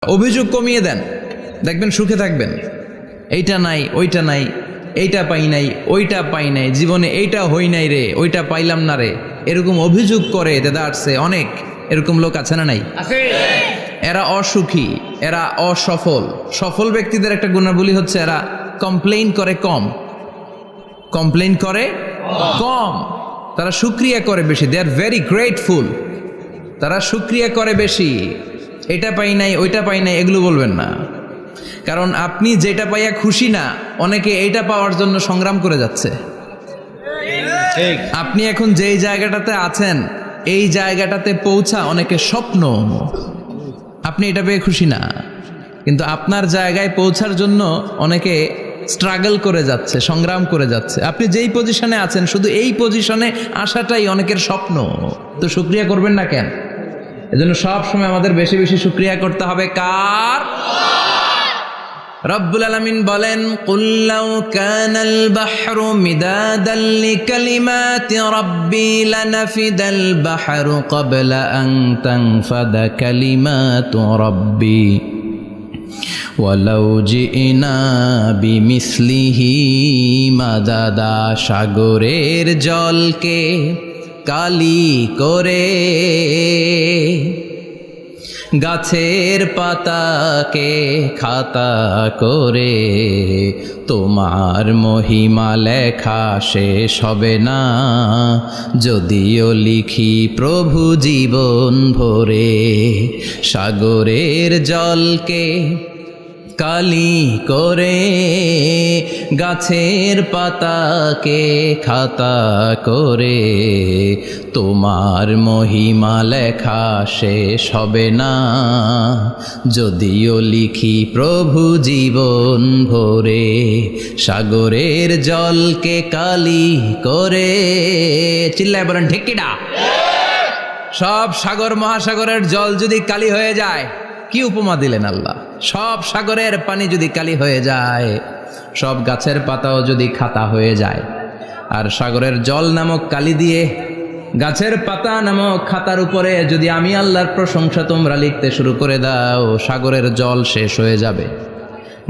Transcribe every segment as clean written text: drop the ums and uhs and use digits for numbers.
অভিযোগ কমিয়ে দেন, দেখবেন সুখে থাকবেন। এইটা নাই, ওইটা নাই, এইটা পাই নাই, ওইটা পাই নাই, জীবনে এইটা হই নাই রে, ওইটা পাইলাম না রে, এরকম অভিযোগ করে দেদারছে অনেক। এরকম লোক আছে না নাই? এরা অসুখী, এরা অসফল। সফল ব্যক্তিদের একটা গুণাবলী হচ্ছে এরা কমপ্লেইন করে কম, কমপ্লেইন করে কম, তারা শুকরিয়া করে বেশি। দে আর ভেরি গ্রেটফুল। তারা শুকরিয়া করে বেশি। এটা পাই নাই, ওইটা পাই নাই, এগুলো বলবেন না। কারণ আপনি যেটা পাইয়া খুশি না, অনেকে এইটা পাওয়ার জন্য সংগ্রাম করে যাচ্ছে। আপনি এখন যেই জায়গাটাতে আছেন, এই জায়গাটাতে পৌঁছা অনেকে স্বপ্ন। আপনি এটা পেয়ে খুশি না, কিন্তু আপনার জায়গায় পৌঁছার জন্য অনেকে স্ট্রাগল করে যাচ্ছে, সংগ্রাম করে যাচ্ছে। আপনি যেই পজিশনে আছেন, শুধু এই পজিশনে আসাটাই অনেকের স্বপ্ন। তো শুকরিয়া করবেন না কেন? এজন্য সব সময় আমাদের বেশি বেশি শুকরিয়া করতে হবে কার? রব্বুল আলামিন বলেন, কুল লাউ কানাল বাহরু মিদাদান লিকালিমাতি রাব্বি লানাফিদাল বাহরু ক্বাবলা আন তানফাদা কালিমাতু রাব্বি ওয়ালাউ জিনা বিমিসলিহি মাদাদা। সাগরের জলকে কালি করে, গাছের পাতাকে খাতা করে, তোমার মহিমা লেখা শেষ হবে না, যদিও লিখি প্রভু জীবন ভরে। সাগরের জলকে কালি করে, গাছের পাতাকে খাতা করে, তোমার মহিমা লেখা শেষ হবে না, যদিও লিখি প্রভু জীবন ভরে। সাগরের জলকে কালি করে, চিল্লায় বলেন ঠিক কিনা? সব সাগর মহাসাগরের জল যদি কালি হয়ে যায়, কি উপমা দিলেন আল্লাহ! সব সাগরের পানি যদি কালি হয়ে যায়, সব গাছের পাতাও যদি খাতা হয়ে যায়, আর সাগরের জল নামক কালি দিয়ে গাছের পাতা নামক খাতার উপরে যদি আমি আল্লাহর প্রশংসা তোমরা লিখতে শুরু করে দাও, সাগরের জল শেষ হয়ে যাবে,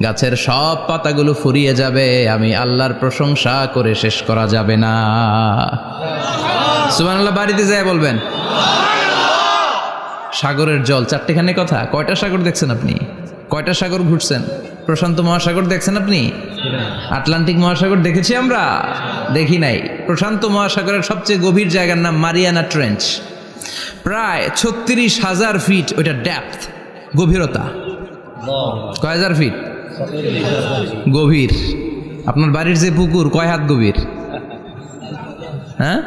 গাছের সব পাতাগুলো ফুরিয়ে যাবে, আমি আল্লাহর প্রশংসা করে শেষ করা যাবে না। সুবহানাল্লাহ বাড়িতে যায় বলবেন। সাগরের জল, চারটেখানে কথা। কয়টা সাগর দেখছেন আপনি? কয়টা সাগর ঘুরছেন? প্রশান্ত মহাসাগর দেখছেন আপনি? আটলান্টিক মহাসাগর দেখেছি আমরা? দেখি নাই। প্রশান্ত মহাসাগরের সবচেয়ে গভীর জায়গার নাম মারিয়ানা ট্রেঞ্চ। প্রায় 36,000 ফিট ওইটা ডেপথ, গভীরতা। কয় হাজার ফিট গভীর? আপনার বাড়ির যে পুকুর কয় হাত গভীর? হ্যাঁ,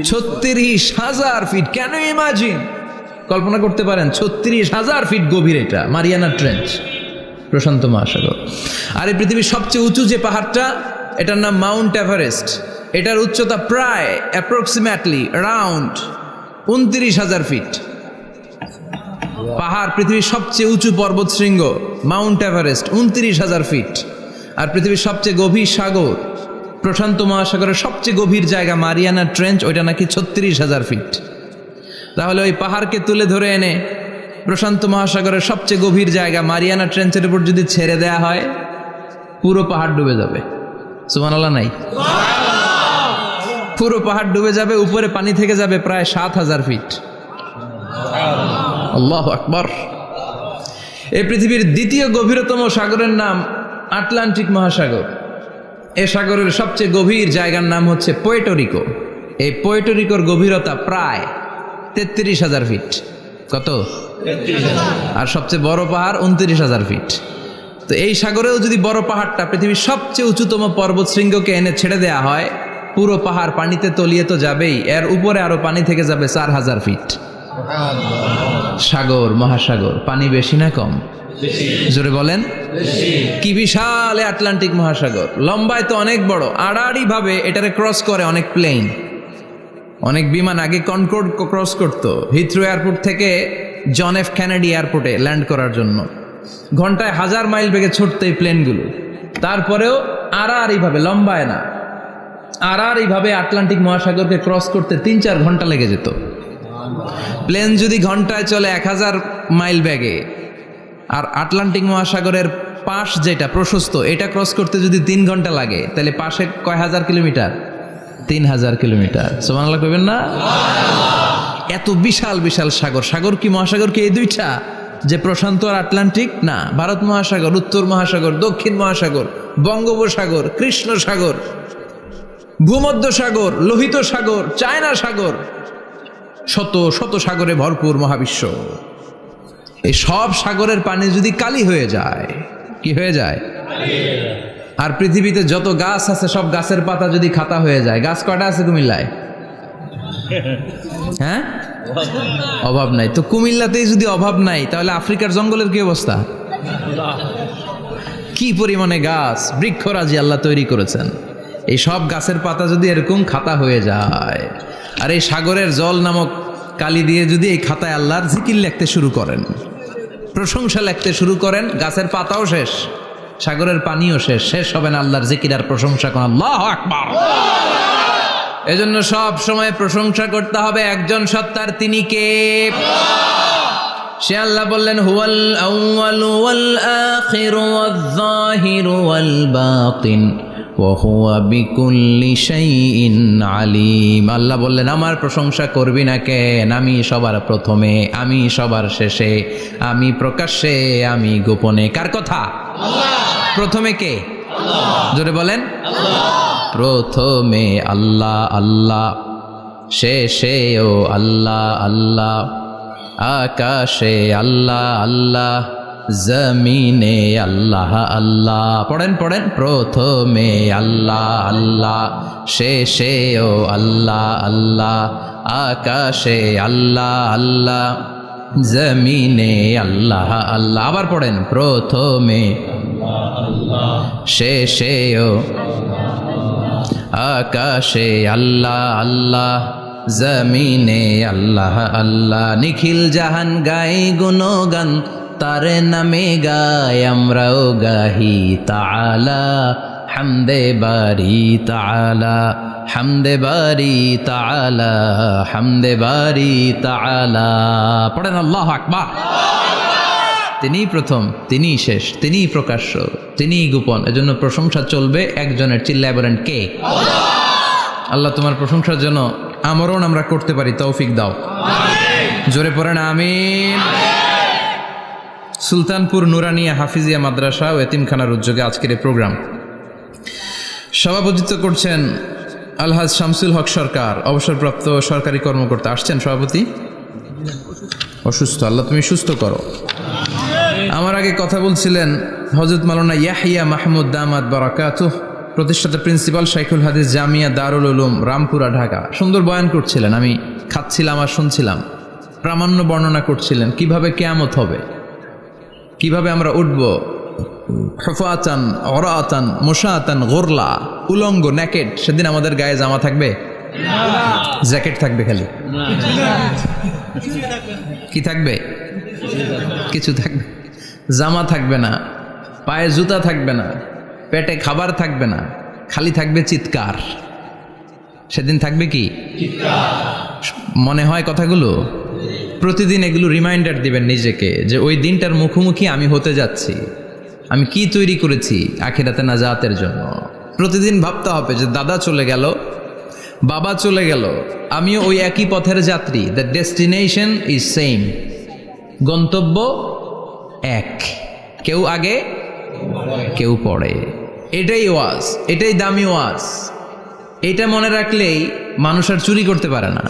36,000 ফিট। Can you imagine? কল্পনা করতে পারেন? 36,000 ফিট গভীর এটা মারিয়ানা ট্রেঞ্চ, প্রশান্ত মহাসাগর। আর এই পৃথিবীর সবচেয়ে উঁচু যে পাহাড়টা, এটার নাম মাউন্ট এভারেস্ট। এটার উচ্চতা প্রায় অ্যাপ্রক্সিমেটলি অ্যারাউন্ড 29,000 ফিট। পাহাড়, পৃথিবীর সবচেয়ে উঁচু পর্বত শৃঙ্গ মাউন্ট এভারেস্ট, 29,000 ফিট। আর পৃথিবীর সবচেয়ে গভীর সাগর, প্রশান্ত মহাসাগরের সবচেয়ে গভীর জায়গা মারিয়ানা ট্রেঞ্চ, ওইটা নাকি 36,000 ফিট। তাহলে ওই পাহাড়কে তুলে ধরে এনে প্রশান্ত মহাসাগরের সবচেয়ে গভীর জায়গা মারিয়ানা ট্রেঞ্চের উপর যদি ছেড়ে দেয়া হয়, পুরো পাহাড় ডুবে যাবে। সুবহানাল্লাহ নাই? পুরো পাহাড় ডুবে যাবে, উপরে পানি থেকে যাবে প্রায় 7,000 ফিট। আল্লাহু আকবার। এই পৃথিবীর দ্বিতীয় গভীরতম সাগরের নাম আটলান্টিক মহাসাগর। এ সাগরের সবচেয়ে গভীর জায়গার নাম হচ্ছে পুয়ের্তো রিকো। এই পুয়ের্তো রিকোর গভীরতা প্রায় 33,000 ফিট। কত? আর সবচেয়ে বড় পাহাড় 29,000 ফিট। তো এই সাগরেও যদি বড় পাহাড়টা, পৃথিবীর সবচেয়ে উঁচুতম পর্বত শৃঙ্গকে এনে ছেড়ে দেয়া হয়, পুরো পাহাড় পানিতে তলিয়ে তো যাবেই, এর উপরে আরো পানি থেকে যাবে 4,000 ফিট। সাগর, মহাসাগর, পানি বেশি না কম? জোরে বলেন। কি বিশাল আটলান্টিক মহাসাগর! লম্বায় তো অনেক বড়, আড়াআড়ি ভাবে এটারে ক্রস করে অনেক প্লেন, অনেক বিমান। আগে কনকর্ড ক্রস করতো হিথ্রো এয়ারপোর্ট থেকে জন এফ কেনেডি এয়ারপোর্টে ল্যান্ড করার জন্য। ঘন্টায় 1000 মাইল বেগে ছুটতো এই প্লেনগুলো। তারপরেও আড়াআড়ি ভাবে, লম্বায় না, আড়াআড়ি ভাবে আটলান্টিক মহাসাগরকে ক্রস করতে 3-4 ঘন্টা লেগে যেত। প্লেন যদি ঘন্টায় চলে 1000 মাইল বেগে, আর আটলান্টিক মহাসাগরের পাশ যেটা প্রশস্ত, এটা ক্রস করতে যদি 3 ঘন্টা লাগে, তাহলে পাশে কয় হাজার কিলোমিটার? 3000 কিলোমিটার। সুবহানাল্লাহ কইবেন না? এত বিশাল বিশাল সাগর। সাগর কি, মহাসাগর কি এই দুইটা, যে প্রশান্ত আর আটলান্টিক? না, ভারত মহাসাগর, উত্তর মহাসাগর, দক্ষিণ মহাসাগর, বঙ্গোপসাগর, কৃষ্ণ সাগর, ভূমধ্য সাগর, লোহিত সাগর, চায়না সাগর, শত শত সাগরে ভরপুর মহাবিশ্ব। এই সব সাগরের পানি যদি কালি হয়ে যায়, কি হয়ে যায়? আর পৃথিবীতে যত গাছ আছে সব গাছের পাতা যদি খাতা হয়ে যায়, গাছ কয়টা আছে কুমিল্লায়? হ্যাঁ, অভাব নাই। তো কুমিল্লাতেই যদি অভাব নাই, তাহলে আফ্রিকার জঙ্গলের কি অবস্থা? কি পরিমাণে গাছ, বৃক্ষরাজি আল্লাহ তৈরি করেছেন। এই সব গাছের পাতা যদি এরকম খাতা হয়ে যায়, আর এই সাগরের জল নামক কালি দিয়ে যদি এই খাতায় আল্লাহর জিকির লিখতে শুরু করেন, প্রশংসা লিখতে শুরু করেন, গাছের পাতাও শেষ, সাগরের পানিও শেষ, শেষ হবে না আল্লাহর জিকির আর প্রশংসা করেন। আল্লাহু আকবার। এজন্য সব সময় প্রশংসা করতে হবে একজন সত্তার, তিনি কে? সে আল্লাহ বললেন, হুয়াল আউয়ালু ওয়াল আখিরু ওয়াজ যাহিরু ওয়াল বাতিন ওয়া হুয়া বিকুল্লি শাইইন আলিম। আল্লাহ বললেন, আমার প্রশংসা করবি না কেন? আমি সবার প্রথমে, আমি সবার শেষে, আমি প্রকাশ্যে, আমি গোপনে। কার কথা? আল্লাহ। প্রথমে কে? আল্লাহ। জোরে বলেন, আল্লাহ। প্রথমে আল্লাহ আল্লাহ, শেষেও আল্লাহ আল্লাহ, আকাশে আল্লাহ আল্লাহ, জমিনে আল্লাহ আল্লাহ। পড়েন পড়েন, প্রথমে আল্লাহ আল্লাহ, শেষেও আল্লাহ আল্লাহ, আকাশে আল্লাহ আল্লাহ, জমিনে আল্লাহ আল্লাহ। আবার পড়েন, প্রথমে শেষেও আকাশে আল্লাহ আল্লাহ, জমিনে আল্লাহ আল্লাহ। নিখিল জাহান গাই গুণগান, তারে নামে গায় আমরাও গাহি তাআলা, হামদে বারি তাআলা, হামদে বারি তাআলা, হামদে বারি তাআলা। পড়েন আল্লাহু আকবার। তিনি প্রথম, তিনি শেষ, তিনি প্রকাশ্য, তিনি গোপন। এজন্য প্রশংসা চলবে একজনের। চিল্লায় বলেন, কে? আল্লাহ তোমার প্রশংসার জন্য আমরণ আমরা করতে পারি, তৌফিক দাও। জোরে পড়েন আমিন। সুলতানপুর নুরানিয়া হাফিজিয়া মাদ্রাসা ও এতিমখানার উদ্যোগে আজকের এই প্রোগ্রাম সভাপতিত্ব করছেন আলহাজ শামসুল হক সরকার, অবসরপ্রাপ্ত সরকারি কর্মকর্তা। আসছেন সভাপতি? অসুস্থ, আল্লাহ তুমি সুস্থ করো। আমার আগে কথা বলছিলেন হযরত মাওলানা ইয়াহিয়া মাহমুদ দামাত বারাকাতুহ, প্রতিষ্ঠাতা প্রিন্সিপাল শাইখুল হাদিস জামিয়া দারুল উলুম রামপুরা ঢাকা। সুন্দর বয়ান করছিলেন, আমি খাচ্ছিলাম আর শুনছিলাম। প্রামাণ্য বর্ণনা করছিলেন কিভাবে কিয়ামত হবে, কিভাবে আমরা উঠব হুফাতান ওরাতান মুশাতান গোরলা, উলঙ্গ, নেকেড। সেদিন আমাদের গায়ে জামা থাকবে? জ্যাকেট থাকবে খালি। কি থাকবে? কিছু থাকবে, জামা থাকবে না, পায়ে জুতা থাকবে না, পেটে খাবার থাকবে না, খালি থাকবে চিৎকার। সেদিন থাকবে কি? মনে হয় কথাগুলো প্রতিদিন এগুলো রিমাইন্ডার দিবেন নিজেকে, যে ওই দিনটার মুখোমুখি আমি হতে যাচ্ছি। আমি কি তৈরি করেছি আখিরাতে নাজাতের জন্য। প্রতিদিন ভাবতে হবে যে দাদা চলে গেল, বাবা চলে গেল, আমিও ওই একই পথের যাত্রী। দ্য ডেস্টিনেশন ইজ সেম, গন্তব্য এক, কেউ আগে কেউ পরে। এটাই ওয়াজ, এটাই দামি ওয়াজ। এটা মনে রাখলেই মানুষ আর চুরি করতে পারে না,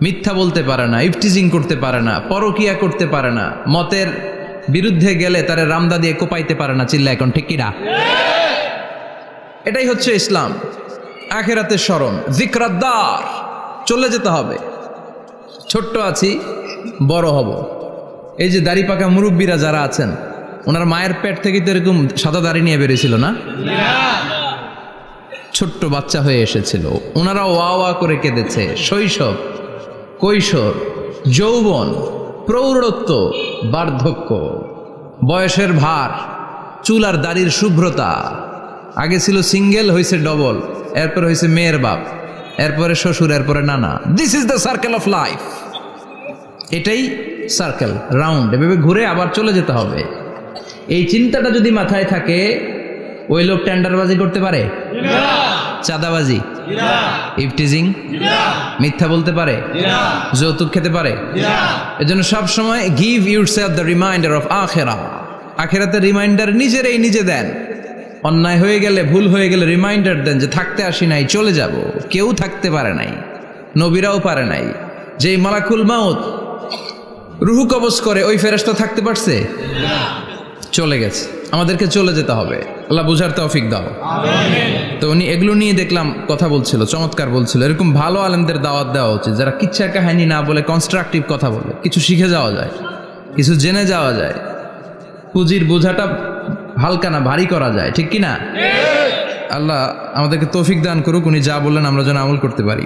মিথ্যা বলতে পারে না, ইফটিজিং করতে পারে না, পরকিয়া করতে পারে না, মতের বিরুদ্ধে গেলে তারে রামদা দিয়ে কোপাইতে পারে না। চিল্লা এখন ঠিক কিনা? এটাই হচ্ছে ইসলাম। আখিরাতের স্মরণ, যিকরাদ্দার, চলে যেতে হবে। ছোট্ট আছি, বড় হব। এই যে দাড়ি পাকা মুরব্বীরা যারা আছেন, ওনার মায়ের পেট থেকে তো এরকম সাদা দাড়ি নিয়ে বেরিয়েছিল না? ছোট্ট বাচ্চা হয়ে এসেছিল, ওনারা ওয়া ওয়া করে কেঁদেছে। শৈশব, কৈশোর, যৌবন, প্রৌঢ়ত্ব, বার্ধক্য, বয়সের ভার, চুল আর দাড়ির শুভ্রতা। আগে ছিল সিঙ্গেল, হয়েছে ডবল, এরপর হয়েছে মেয়ের বাপ, এরপরে শ্বশুর, এরপরে নানা। This is the circle of life. এটাই সার্কেল, রাউন্ড, এভাবে ঘুরে আবার চলে যেতে হবে। এই চিন্তাটা যদি মাথায় থাকে, ওই লোক টেন্ডারবাজি করতে পারে? চাঁদাবাজি, ইফটিজিং, মিথ্যা বলতে পারে, যৌতুক খেতে পারে? এজন্য সব সময় give yourself the reminder of আখিরা। আখিরাতের রিমাইন্ডার নিজে দেন। অন্যায় হয়ে গেলে, ভুল হয়ে গেলে রিমাইন্ডার দেন যে থাকতে আসি নাই, চলে যাব। কেউ থাকতে পারে নাই, নবীরাও পারে নাই। যেই মালাকুল মাউত রুহু কবজ করে, ওই ফেরেশতা থাকতে পারছে? চলে গেছে। আমাদেরকে চলে যেতে হবে। আল্লাহ বুঝার তৌফিক দাও। তো উনি এগুলো নিয়ে দেখলাম কথা বলছিল, চমৎকার বলছিল। এরকম ভালো আলেমদের দাওয়াত দেওয়া উচিত, যারা কিচ্ছা কাহিনী না বলে কনস্ট্রাকটিভ কথা বলে, কিছু শিখে যাওয়া যায়, কিছু জেনে যাওয়া যায়। পুঁজির বোঝাটা হালকা না, ভারী করা যায়, ঠিক কি না? আল্লাহ আমাদেরকে তৌফিক দান করুক। উনি যা বললেন আমরা যেন আমল করতে পারি।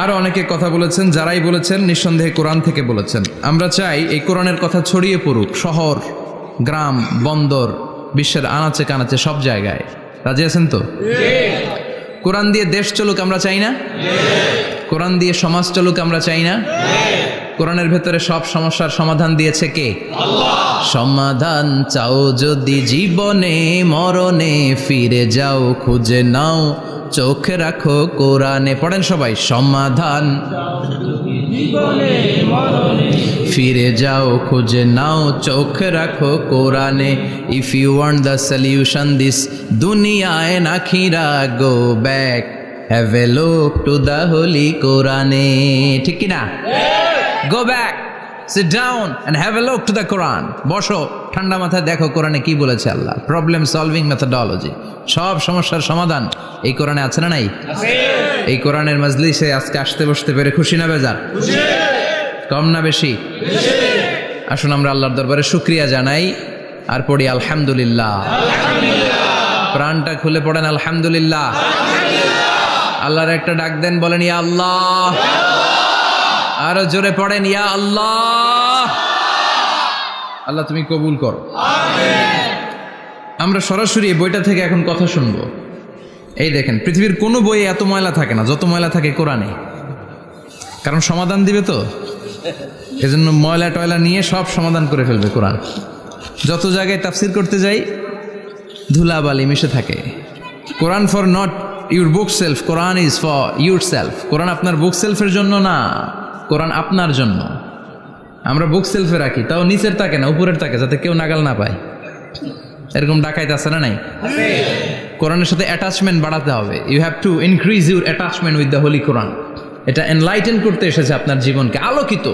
আরো অনেকে কথা বলেছেন, যারাই বলেছেন নিঃসন্দেহে কোরআন থেকে বলেছেন। আমরা চাই এই কোরআনের কথা ছড়িয়ে পড়ুক শহর, গ্রাম, বন্দর, বিশ্বের আনাচে কানাচে, সব জায়গায়। রাজি আছেন তো? কোরআন দিয়ে দেশ চলুক আমরা চাই না? কোরআন দিয়ে সমাজ চলুক আমরা চাই না? কোরআনের ভেতরে সব সমস্যার সমাধান দিয়েছে কে? আল্লাহ। সমাধান চাও যদি জীবনে মরণে, ফিরে যাও খুঁজে নাও, চোখ রাখো কোরআনে। পড়েন সবাই, সমাধান ফিরে যাও খুঁজে নাও, চোখ রাখো কোরআনে। If you want the solution this দুনিয়ায় নাখিরা, go back, have a look to the হোলি কোরআনে। ঠিক কি না? Go back, sit down and have a look to the Quran. বসো, ঠান্ডা মাথায় দেখো কোরআনে কি বলেছে আল্লাহ। প্রবলেম সলভিং মেথোডোলজি, সব সমস্যার সমাধান এই কোরআনে আছে না নাই? এই কোরআনের মাজলিসে আজকে আসতে বসতে পেরে খুশি না বেজার? কম না বেশি? আসুন আমরা আল্লাহর দরবারে শুকরিয়া জানাই আর পড়ি আলহামদুলিল্লাহ। প্রাণটা খুলে পড়েন আলহামদুলিল্লাহ। আল্লাহর একটা ডাক দেন, বলেন ইয়া আল্লাহ। আরো জোরে পড়েন ইয়া আল্লাহ। আল্লাহ তুমি কবুল করো। আমরা সরাসরি এই বইটা থেকে এখন কথা শুনবো। এই দেখেন, পৃথিবীর কোনো বইয়ে এত ময়লা থাকে না যত ময়লা থাকে কোরআনে। কারণ সমাধান দিবে তো, এজন্য ময়লা টয়লা নিয়ে সব সমাধান করে ফেলবে কোরআন। যত জায়গায় তাফসির করতে যাই ধুলাবালি মিশে থাকে। Quran for not your bookshelf, Quran is for yourself. Quran আপনার বুক সেলফের জন্য না, কোরআন আপনার জন্য। আমরা বুক সেলফে রাখি, তাও নিচের থাকে না, উপরের থাকে, যাতে কেউ নাগাল না পায়। এরকম ডাকাইতে আছে না নাই? কোরআনের সাথে অ্যাটাচমেন্ট বাড়াতে হবে। You have to increase your attachment with the holy Quran. এটা এনলাইটেন করতে এসেছে আপনার জীবনকে, আলোকিত।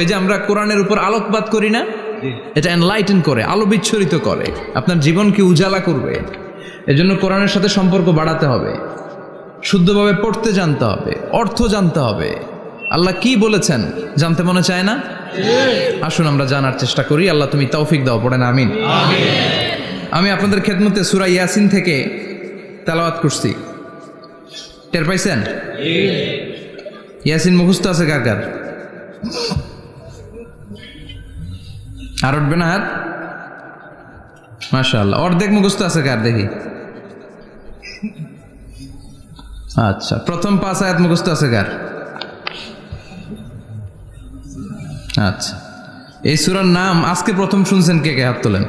এই যে আমরা কোরআনের উপর আলোকপাত করি না, এটা এনলাইটেন করে, আলো বিচ্ছুরিত করে, আপনার জীবনকে উজালা করবে। এজন্য কোরআনের সাথে সম্পর্ক বাড়াতে হবে, শুদ্ধভাবে পড়তে জানতে হবে, অর্থ জানতে হবে। আল্লাহ কি বলেছেন জানতে মনে চায় না? আসুন আমরা জানার চেষ্টা করি। আল্লাহ তুমি তৌফিক দাও, পড়েন আমিন। আমি আপনাদের খেদমতে সূরা ইয়াসিন থেকে তেলাওয়াত করছি, টের পাইছেন? ইয়াসিন মুখস্থ আছে কার কার? আর উঠবে না হাত? মাশাআল্লাহ। অর্ধেক মুখস্থ আছে কার দেখি? আচ্ছা, প্রথম 5 আয়াত মুখস্থ আছে কার? আচ্ছা, এই সূরার নাম আজকে প্রথম শুনছেন কে কে? হাত তোলেন।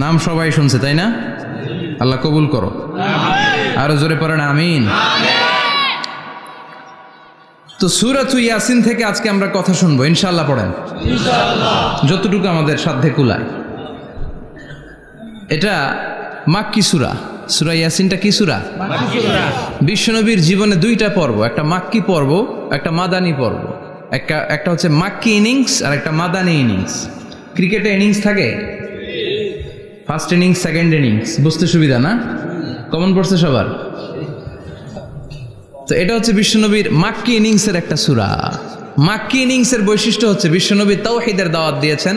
নাম সবাই শুনছে তাই না? আল্লাহ কবুল করো। আরো জোরে পড়েন আমিন। তো সূরাতুল ইয়াসিন থেকে আজকে আমরা কথা শুনবো ইনশাআল্লাহ। পড়েন ইনশাআল্লাহ, যতটুকু আমাদের সাধ্যে কুলায়। এটা মাক্কি সূরা। সূরা ইয়াসিনটা কি সূরা? মাক্কি সূরা। বিশ্বনবীর জীবনে 2টা পর্ব, একটা মাক্কি পর্ব, একটা মাদানী পর্ব। একটা হচ্ছে মাক্কি ইনিংস আর একটা মাদানী ইনিংস। ক্রিকেটে ইনিংস থাকে, ফার্স্ট ইনিংস, সেকেন্ড ইনিংস, বুঝতে সুবিধা না? কমন পড়ছে সবার? তো এটা হচ্ছে বিশ্বনবীর মাক্কি ইনিংসের একটা সূরা। মাক্কি ইনিংসের বৈশিষ্ট্য হচ্ছে বিশ্বনবী তাওহীদের দাওয়াত দিয়েছেন,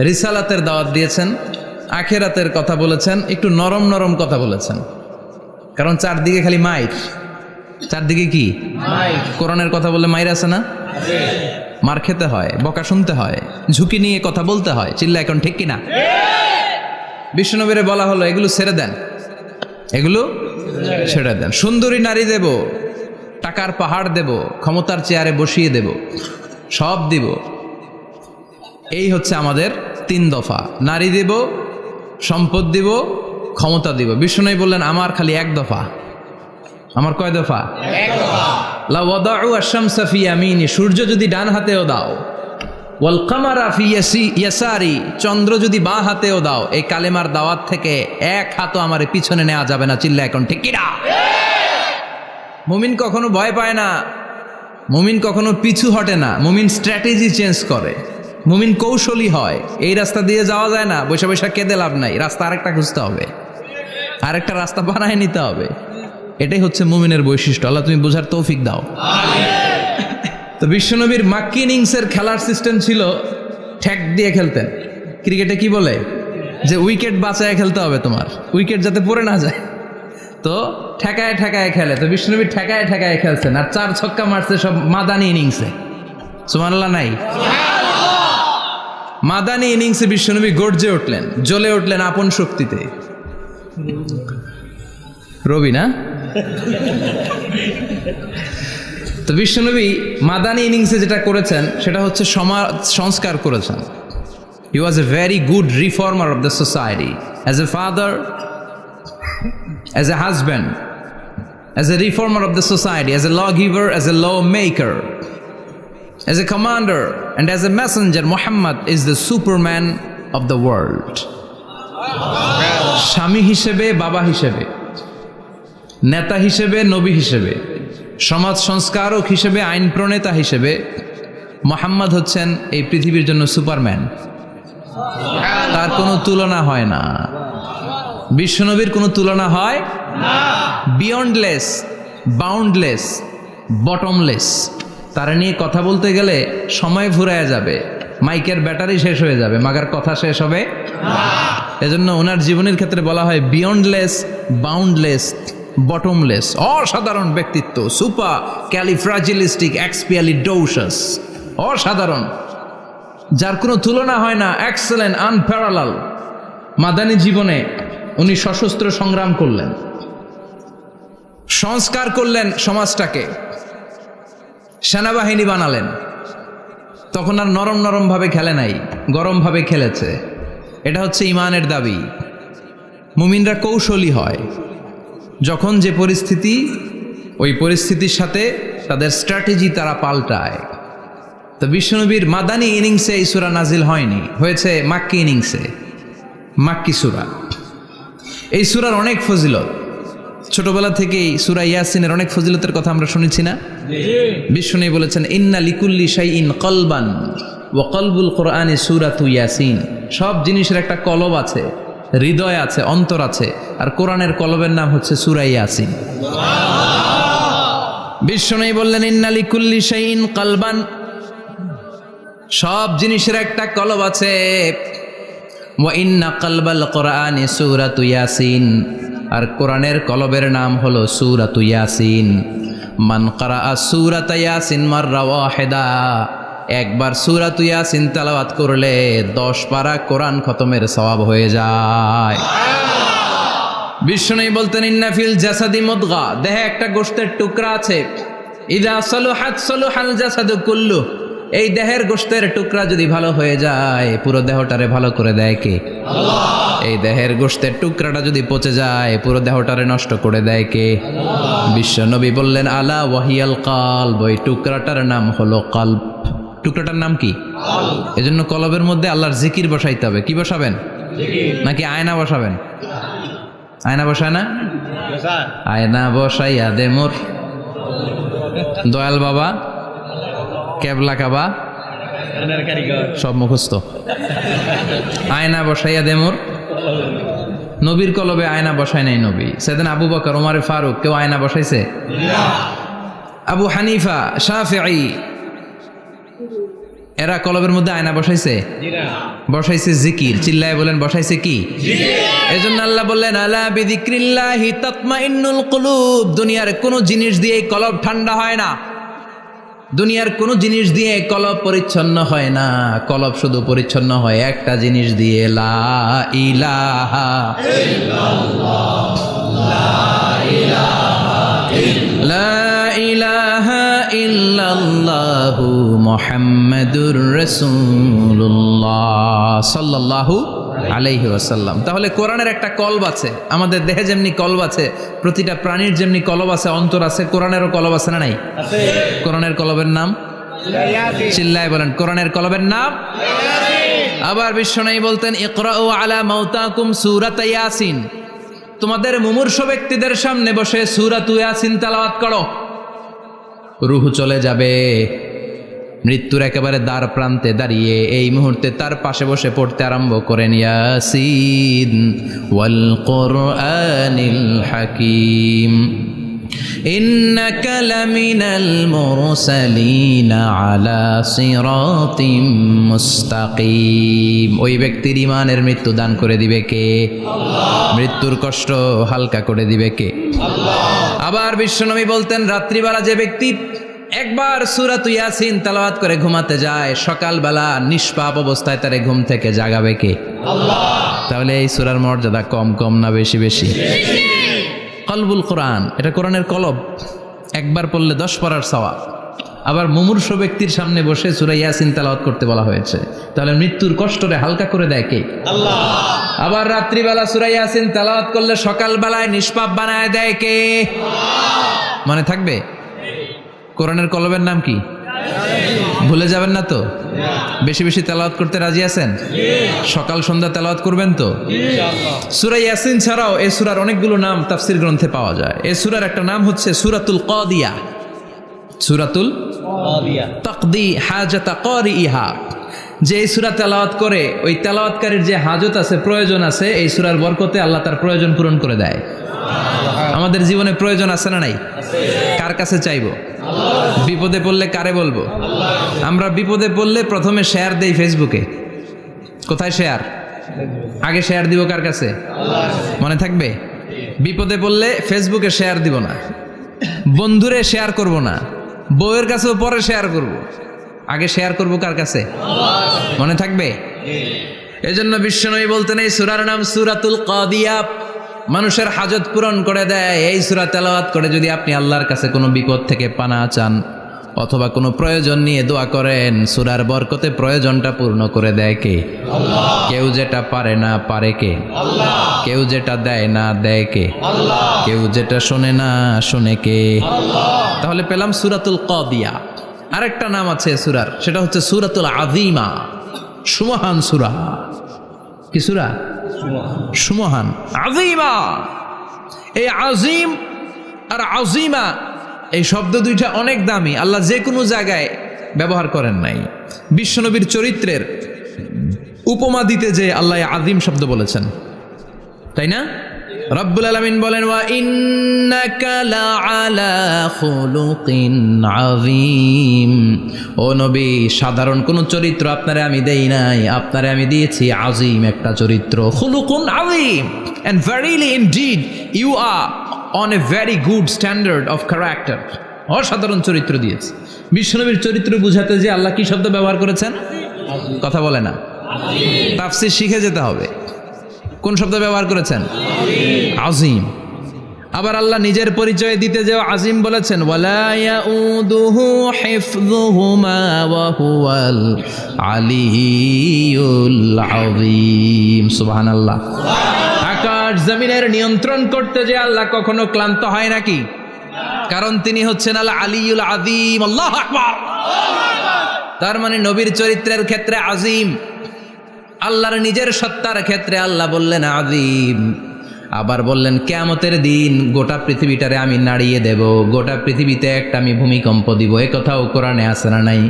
রিসালাতের দাওয়াত দিয়েছেন, আখিরাতের কথা বলেছেন, একটু নরম নরম কথা বলেছেন। কারণ চারদিকে খালি মাইর। চারদিকে কি? কোরআনের কথা বললে মাইর আছে না? মার খেতে হয়, বকা শুনতে হয়, ঝুঁকি নিয়ে কথা বলতে হয়। চিল্লা এখন ঠিক কিনা? বিশ্বনবীরে বলা হলো এগুলো ছেড়ে দেন, এগুলো ছেড়ে দেন। সুন্দরী নারী দেব, টাকার পাহাড় দেব, ক্ষমতার চেয়ারে বসিয়ে দেব, সব দিব। এই হচ্ছে আমাদের 3 দফা। নারী দিব, সম্পদ দিব, ক্ষমতা দিব। বিষ্ণু বললেন আমার খালি 1 দফা। আমার কয় দফা? 1 দফা। লা ওয়াদাউ আশ-শামসা ফি ইয়ামিনি, সূর্য যদি ডান হাতেও দাও, ওয়াল কামারা ফি ইয়াসারি, চন্দ্র যদি বাঁ হাতেও দাও, এই কালেমার দাওয়াত থেকে 1 হাতও আমারে পিছনে নেওয়া যাবে না। চিল্লা এখন ঠিক কিনা? মুমিন কখনো ভয় পায় না, মুমিন কখনো পিছু হটে না, মুমিন স্ট্র্যাটেজি চেঞ্জ করে, মুমিন কৌশলী হয়। এই রাস্তা দিয়ে যাওয়া যায় না, বৈশা বৈশা কেঁদে লাভ নাই, রাস্তা আরেকটা খুঁজতে হবে, আরেকটা রাস্তা বানায় নিতে হবে। এটাই হচ্ছে মুমিনের বৈশিষ্ট্য। আল্লাহ তুমি বোঝার তৌফিক দাও। তো বিশ্বনবীর মাক্কি ইনিংসের খেলার সিস্টেম ছিল ঠ্যাক দিয়ে খেলতেন। ক্রিকেটে কি বলে যে উইকেট বাঁচায় খেলতে হবে, তোমার উইকেট যাতে পড়ে না যায়, তো ঠেকায় ঠেকায় খেলে। তো বিশ্বনবী ঠেকায় ঠেকায় খেলছেন, আর 4 ছক্কা মারছে সব মাদানি ইনিংসে। সুবহানাল্লাহ নাই? মাদানি ইনিংসে বিশ্বনবী গর্জে উঠলেন, জ্বলে উঠলেন আপন শক্তিতে। রবি না? তো বিশ্বনবী মাদানি ইনিংসে যেটা করেছেন সেটা হচ্ছে সমাজ সংস্কার করেছেন। He was a very good reformer of the society, as a father, as a husband, as a reformer of the society, as a lawgiver, as a lawmaker, as a commander, and as a messenger. Muhammad is the Superman of the world. স্বামী হিসেবে, বাবা হিসেবে, নেতা হিসেবে, নবী হিসেবে, সমাজ সংস্কারক হিসেবে, আইন প্রণেতা হিসেবে মুহাম্মদ হচ্ছেন এই পৃথিবীর জন্য সুপারম্যান। তার কোনো তুলনা হয় না, বিশ্বনবীর কোনো তুলনা হয় না। Beyondless, boundless, bottomless. তারা নিয়ে কথা বলতে গেলে সময় ফুরায় যাবে, মাইকের ব্যাটারি শেষ হয়ে যাবে, মাগার কথা শেষ হবে না। এজন্য ওনার জীবনের ক্ষেত্রে বলা হয় বিয়ন্ডলেস, বাউন্ডলেস, বটমলেস। অসাধারণ ব্যক্তিত্ব, সুপার ক্যালিফ্রাজিলিস্টিক এক্সপিয়ালিডোসাস, অসাধারণ, যার কোনো তুলনা হয় না, এক্সেলেন্ট, আনপ্যারালাল। মাদানী জীবনে উনি সশস্ত্র সংগ্রাম করলেন, সংস্কার করলেন সমাজটাকে, সেনাবাহিনী বানালেন। তখন আর নরম নরম ভাবে খেলে নাই, গরম ভাবে খেলেছে। এটা হচ্ছে ইমানের দাবি। মুমিনরা কৌশলী হয়, যখন যে পরিস্থিতি, ওই পরিস্থিতির সাথে তাদের স্ট্র্যাটেজি তারা পাল্টায়। তো বিশ্বনবীর মাদানী ইনিংসে এই সূরা নাজিল হয়নি, হয়েছে মাক্কি ইনিংসে, মাক্কি সূরা। এই সূরার অনেক ফজিলত, ছোটবেলা থেকেই সূরা ইয়াসিনের অনেক ফজিলতের কথা আমরা শুনেছি না? বিশ্বনবী বলেছেন ইন্না লিকুল্লি শাইইন কলবান ওয়া কলবুল কোরআনি সূরাতু ইয়াসিন। সব জিনিসের একটা কলব আছে, হৃদয় আছে, অন্তর আছে, আর কোরআনের কলবের নাম হচ্ছে সূরা ইয়াসিন। বিশ্বনবী বললেন ইন্না লিকুল্লি শাইইন কলবান, সব জিনিসের একটা কলব আছে। ওয়া ইন্না কলবাল কোরআনি সূরাতু ইয়াসিন, আর কোরআনের কলবের নাম হলো সূরাতু ইয়াসিন। মান ক্বারাআ সূরাতা ইয়াসিন মাররা ওয়াহিদা, একবার সূরাতু ইয়াসিন তেলাওয়াত করলে 10 পারা কোরআন খতমের সওয়াব হয়ে যায়। বিশ্বনবী বলতেন ইন্না ফিল জাসাদি মুদগা, দেহে একটা গোশতের টুকরা আছে, ইযা সালুহাত সালুহাল জাসাদু কুল্লু, এই দেহের গোশতের টুকরা যদি ভালো হয়ে যায়, পুরো দেহটারে ভালো করে দেয় কে? আল্লাহ। এই দেহের গোশতের টুকরাটা যদি পচে যায়, পুরো দেহটারে নষ্ট করে দেয় কে? আল্লাহ। বিশ্বনবী বললেন আলা ওয়াহিয়াল কলব, ওই টুকরাটার নাম হলো কলব। টুকরাটার নাম কি? কলব। এজন্য কলবের মধ্যে আল্লাহর জিকির বসাইতে হবে। কি বসাবেন? জিকির। নাকি আয়না বসাবেন? আয়না বসায় না? আয়না বসাইয়া দে মোর দয়াল বাবা, কেবলা কাবা, সব মুখস্থ। আয়না বসাইয়া দে মোর, নবীর কলবে আয়না বসায় নাই নবী। সেদিন আবু বকর, ওমর ফারুক, কেউ আয়না বসাইছে? আবু হানিফা, শাফিঈ, এরা কলবের মধ্যে আয়না বসাইছে? বসাইছে জিকির। চিল্লায় বলেন বসাইছে কি? এজন্য আল্লাহ বললেন আলা বিযিক্রিল্লাহি তাতমাইন্নুল কুলুব। দুনিয়ার কোনো জিনিস দিয়ে কলব ঠান্ডা হয় না, দুনিয়ার কোনো জিনিস দিয়ে কলব পরিচ্ছন্ন হয় না। কলব শুধু পরিচ্ছন্ন হয় একটা জিনিস দিয়ে, লা ইলাহা ইল্লাল্লাহ, লা লা ইলাহা ইল্লাল্লাহু মুহাম্মাদুর রাসূলুল্লাহ সাল্লাল্লাহু আলাইহি ওয়াসাল্লাম। তাহলে কোরআনের একটা কলব আছে, আমাদের দেহে যেমনি কলব আছে, প্রতিটা প্রাণীর যেমনি কলব আছে, অন্তর আছে, কোরআনেরও কলব আছে না নাই? কোরআনের কলবের নাম চিল্লায় বলেন, কোরআনের কলবের নাম। আবার বিশ্বনবী বলতেন, ইকরাউ আলা মাউতাকুম সূরাত ইয়াসিন, তোমাদের মুমূর্ষ ব্যক্তিদের সামনে বসে সূরাত ইয়াসিন তেলাওয়াত করো। রূহ চলে যাবে, মৃত্যুর একেবারে দ্বার প্রান্তে দাঁড়িয়ে এই মুহূর্তে তার পাশে বসে পড়তে আরম্ভ করেন, ইয়াসিন ওয়াল কুরআনিল হাকীম ইন্নাকা লামিনাল মুরসালিনা আলা সিরাতিম মুস্তাকিম। ওই ব্যক্তির ঈমানের মৃত্যু দান করে দিবে কে? আল্লাহ। মৃত্যুর কষ্ট হালকা করে দিবে কে? আল্লাহ। আবার বিশ্বনবী বলতেন, রাত্রিবেলা যে ব্যক্তি একবার সূরাত ইয়াসিন তেলাওয়াত করে ঘুমাতে যায়, সকালবেলা নিষ্পাপ অবস্থায় তারে ঘুম থেকে জাগাবে কে? আল্লাহ। তাহলে এই সূরার মর্যাদা কম কম না বেশি বেশি? কলবুল কোরআন, এটা কোরআনের কলব, একবার পড়লে 10 পড়ার সওয়াব। আবার মুমূর্ষ ব্যক্তির সামনে বসে সূরা ইয়াসিন তেলাওয়াত করতে বলা হয়েছে, তাহলে মৃত্যুর কষ্টরে হালকা করে দেয় কে? আল্লাহ। আবার রাত্রিবেলা সূরা ইয়াসিন তেলাওয়াত করলে সকালবেলায় নিষ্পাপ বানায় দেয় কে? আল্লাহ। মনে থাকবে? কোরআনের কলবের নাম কি? ভুলে যাবেন না তো? বেশি বেশি তেলাওয়াত করতে রাজি আছেন? সকাল সন্ধ্যা তেলাওয়াত করবেন তো? সূরা ইয়াসিন ছাড়াও এই সূরার অনেকগুলো নাম তাফসীর গ্রন্থে পাওয়া যায়। এই সূরার একটা নাম হচ্ছে সূরাতুল কাদিয়া, সূরাতুল কাদিয়া, তাকদি হাজাতা কারিইহা। যে এই সূরা তেলাওয়াত করে ওই তেলাওয়াতকারীর যে হাজত আছে, প্রয়োজন আছে, এই সূরার বরকতে আল্লাহ তার প্রয়োজন পূরণ করে দেয়। আমাদের জীবনে প্রয়োজন আছে না নাই? কার কাছে চাইবো? বিপদে পড়লে কারে বলবো? আমরা বিপদে পড়লে প্রথমে শেয়ার দেই ফেসবুকে। কোথায় শেয়ার? আগে শেয়ার দিব কার কাছে? মনে থাকবে? বিপদে পড়লে ফেসবুকে শেয়ার দিব না, বন্ধুরে শেয়ার করব না, বউয়ের কাছেও পরে শেয়ার করব, আগে শেয়ার করব কার কাছে? মনে থাকবে? এজন্য বিশ্বনবী বলতেন, এই সূরার নাম সূরাতুল কাদিয়া, মানুষের হাজত পূরণ করে দেয়। এই সূরা তেলাওয়াত করে যদি আপনি আল্লাহর কাছে কোনো বিপদ থেকে পানা চান অথবা কোনো প্রয়োজন নিয়ে দোয়া করেন, সূরার বরকতে প্রয়োজনটা পূর্ণ করে দেয় কে? আল্লাহ। কেউ যেটা পারে না পারে কে? আল্লাহ। কেউ যেটা দেয় না দেয় কে? আল্লাহ। কেউ যেটা শোনে না শোনে কে? আল্লাহ। তাহলে পেলাম সূরাতুল কাদিয়া। আরেকটা নাম আছে সূরার, সেটা হচ্ছে সূরাতুল আযীমা, সুমহান সূরা। কি সূরা? সুমহান, আযীমা। এই আযীম আর আযীমা এই শব্দ দুইটা অনেক দামি, আল্লাহ যে কোনো জায়গায় ব্যবহার করেন নাই। বিশ্বনবীর চরিত্রের উপমা দিতে যে আল্লাহ আযীম শব্দ বলেছেন, তাই না? রব্বুল আলামিন বলেন, ওয়া ইন্নাকা লাআলা খুলুকিন আযীম। ও নবী, সাধারণ কোন চরিত্র আপনারে আমি দেই নাই, আপনারে আমি দিয়েছি আযীম একটা চরিত্র, খুলুকুন আযীম। And verily indeed you are on a very good standard of character. অসাধারণ চরিত্র দিয়েছে। বিশ্বনবীর চরিত্র বুঝাতে যে আল্লাহ কি শব্দ ব্যবহার করেছেন? কথা বলে না, তাফসীর শিখে যেতে হবে। কোন শব্দ ব্যবহার করেছেন? আযীম। আবার আল্লাহ নিজের পরিচয় দিতে যে আযীম বলেছেন, ওয়ালা ইয়াউদুহু হিফযুহুমা ওয়া হুয়াল আলিয়্যুল আযীম। সুবহানাল্লাহ। আকাশ জমিনের নিয়ন্ত্রণ করতে যে আল্লাহ কখনো ক্লান্ত হয় নাকি? কারণ তিনি হচ্ছেন আল আলিয়্যুল আযীম। আল্লাহু আকবার। তার মানে নবীর চরিত্রের ক্ষেত্রে আযীম, আল্লাহর নিজের সত্তার ক্ষেত্রে আল্লাহ বললেন আযীম। আবার বললেন কিয়ামতের দিন গোটা পৃথিবীটারে আমি নাড়িয়ে দেব, গোটা পৃথিবীতে একটা আমি ভূমিকম্প দিব। এই কথাও কোরআনে আছে না নাই?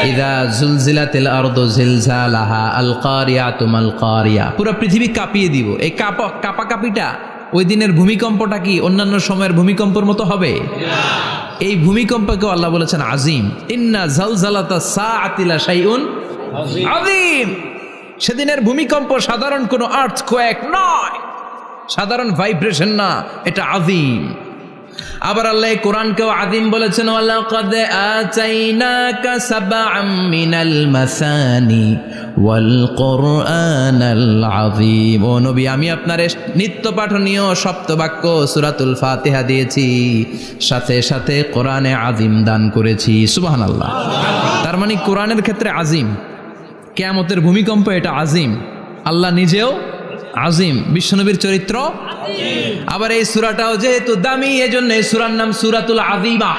ইযা জুলজিলাতিল আরদু জিলজালাহা আল কারিয়াতু মাল কারিয়া। পুরো পৃথিবী কাঁপিয়ে দিব। এই কাঁপাকাঁপিটা ওই দিনের ভূমিকম্পটা কি অন্যান্য সময়ের ভূমিকম্পের মতো হবে? এই ভূমিকম্পকে আল্লাহ বলেছেন আযীম। ইন্না জালজালাতাস সাআতি লা শাইউন আযীম। সেদিনের ভূমিকম্প সাধারণ কোনো আর্থকোয়েক নয়, সাধারণ ভাইব্রেশন না, এটা আযীম। আবার আল্লাহ কোরআনকেও আযীম বলেছেন, ওয়ালাকাদ আতাইনাকা সাবআম মিনাল মাসানি ওয়াল কুরআনাল আযীম। ও নবী, আমি আপনার নিত্য পাঠনীয় সপ্তবাক্য সূরাতুল ফাতিহা দিয়েছি, সাথে সাথে কোরআনে আযীম দান করেছি। সুবহানাল্লাহ। তার মানে কোরআনের ক্ষেত্রে আযীম, কিয়ামতের ভূমিকম্প এটা আযীম, আল্লাহ নিজেও আযীম, বিশ্বনবীর চরিত্র আবার এই সূরাটাও যেহেতু দামি, এজন্য এই সূরার নাম সূরাতুল আযীমা।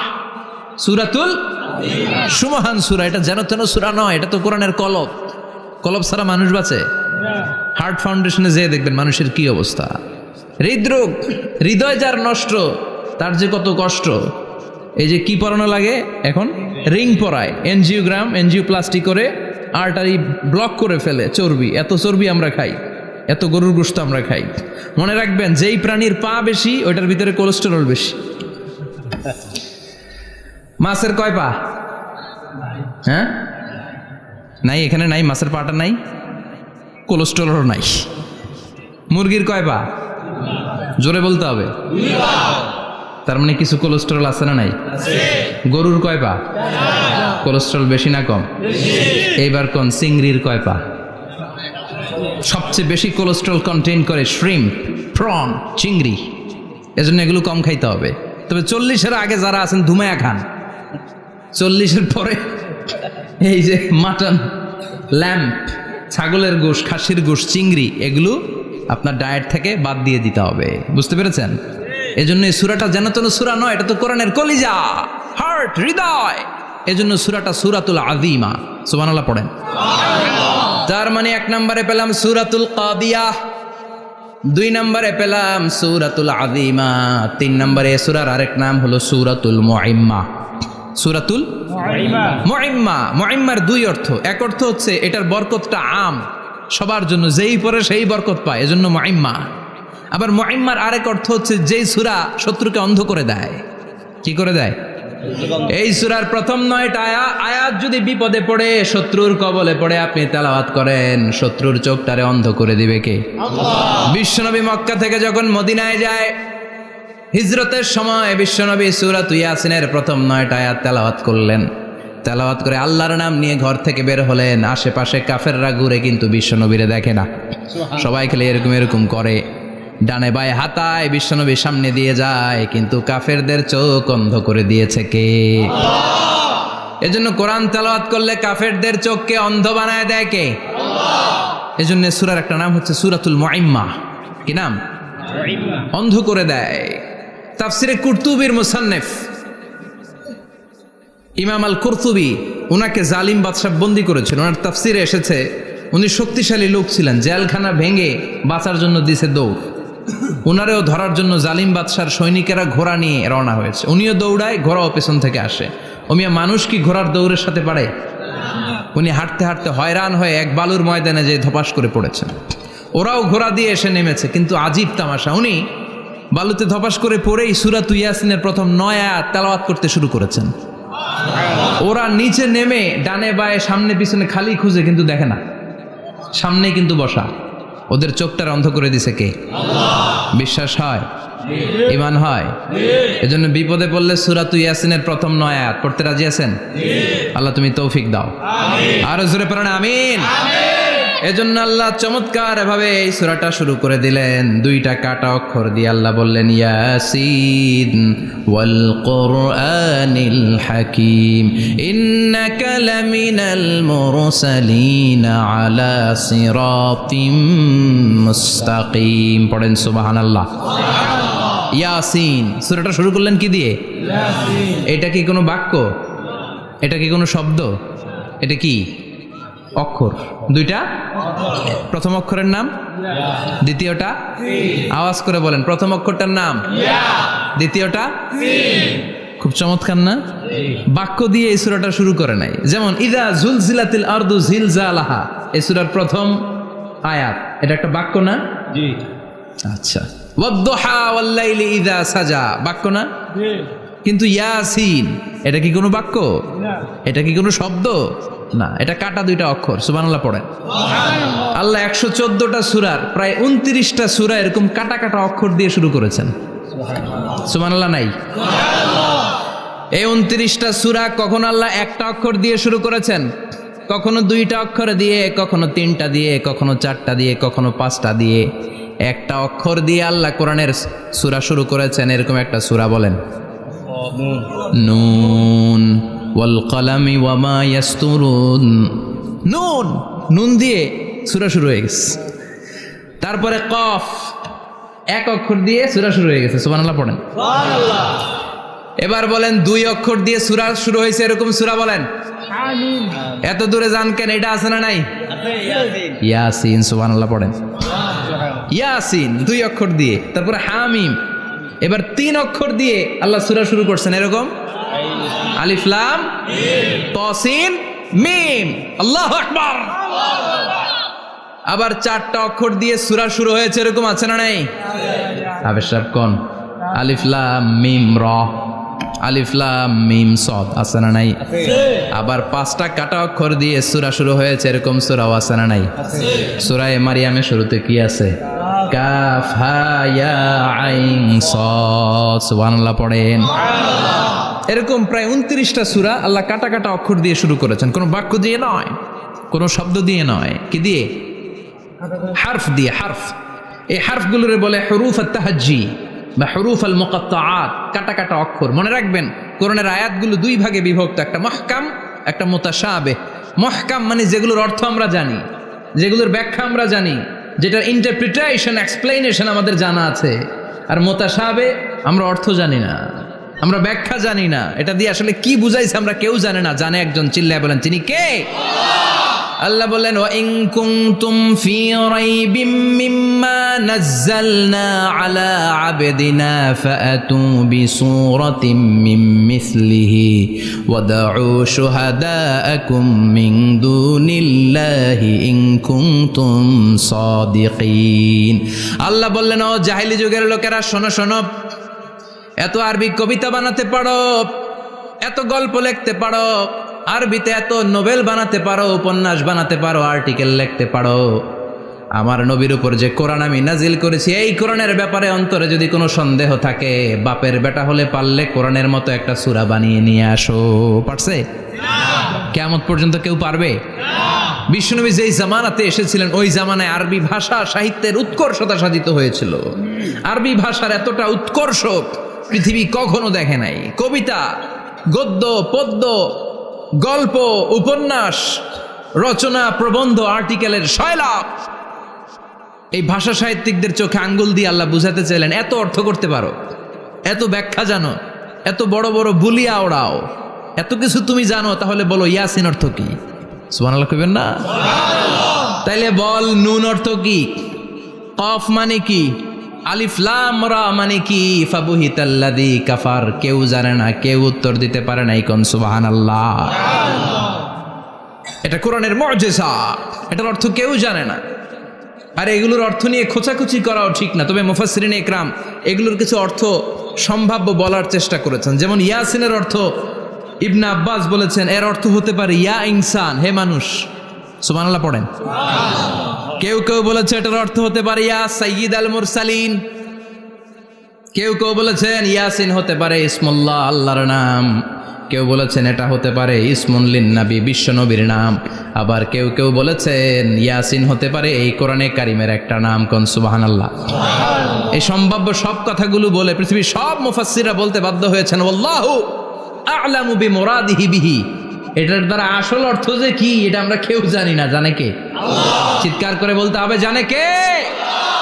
সূরাতুল সুমহান সূরা। এটা যেন তেন সূরা নয়, এটা তো কোরআনের কলব। কলব ছাড়া মানুষ বাঁচে? হার্ট ফাউন্ডেশনে যেয়ে দেখবেন মানুষের কি অবস্থা। হৃদরোগ, হৃদয় যার নষ্ট, তার যে কত কষ্ট। এই যে কি পরানো লাগে এখন, রিং পরায়, এনজিওগ্রাম, এনজিওপ্লাস্টি করে আর্টারি ব্লক করে ফেলে। চর্বি, এত চর্বি আমরা খাই, এত গরুর গোশত আমরা খাই। মনে রাখবেন, যেই প্রাণীর পা বেশি ওইটার ভিতরে কোলেস্টেরল বেশি। মাছের কয় পা? হ্যাঁ, নাই, এখানে নাই, মাছের পাটা নাই, কোলেস্টেরল নাই। মুরগির কয় পা? জোরে বলতে হবে। তার মানে কিছু কোলেস্টেরল আছে না নাই? গরুর কয় পা? কোলেস্টেরল বেশি না কম? এইবার কোন চিংড়ির কয় পা? সবচেয়ে বেশি কোলেস্টেরল কন্টেইন করে শ্রিম্প, প্রন, চিংড়ি। এজন্য এগুলো কম খাইতে হবে। তবে 40-এর আগে যারা আছেন ধুমায়া খান, 40-এর পরে এই যে মাটন, ল্যাম্প, ছাগলের গোশ, খাসির গোশ, চিংড়ি, এগুলো আপনার ডায়েট থেকে বাদ দিয়ে দিতে হবে। বুঝতে পেরেছেন? এজন্য এই সূরাটা যেন তেন সূরা নয়, এটা তো কোরআনের কলিজা, হার্ট, হৃদয়। এজন্য সূরাটা সূরাতুল আযীমা। সুবহানাল্লাহ পড়েন। তার মানে 1 নম্বরে পেলাম সূরাতুল কাদিয়াহ, 2 নম্বরে পেলাম সূরাতুল আযীমা, 3 নম্বরে সূরার আরেক নাম হলো সূরাতুল মুইম্মা। সূরাতুল মুইম্মা। মুইম্মার 2 অর্থ। এক অর্থ হচ্ছে এটার বরকতটা আম, সবার জন্য, যেই পড়ে সেই বরকত পায়, এজন্য মুইম্মা। আবার মুইম্মার আরেক অর্থ হচ্ছে যেই সূরা শত্রুকে অন্ধ করে দেয়। কি করে দেয়? এই সূরার প্রথম 9টা আয়াত যদি বিপদে পড়ে, শত্রুর কবলে পড়ে আপনি তেলাওয়াত করেন, শত্রুর চোখটারে অন্ধ করে দিবে কে? আল্লাহ। বিশ্বনবী মক্কা থেকে যখন মদিনায় যায়, হিজরতের সময় বিশ্বনবী সূরাতুল ইয়াসিনের প্রথম 9টা আয়াত তেলাওয়াত করলেন। তেলাওয়াত করে আল্লাহর নাম নিয়ে ঘর থেকে বের হলেন। আশেপাশে কাফেররা ঘুরে কিন্তু বিশ্বনবীরে দেখে না, সবাই খেলে এরকম এরকম করে, ডানে বায়ে হাতায়, বিশ্বনবীর সামনে দিয়ে যায়, কিন্তু কাফেরদের চোখ অন্ধ করে দিয়েছে কে? আল্লাহ। এজন্য কোরআন তেলাওয়াত করলে কাফেরদের চোখকে অন্ধ বানায় দেয় কে? আল্লাহ। এজন্য সূরার একটা নাম হচ্ছে সূরাতুল মুইম্মা। কি নাম? অন্ধ করে দেয়। তাফসিরে কুরতুবির মুসান্নিফ ইমাম আল কুরতুবি, ওনাকে জালিম বাদশাহ বন্দী করেছিল। ওনার তাফসিরে এসেছে উনি শক্তিশালী লোক ছিলেন, জেলখানা ভেঙে বাঁচার জন্য দিছে দৌড়। উনারেও ধরার জন্য জালিম বাদশার সৈনিকেরা ঘোড়া নিয়ে রওনা হয়েছে। উনিও দৌড়ায়, ঘোড়াও পেছন থেকে আসে। ওমিয়া মানুষ কি ঘোড়ার দৌড়ের সাথে পারে? উনি হাঁটতে হাঁটতে হয়রান হয়ে এক বালুর ময়দানে যে ধপাস করে পড়েছেন। ওরাও ঘোড়া দিয়ে এসে নেমেছে, কিন্তু আজীব তামাশা, উনি বালুতে ধপাস করে পড়েই সূরাতুল ইয়াসিনের প্রথম 9 আয়াত তেলাওয়াত করতে শুরু করেছেন। ওরা নিচে নেমে ডানে বায়ে সামনে পিছনে খালি খুঁজে, কিন্তু দেখে না, সামনে কিন্তু বসা। ওদের চোখটার অন্ধ করে দিছে কে? আল্লাহ। বিশ্বাস হয়? ঈমান হয়? এজন্য বিপদে পড়লে সূরাতুল ইয়াসিনের প্রথম 9 আয়াত পড়তে রাজি আছেন? আল্লাহ তুমি তৌফিক দাও। আরো জোরে পড়েন আমিন। এজন্য আল্লাহ চমৎকার ভাবে এই সূরাটা শুরু করে দিলেন। 2টা কাটা অক্ষর দিয়ে আল্লাহ বললেন ইয়াসিন ওয়াল কুরআনিল হাকীম ইন্নাকা লামিনাল মুরসালিন আলা সিরাতিম মুস্তাকিম। পড়েন সুবহানাল্লাহ। ইয়াসিন। সূরাটা শুরু করলেন কি দিয়ে? ইয়াসিন। এটা কি কোনো বাক্য? এটা কি কোনো শব্দ? এটা কি অক্ষর? 2টা। প্রথম অক্ষরের নাম, দ্বিতীয়টা আওয়াজ করে বলেন, প্রথম অক্ষরটার নাম, দ্বিতীয়টা। খুব চমৎকার না? বাক্য দিয়ে এই সূরাটা শুরু করে নাই। যেমন ইযা জুলজিলাতিল আরদু জিলজালাহা, এই সূরার প্রথম আয়াত, এটা একটা বাক্য না? জি। আচ্ছা। ওয়াদ-দুহা ওয়াল-লাইলি ইযা সাজা, বাক্য না? জি। কিন্তু ইয়াসিন, এটা কি কোনো বাক্য? না। এটা কি কোনো শব্দ? না, এটা কাটা 2টা অক্ষর। সুবহানাল্লাহ পড়েন। আল্লাহ 114টা সূরার প্রায় 29টা সূরা এরকম কাটা কাটা অক্ষর দিয়ে শুরু করেছেন। সুবহানাল্লাহ নাই? এই 29টা সূরা কখন আল্লাহ একটা অক্ষর দিয়ে শুরু করেছেন? কখনো 2টা অক্ষর দিয়ে, কখনো 3টা দিয়ে, কখনো 4টা দিয়ে, কখনো 5টা দিয়ে। একটা অক্ষর দিয়ে আল্লাহ কোরআনের সূরা শুরু করেছেন, এরকম একটা সূরা বলেন। নুন ওয়াল কলামি ওয়া মা ইয়াসতুরুন। নুন, নুন দিয়ে সূরা শুরু হয়ে গেছে। তারপরে কফ, এক অক্ষর দিয়ে সূরা শুরু হয়ে গেছে। সুবহানাল্লাহ পড়েন। সুবহানাল্লাহ। এবার বলেন 2 অক্ষর দিয়ে সূরা শুরু হয়েছে, এরকম সূরা বলেন। আমিন। এত দূরে যান কেন? এটা আছে না নাই? আছে, ইয়াসিন। ইয়াসিন, সুবহানাল্লাহ পড়েন। ইয়াসিন 2 অক্ষর দিয়ে। তারপরে হামিম। এবার 3 অক্ষর দিয়ে আল্লাহ সূরা শুরু করছেন, এরকম আলিফ লাম মিম তা সিন মিম। আল্লাহু আকবার। আবার 4টা অক্ষর দিয়ে সূরা শুরু হয়েছে, এরকম আছে না নাই? আবে সব কোন? আলিফ লাম মিম র, আলিফ লাম মিম সদ, আছে না নাই? আবার 5টা কাটা অক্ষর দিয়ে সূরা শুরু হয়েছে, এরকম সূরাও আছে না নাই? সূরা মারিয়ামের শুরুতে কি আছে? কাফ হা ইয়া আইন সাদ। সুবহানাল্লাহ পড়েন। এরকম প্রায় 29টা সূরা আল্লাহ কাটা কাটা অক্ষর দিয়ে শুরু করেছেন, কোনো বাক্য দিয়ে নয়, কোনো শব্দ দিয়ে নয়। কি দিয়ে? হারফ দিয়ে। হারফ, এই হারফগুলোরে বলে হুরুফ আত-তাহাজ্জি বা হুরুফ আল মুকাত্তাআত, কাটা কাটা অক্ষর। মনে রাখবেন কোরআনের আয়াতগুলো 2 ভাগে বিভক্ত, একটা মুহকাম, একটা মুতাশাবিহ। মুহকাম মানে যেগুলোর অর্থ আমরা জানি, যেগুলোর ব্যাখ্যা আমরা জানি, যেটার ইন্টারপ্রিটেশন, এক্সপ্লেনেশন আমাদের জানা আছে। আর মুতাশাবিহ আমরা অর্থ জানি না, আমরা ব্যাখ্যা জানি না, এটা দিয়ে আসলে কি বুঝাইছে আমরা কেউ জানে না। জানে একজন, চিল্লায় বলেন তিনি কে? আল্লাহ বললেন ওয়া ইন কুনতুম ফি রাইবিম মিম্মা নাযালনা আলা আবদিনা ফাআতু বিসূরাতিন মিন মিসলিহি ওয়াদউ শুহাদাআকুম মিন দুনিল্লাহি ইন কুনতুম সাদিকিন। আল্লাহ বললেন ও জাহেলি যুগের লোকেরা, শোনো শোনো, এত আরবি কবিতা বানাতে পারো, এত গল্প লিখতে পারো, আরবিতে এত নোবেল বানাতে পারো, উপন্যাস বানাতে পারো, আর্টিকেল লিখতে পারো। আমার নবীর উপর যে কোরআন আমি নাজিল করেছি, এই কোরআনের ব্যাপারে অন্তরে যদি কোনো সন্দেহ থাকে, বাপের বেটা হলে পারলে কোরআনের মতো একটা সূরা বানিয়ে নিয়ে আসো। পারছে? কিয়ামত পর্যন্ত কেউ পারবে? বিশ্বনবী যেই জামানাতে এসেছিলেন, ওই জামানায় আরবি ভাষা সাহিত্যের উৎকর্ষতা সাধিত হয়েছিল। আরবি ভাষার এতটা উৎকর্ষ পৃথিবী কখনো দেখে নাই। কবিতা, গদ্য, পদ্য, গল্প, উপন্যাস, রচনা, প্রবন্ধ, আর্টিকেলের সয়লাভ। এই ভাষা সাহিত্যিকদের চোখে আঙ্গুল দিয়ে আল্লাহ বুঝাতে চাইলেন, এত অর্থ করতে পারো, এত ব্যাখ্যা জানো, এত বড় বড় বুলিয়া ওড়াও, এত কিছু তুমি জানো, তাহলে বলো ইয়াসিন অর্থ কি? সুবহানাল্লাহ কইবেন না? তাইলে বল, নুন অর্থ কি? কফ মানে কি? আলিফ লাম রা মানে কি? ফাবুহিতাল্লাযী কাফার। কেউ জানে না, কেউ উত্তর দিতে পারে না। কোন সুবহানাল্লাহ। এটা কোরআনের মুজিজা, এটার অর্থ কেউ জানে না। আর এগুলোর অর্থ নিয়ে খোঁচাখুচি করাও ঠিক না। তবে মুফাসসিরিনে ইকরাম এগুলোর কিছু অর্থ সম্ভাব্য বলার চেষ্টা করেছেন। যেমন ইয়াসিনের অর্থ ইবনে আব্বাস বলেছেন, এর অর্থ হতে পারে ইয়া ইনসান, হে মানুষ। সুবহানাল্লাহ পড়েন। কেউ কেউ বলেছে এটার অর্থ হতে পারে ইয়া সাইয়্যিদ আল মুরসালিন। কেউ কেউ বলেছেন ইয়াসিন হতে পারে ইসমুল্লাহ, আল্লাহর নাম। কেউ বলেছেন এটা হতে পারে ইসমুন লিন নবী, বিশ্ব নবীর নাম। আবার কেউ কেউ বলেছেন ইয়াসিন হতে পারে এই কোরআনে কারিমের একটা নাম। কোন সুবহানাল্লাহ। এই সম্ভাব্য সব কথাগুলো বলে পৃথিবীর সব মুফাসসিররা বলতে বাধ্য হয়েছেন আল্লাহু আ'লামু বিমুরাদিহি বিহি। এটার দ্বারা আসল অর্থ যে কি, এটা আমরা কেউ জানি না। জানে কে? আল্লাহ। চিৎকার করে বলতে হবে, জানে কে? আল্লাহ।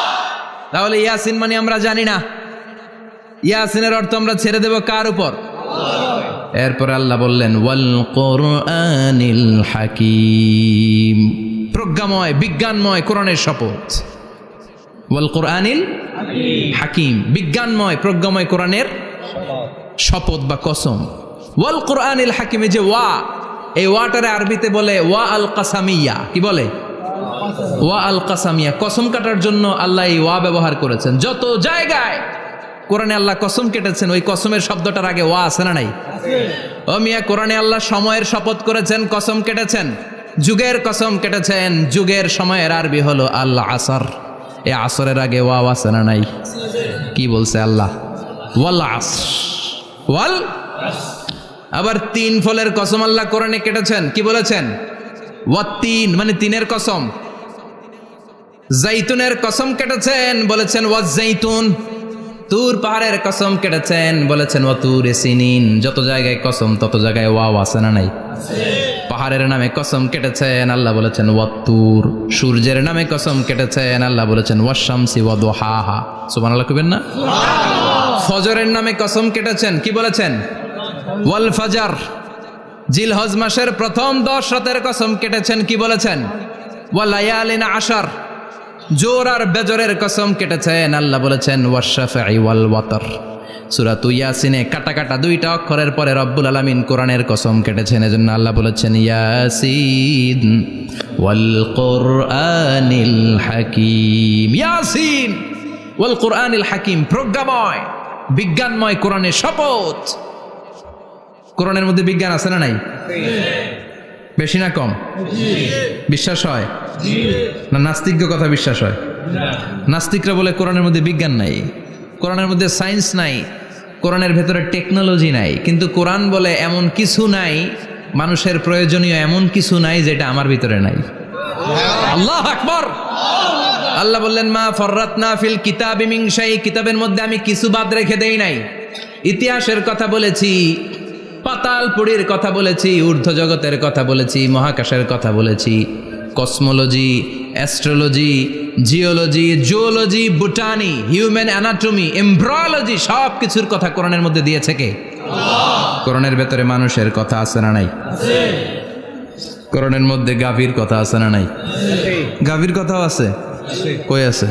তাহলে ইয়াসিন মানে আমরা জানি না। ইয়াসিনের অর্থ আমরা ছেড়ে দেব কার উপর? আল্লাহ। এরপর আল্লাহ বললেন ওয়াল কুরআনিল হাকীম, প্রজ্ঞাময়, বিজ্ঞানময় কোরআনের শপথ। ওয়াল কুরআনিল হাকীম, বিজ্ঞানময়, প্রজ্ঞাময় কোরআনের শপথ বা কসম। ওয়াল কুরআনিল হাকিমে যে ওয়া, এই ওয়াটারে আরবিতে বলে ওয়া আল কাসামিয়া। কি বলে? ওয়া আল কাসামিয়া। কসম কাটার জন্য আল্লাহ এই ওয়া ব্যবহার করেছেন। যত জায়গায় কোরআনে আল্লাহ কসম কেটেছেন, ওই কসমের শব্দটার আগে ওয়া আছে না নাই? ও মিয়া, কোরআনে আল্লাহ সময়ের শপথ করেছেন, কসম কেটেছেন, যুগের কসম কেটেছেন। যুগের সময়ের আরবি হলো আল আসর। এই আসরের আগে ওয়া আছে না নাই? কি বলছে আল্লাহ? ওয়াল আসর, ওয়াল। আবার 3 ফলের কসম আল্লাহ কোরআনে কেটেছেন। কি বলেছেন? ওয়াত্তিন মানে তিনের কসম, জাইতুনের কসম কেটেছেন বলেছেন ওয়াজ্জাইতুন, তুর পাহাড়ের কসম কেটেছেন বলেছেন ওয়াতুরে সিনিন। যত জায়গায় কসম তত জায়গায় ওয়াও আছে না নাই? পাহাড়ের নামে কসম কেটেছেন আল্লাহ বলেছেন ওয়াত্তুর। সূর্যের নামে কসম কেটেছেন আল্লাহ বলেছেন ওয়াশ-শামসি ওয়া দুহাহা। সুবহানাল্লাহ কইবেন না? ফজরের নামে কসম কেটেছেন, কি বলেছেন? ওয়াল ফাজর। জিলহজ মাসের প্রথম 10 রাতের কসম কেটেছেন, কি বলেছেন? ওয়া লায়ালিন আশার। জোর আর বেজরের কসম কেটেছেন আল্লাহ বলেছেন ওয়াশ-শাফঈ ওয়াল ওয়াতর। সূরা ইয়াসিনে কাটা কাটা 2টা অক্ষরের পরে রব্বুল আলামিন কোরআনের কসম কেটেছেন, এজন্য আল্লাহ বলেছেন ইয়াসিন ওয়াল কুরআনিল হাকীম। ইয়াসিন ওয়াল কুরআনিল হাকীম, প্রজ্ঞাময় বিজ্ঞানময় কোরআনের শপথ। কোরআনের মধ্যে বিজ্ঞান আছে না নাই? বেশি না কম? বিশ্বাস হয় না নাস্তিকদের কথা বিশ্বাস হয়? নাস্তিকরা বলে কোরআনের মধ্যে বিজ্ঞান নাই, কোরআনের মধ্যে সায়েন্স নাই, কোরআনের ভেতরে টেকনোলজি নাই। কিন্তু কোরআন বলে এমন কিছু নাই, মানুষের প্রয়োজনীয় এমন কিছু নাই যেটা আমার ভিতরে নাই। আল্লাহু আকবার। আল্লাহ বললেন মা ফররাতনা ফিল কিতাবি মিন শাই, কিতাবের মধ্যে আমি কিছু বাদ রেখে দেই নাই। ইতিহাসের কথা বলেছি, পাতালপুরীর কথা বলেছি, ঊর্ধ্ব জগতের কথা বলেছি, মহাকাশের কথা বলেছি, cosmology, astrology, geology, zoology, botany, human anatomy, embryology, সব কিছুর কথা কোরআনের মধ্যে দিয়েছে কে? কোরআনের ভেতরে মানুষের কথা আছে না নাই? কোরআনের মধ্যে গাভীর কথা আছে না নাই? গাভীর কথাও আছে। কই আছে?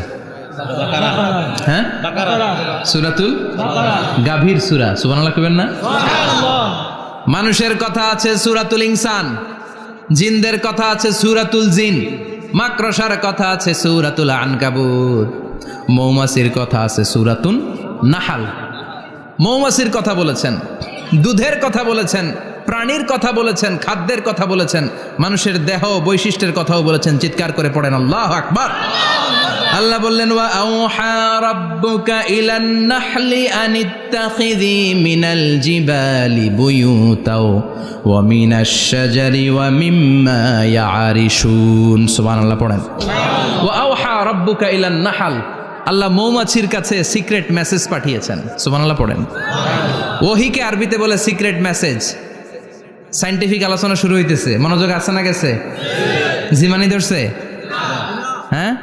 হ্যাঁ, সূরাতুল গাভীর সূরা। সুবহানাল্লাহ কইবেন না? মানুষের কথা আছে সূরাতুল ইনসান, জিনদের কথা আছে সূরাতুল জিন, মাকড়সার কথা আছে সূরাতুল আনকাবুত, মৌমাছির কথা আছে সূরাতুন নাহাল। মৌমাছির কথা বলেছেন, দুধের কথা বলেছেন, প্রাণীর কথা বলেছেন, খাদ্যের কথা বলেছেন, মানুষের দেহ বৈশিষ্ট্যের কথাও বলেছেন। চিৎকার করে পড়েন আল্লাহু আকবার। আল্লাহ বললেন ওয়া আওহা রাব্বুকা ইলান নাহলি আনিত্তাখিযি মিনাল জিবালি বুয়ুতাও ওয়া মিনাশ শাজারি ওয়া মিম্মা ইয়ারিশুন। সুবহানাল্লাহ পড়েন। ওয়া আওহা রাব্বুকা ইলান নাহল, আল্লাহ মৌমাছির কাছে সিক্রেট মেসেজ পাঠিয়েছেন। সুবহানাল্লাহ পড়েন। ওহীকে আরবিতে বলে সিক্রেট মেসেজ। সায়েন্টিফিক আলোচনা শুরু হইতেছে, মনোযোগ আছে না গেছে? জিমানি ধরছে? হ্যাঁ,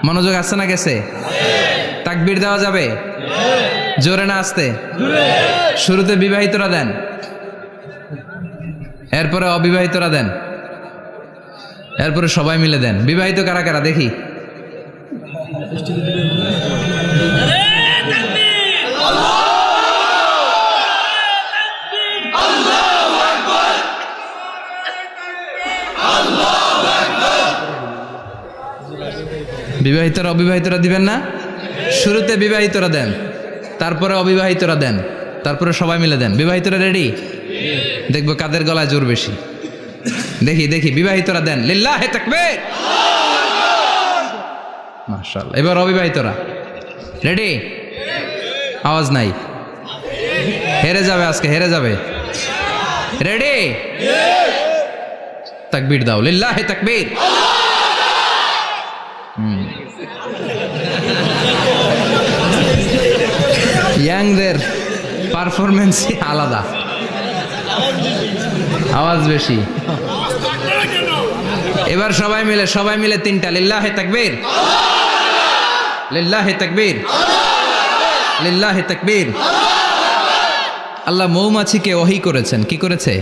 মনোযোগ আছে না গেছে? তাকবীর দেওয়া যাবে? জোরে না আসতে? শুরুতে বিবাহিতরা দেন, এরপরে অবিবাহিতরা দেন, এরপরে সবাই মিলে দেন। বিবাহিত কারা কারা দেখি? বিবাহিতরা অবিবাহিতরা দিবেন না? শুরুতে বিবাহিতরা দেন, তারপরে অবিবাহিতরা দেন, তারপরে সবাই মিলে দেন। বিবাহিতরা রেডি? দেখবো কাদের গলায় জোর বেশি। দেখি দেখি, বিবাহিতরা দেন। লিল্লাহি তাকবীর। মাশাআল্লাহ। এবার অবিবাহিতরা রেডি? আওয়াজ নাই, হেরে যাবে আজকে, হেরে যাবে। রেডি? তাকবীর দাও। লিল্লাহি তাকবীর। ইয়াংদের পারফরমেন্সই আলাদা, আওয়াজ বেশি। এবার সবাই মিলে 3টা। লিল্লাহি তাকবীর, লিল্লাহি তাকবীর, লিল্লাহি তাকবীর। আল্লাহ মৌমাছিকে ওহী করেছেন। কি করেছে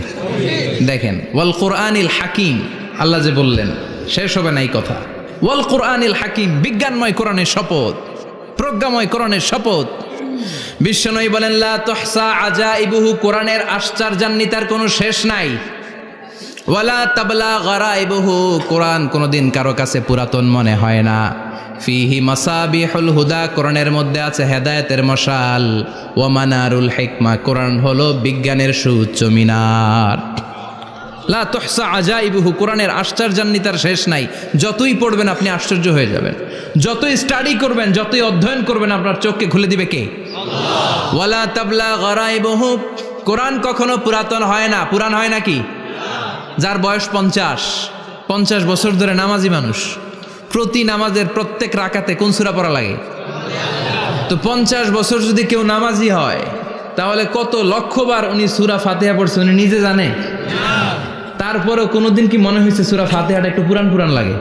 দেখেন। ওয়াল কুরআনিল হাকিম, আল্লাহ যে বললেন শেষ হবে না এই কথা। ওয়াল কুরআনিল হাকিম, বিজ্ঞানময় কোরআনের শপথ, প্রজ্ঞাময় কোরআনের শপথ। বিশ্বনবী বলেন লা তুহসা আজাইবুহু, কোরআনের আশ্চর্যান্বিতার কোনো শেষ নাই। ওয়ালা তাবলা গারাইবুহু, কোরআন কোনোদিন কারো কাছে পুরাতন মনে হয় না। ফিহি মাসাবিহুল হুদা, কোরআনের মধ্যে আছে হেদায়েতের মশাল। ওয়া মানারুল হিকমা, কোরআন হলো বিজ্ঞানের সুউচ্চ মিনার। লা তুহসা আজাইবুহু, কোরআনের আশ্চর্যান্বিতার শেষ নাই। যতই পড়বেন আপনি আশ্চর্য হয়ে যাবেন, যতই স্টাডি করবেন, যতই অধ্যয়ন করবেন, আপনার চোখকে খুলে দিবে কে? আল্লাহ। ওয়ালা তাবলা গারাইবুহু, কোরআন কখনো পুরাতন হয় না। পুরান হয় নাকি? যার বয়স 50 50 বছর ধরে নামাজি মানুষ, প্রতি নামাজের প্রত্যেক রাকাতে কোন সূরা পড়া লাগে? তো 50 বছর যদি কেউ নামাজি হয় তাহলে কত লক্ষবার উনি সূরা ফাতিহা পড়ছে উনি নিজে জানে? তারপরেও কোনোদিন কি মনে হয়েছে সূরা ফাতিহাটা একটু পুরান পুরান লাগে?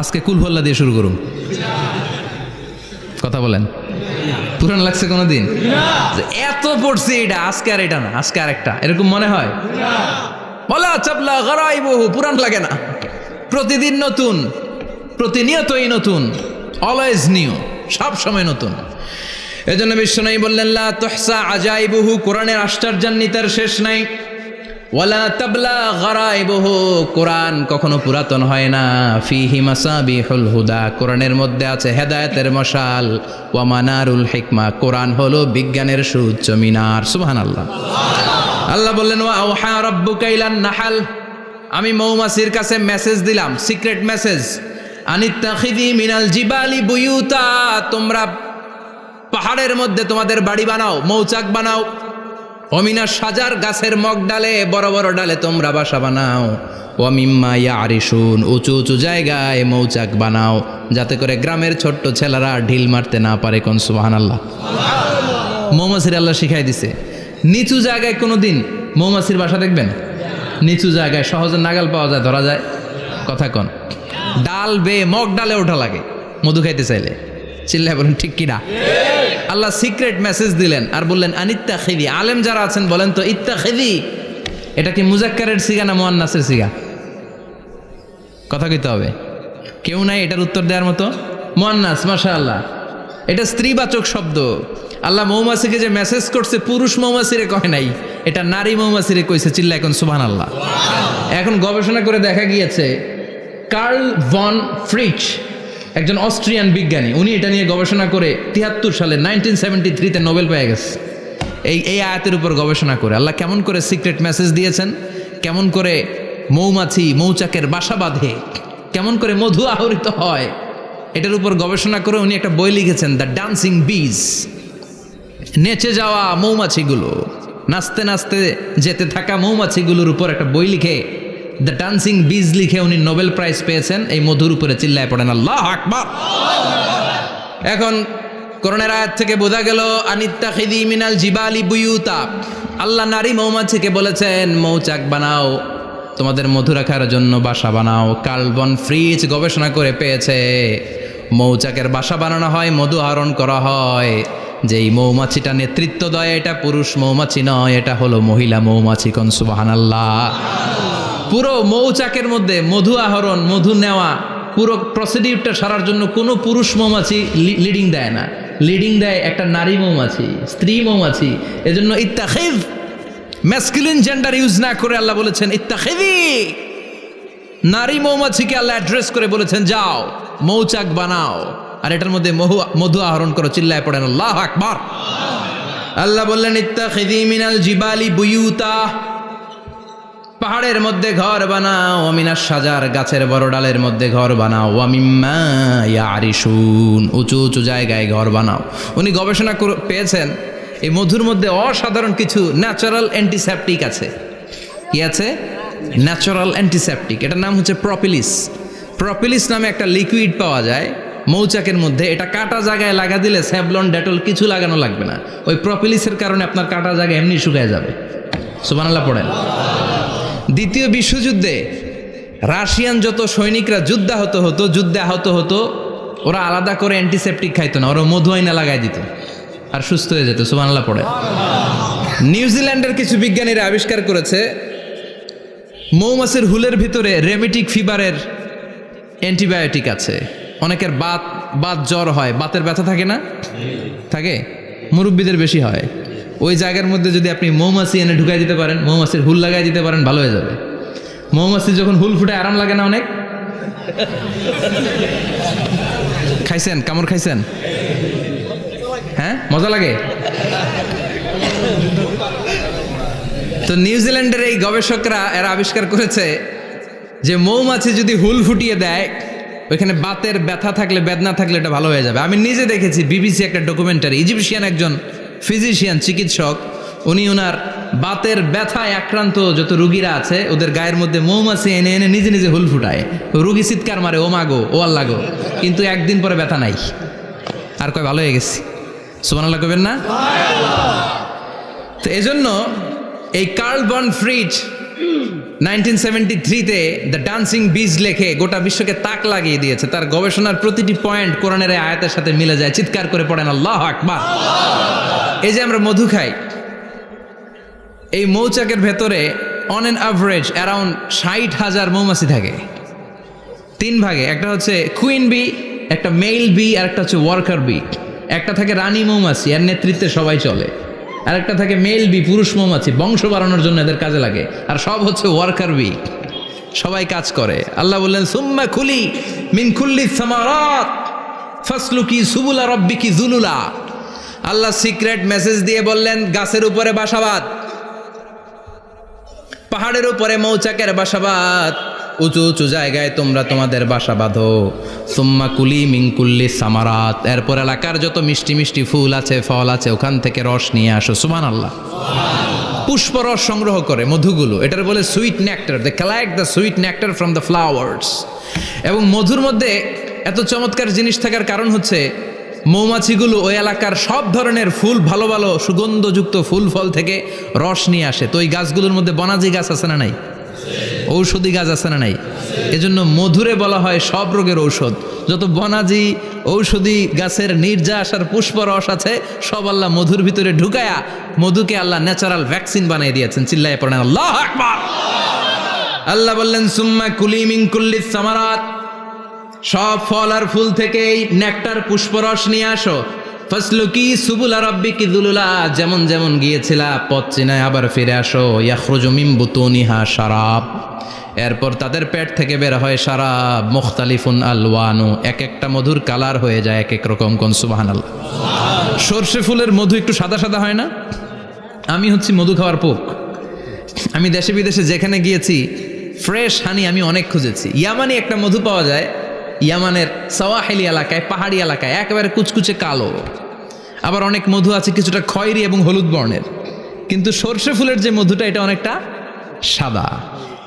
আজকে কুল হল্লা দিয়ে শুরু করুন, কথা বলেন, পুরান লাগছে কোনোদিন? এত পড়ছি এটা, আজকে আর এটা না, আজকে আর একটা, এরকম মনে হয়? বলা চাপলা গরাইবহু, পুরান লাগে না, প্রতিদিন নতুন, প্রতিনিয়তই নতুন, অলওয়েজ নিউ, সব সময় নতুন। এজন্য বিশ্বনবী বললেন লা তুহসা আজাইবুহু, কোরআনের আশ্চর্যান্বিতার শেষ নাই। ওয়ালা তাবলা গরাইবুহু, কোরআন কখনো পুরাতন হয় না। ফিহি মাসাবিহুল হুদা, কোরআনের মধ্যে আছে হেদায়েতের মশাল। ওয়া মানারুল হিকমা, কোরআন হলো বিজ্ঞানের সুউচ্চ মিনার। সুবহানাল্লাহ। আল্লাহ বললেন ওয়া আওহা রাব্বুকা ইলান নাহাল, আমি মৌমাছির কাছে মেসেজ দিলাম, সিক্রেট মেসেজ, আনিত্তাখিযি মিনাল জিবালি বুয়ুতা, তোমরা পাহাড়ের মধ্যে তোমাদের বাড়ি বানাও, মৌচাক বানাও। অমিনা সাজার, গাছের মগ ডালে, বড় বড় ডালে তোমরা বাসা বানাও। ওয়ামিম্মা ইয়ারিশুন, উঁচু উঁচু জায়গায় মৌচাক বানাও, যাতে করে গ্রামের ছোট্ট ছেলেরা ঢিল মারতে না পারে। কোন সুবহানাল্লাহ। মৌমাছির আল্লাহ শিখাই দিছে। নিচু জায়গায় কোনোদিন মৌমাছির বাসা দেখবেন? নিচু জায়গায় সহজে নাগাল পাওয়া যায়, ধরা যায়, কথা কন। ডাল বেয়ে মগ ডালে ওঠা লাগে মধু খাইতে চাইলে। চিল্লায় বলেন ঠিক কিনা? আল্লাহ সিক্রেট মেসেজ দিলেন আর বললেন আনিত্তাখিযি। আলেম যারা আছেন বলেন তো, ইত্তাখিযি এটা কি মুজাক্কারের সিগা না মুয়ান্নাসের সিগা? কথা কইতে হবে, কেউ নাই এটার উত্তর দেওয়ার মতো। মুয়ান্নাস, মাশাআল্লাহ, এটা স্ত্রীবাচক শব্দ। আল্লাহ মৌমাছিকে যে মেসেজ করছে পুরুষ মৌমাছিরে কয় নাই, এটা নারী মৌমাছিরে কইছে। চিল্লা এখন সুবহানাল্লাহ। এখন গবেষণা করে দেখা গিয়েছে, কার্ল ভন ফ্রিচ একজন অস্ট্রিয়ান বিজ্ঞানী, উনি এটা নিয়ে গবেষণা করে 73 সালে 1973-তে নোবেল পেয়ে গেছে। এই আয়াতের উপর গবেষণা করে আল্লাহ কেমন করে সিক্রেট মেসেজ দিয়েছেন, কেমন করে মৌমাছি মৌচাকের বাসা বাঁধে, কেমন করে মধু আহরিত হয়, এটার উপর গবেষণা করে উনি একটা বই লিখেছেন, দ্য ডান্সিং বিজ। নেচে যাওয়া মৌমাছিগুলো, নাচতে নাচতে যেতে থাকা মৌমাছিগুলোর উপর একটা বই লিখে, দ্য ডান্সিং বিজ লিখে উনি নোবেল প্রাইজ পেয়েছেন এই মধুর উপরে। চিল্লায় পড়েন আল্লাহু আকবার। এখন কোরআনের আয়াত থেকে বোঝা গেল আনিত্তাখিযি মিনাল জিবালি বুয়ুতা, আল্লাহ নারী মৌমাছিকে বলেছেন মৌচাক বানাও, তোমাদের মধু রাখার জন্য বাসা বানাও। কার্ল ভন ফ্রিচ গবেষণা করে পেয়েছে মৌচাকের বাসা বানানো হয়, মধু আহরণ করা হয়, যেই মৌমাছিটা নেতৃত্ব দেয় এটা পুরুষ মৌমাছি নয়, এটা হলো মহিলা মৌমাছি। কোন সুবহানাল্লাহ। পুরো মৌচাকের মধ্যে মধু আহরণ, মধু নেওয়া, পুরো প্রসিডিউরটা সারার জন্য কোনো পুরুষ মৌমাছি লিডিং দেয় না, লিডিং দেয় একটা নারী মৌমাছি, স্ত্রী মৌমাছি। এজন্য ইত্তাখিয, ম্যাসকুলিন জেন্ডার ইউজ না করে আল্লাহ বলেছেন ইত্তাখিযি। নারী মৌমাছিকে আল্লাহ অ্যাড্রেস করে বলেছেন যাও মৌচাক বানাও আর এটার মধ্যে মধু আহরণ করো। চিল্লায় পড়েন আল্লাহু আকবার। আল্লাহ বললেন ইত্তাখিযি মিনাল জিবালি বুয়ুতা, পাহাড়ের মধ্যে ঘর বানাও, অমিনাস সাজার, গাছের বড় ডালের মধ্যে ঘর বানাও, ওয়ামিম্মা ইয়ারিশুন, উঁচু উঁচু জায়গায় ঘর বানাও। উনি গবেষণা পেয়েছেন এই মধুর মধ্যে অসাধারণ কিছু ন্যাচারাল অ্যান্টিসেপটিক আছে। কি আছে? Natural antiseptic. এটার নাম হচ্ছে প্রপিলিস। প্রপিলিস নামে একটা লিকুইড পাওয়া যায় মৌচাকের মধ্যে। এটা কাটা জায়গায় লাগা দিলে স্যাভলন, ডেটল কিছু লাগানো লাগবে না। ওই প্রপিলিসের কারণে আপনার কাটা জায়গা এমনি শুকিয়ে যাবে। সুবহানাল্লাহ পড়েন। দ্বিতীয় বিশ্বযুদ্ধে রাশিয়ান যত সৈনিকরা যুদ্ধে আহত হতো, ওরা আলাদা করে অ্যান্টিসেপটিক খাইতো না, ওরা মধু আইনা লাগাই দিত আর সুস্থ হয়ে যেত। সুবহানাল্লাহ পড়ে। নিউজিল্যান্ডের কিছু বিজ্ঞানীরা আবিষ্কার করেছে মৌমাছির হুলের ভিতরে রেমেটিক ফিভারের অ্যান্টিবায়োটিক আছে। অনেকের বাত জ্বর হয়, বাতের ব্যথা থাকে না? থাকে, মুরব্বীদের বেশি হয়। ওই জায়গার মধ্যে যদি আপনি মৌমাছি এনে ঢুকাই দিতে পারেন, মৌমাছির হুল লাগাই দিতে পারেন, ভালো হয়ে যাবে। মৌমাছি যখন হুল ফুটে আরাম লাগে না অনেক? খাইছেন? কামড় খাইছেন? হ্যাঁ, মজা লাগে। তো নিউজিল্যান্ডের এই গবেষকরা এরা আবিষ্কার করেছে যে মৌমাছি যদি হুল ফুটিয়ে দেয়, ওইখানে বাতের ব্যথা থাকলে, বেদনা থাকলে এটা ভালো হয়ে যাবে। আমি নিজে দেখেছি, বিবিসি একটা ডকুমেন্টারি, ইজিপশিয়ান একজন ফিজিশিয়ান, চিকিৎসক, উনি ওনার বাতের ব্যথায় আক্রান্ত যত রুগীরা আছে ওদের গায়ের মধ্যে মৌমাছি এনে এনে নিজে নিজে হুল ফুটায়, রুগী চিৎকার মারে ও মাগো ও আল্লাহ গো, কিন্তু একদিন পরে ব্যথা নাই, আর কয় ভালো হয়ে গেছি। সুবহানাল্লাহ কইবেন না? তো এজন্য এই কার্ল বন ফ্রিজ 1973-তে দ্য ডান্সিং বিজ লেখে গোটা বিশ্বকে তাক লাগিয়ে দিয়েছে। তার গবেষণার প্রতিটি পয়েন্ট কোরআনের এই আয়াতের সাথে মিলে যায়। চিৎকার করে পড়েন আল্লাহু আকবার। এই যে আমরা মধু খাই, এই মৌচাকের ভেতরে অন অ্যান অ্যাভারেজ অ্যারাউন্ড 60,000 মৌমাছি থাকে। 3 ভাগে, একটা হচ্ছে কুইন বি, একটা মেল বি, আর একটা হচ্ছে ওয়ার্কার বি। একটা থাকে রানী মৌমাছি, এর নেতৃত্বে সবাই চলে। আর একটা থাকে মেল বি, পুরুষ মৌমাছি, বংশ বাড়ানোর জন্য এদের কাজে লাগে। আর সব হচ্ছে ওয়ার্কার বি, সবাই কাজ করে। আল্লাহ বললেন সুম্মা কুলি মিন কুল্লি সামারাত ফাসলুকি সুবুলা রাব্বিকি যুলুলা। আল্লাহ সিক্রেট মেসেজ দিয়ে বললেন গাছের উপরে বাসাবাদ, পাহাড়ের উপরে মৌচাকের বাসাবাদ, উঁচু উঁচু জায়গায় তোমরা তোমাদের বাসা বাঁধো। সুম্মা কুলি মিন কুল্লি সামারাত, এরপর এলাকার যত মিষ্টি মিষ্টি ফুল আছে ফল আছে ওখান থেকে রস নিয়ে আসো। সুবহানাল্লাহ। পুষ্প রস সংগ্রহ করে মধুগুলো, এটার বলে sweet nectar. They collect the sweet nectar from the flowers. এবং মধুর মধ্যে এত চমৎকার জিনিস থাকার কারণ হচ্ছে মৌমাছিগুলো ওই এলাকার সব ধরনের ফুল, ভালো ভালো সুগন্ধযুক্ত ফুল ফল থেকে রস নিয়ে আসে। তো ওই গাছগুলোর মধ্যে বনাজি গাছ আছে না নাই? ঔষধি গাছ আছে না নাই? এজন্য মধুরে বলা হয় সব রোগের ঔষধ। যত বনাজি ঔষধি গাছের নির্যাস আর পুষ্প রস আছে সব আল্লাহ মধুর ভিতরে ঢুকায়া মধুকে আল্লাহ ন্যাচারাল ভ্যাকসিন বানিয়ে দিয়েছেন। চিল্লায়ে পড়েন আল্লাহু আকবার। আল্লাহ বললেন সুম্মা কুলি মিন কুল্লি সামারাত, সব ফল আর ফুল থেকে এই নেকটার পুষ্পরস নিয়ে আসো। ফাসলুকি সুবুলা রাব্বিকি যুলুলা, যেমন যেমন গিয়েছিলা পথ চিনায় আবার ফিরে আসো। ইয়াখরুজু মিন বুতুনিহা শারাব, এরপর তাদের পেট থেকে বের হয় শারাব। মুখতালিফুন আলওয়ানু, এক একটা মধুর কালার হয়ে যায় এক এক রকম। কোন সুবহানাল্লাহ। সরষে ফুলের মধু একটু সাদা সাদা হয় না? আমি হচ্ছি মধু খাওয়ার পোক। আমি দেশে বিদেশে যেখানে গিয়েছি ফ্রেশ হানি আমি অনেক খুঁজেছি। ইয়ামানি একটা মধু পাওয়া যায়, ইয়ামানের সাওয়াহিলি এলাকায়, পাহাড়ি এলাকায়, একেবারে কুচকুচে কালো। আবার অনেক মধু আছে কিছুটা খয়েরি এবং হলুদ বর্ণের, কিন্তু সরষে ফুলের যে মধুটা এটা অনেকটা সাদা।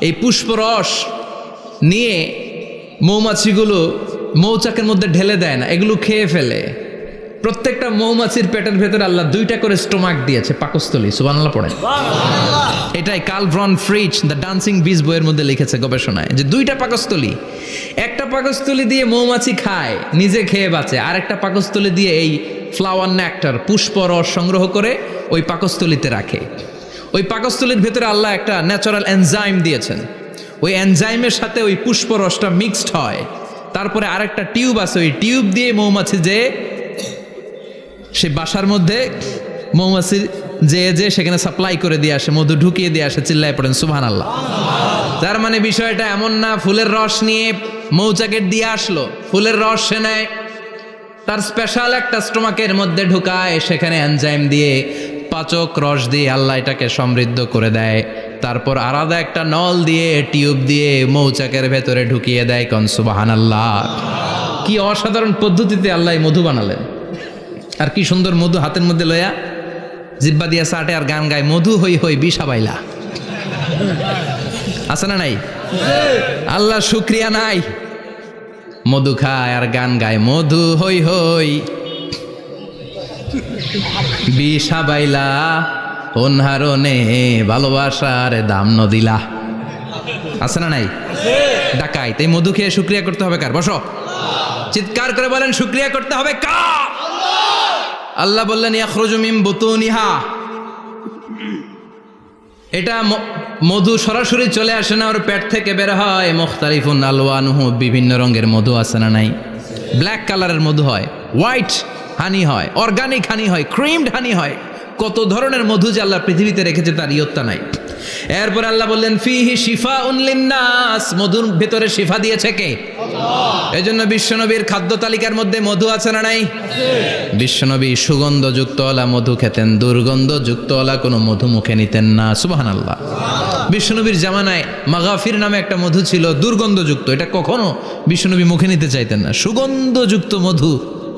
এই পুষ্পরস নিয়ে মৌমাছিগুলো মৌচাকের মধ্যে ঢেলে দেয় না, এগুলো খেয়ে ফেলে। প্রত্যেকটা মৌমাছির পেটের ভেতরে আল্লাহ 2টা করে স্টোমাক দিয়েছে, পাকস্থলী। সুবহানাল্লাহ পড়ে। এটাই Karl von Frisch the dancing bees বইয়ের মধ্যে লিখেছে গবেষণায়, যে 2টা পাকস্থলী। একটা পাকস্থলী দিয়ে মৌমাছি খায়, নিজে খেয়ে বাঁচে। আর একটা পাকস্থলী দিয়ে এই ফ্লাওয়ার নেক্টার পুষ্প রস সংগ্রহ করে ওই পাকস্থলীতে রাখে। ওই পাকস্থলীর ভেতরে আল্লাহ একটা ন্যাচারাল এনজাইম দিয়েছেন। ওই এনজাইমের সাথে ওই পুষ্প রসটা মিক্সড হয়। তারপরে আরেকটা টিউব আছে, ওই টিউব দিয়ে মৌমাছি যে সে বাসার মধ্যে মৌমাছি যে সেখানে সাপ্লাই করে দিয়ে আসে, মধু ঢুকিয়ে দিয়ে আসে। চিল্লায় পড়েন সুবহানাল্লাহ। তার মানে বিষয়টা এমন না ফুলের রস নিয়ে মৌচাকের দিয়ে আসলো, ফুলের রস সে নেয়, তার স্পেশাল একটা স্টোমাকের মধ্যে ঢুকায়, সেখানে এনজাইম দিয়ে পাচক রস দিয়ে আল্লাহ এটাকে সমৃদ্ধ করে দেয়। তারপর আলাদা একটা নল দিয়ে টিউব দিয়ে মৌচাকের ভেতরে ঢুকিয়ে দেয়। কোন সুবহানাল্লাহ। কি অসাধারণ পদ্ধতিতে আল্লাহ মধু বানালেন। আর কি সুন্দর মধু হাতের মধ্যে লয়া জিব্বা দিয়া চাটে আর গান গায়, মধু হই হই বিষা বাইলা। আছে না নাই? আল্লাহ শুকরিয়া নাই? মধু খায় আর গান গায়, মধু হই হই বিষা বাইলা, অনহারণে ভালোবাসার দাম নদিলা। আছে না নাই? ডাকাই। তাই মধু খেয়ে শুকরিয়া করতে হবে কার? বসো, চিৎকার করে বলেন শুকরিয়া করতে হবে কার? আল্লাহ বললেন ইয়াখরুজু মিন বুতুনিহা, এটা মধু সরাসরি চলে আসে না, ওর পেট থেকে বের হয়। মুখতালিফুন আলওয়ানুহু, বিভিন্ন রঙের মধু আছে না নাই? ব্ল্যাক কালারের মধু হয়, হোয়াইট হানি হয়, অর্গানিক হানি হয়, ক্রিমড হানি হয়। কত ধরনের মধু যে আল্লাহ পৃথিবীতে রেখেছে তার ইয়ত্তা নাই। এরপর আল্লাহ বললেন ফিহি শিফাউন লিন্নাস, মধুর ভেতরে শিফা দিয়েছে কে? আল্লাহ। এজন্য বিশ্বনবীর খাদ্য তালিকার মধ্যে মধু আছে না নাই? বিশ্বনবী সুগন্ধযুক্তওয়ালা মধু খেতেন, দুর্গন্ধযুক্তওয়ালা কোনো মধু মুখে নিতেন না। সুবহানাল্লাহ। বিশ্বনবীর জামানায় মাগাফির নামে একটা মধু ছিল দুর্গন্ধযুক্ত, এটা কখনো বিশ্বনবী মুখে নিতে চাইতেন না। সুগন্ধযুক্ত মধু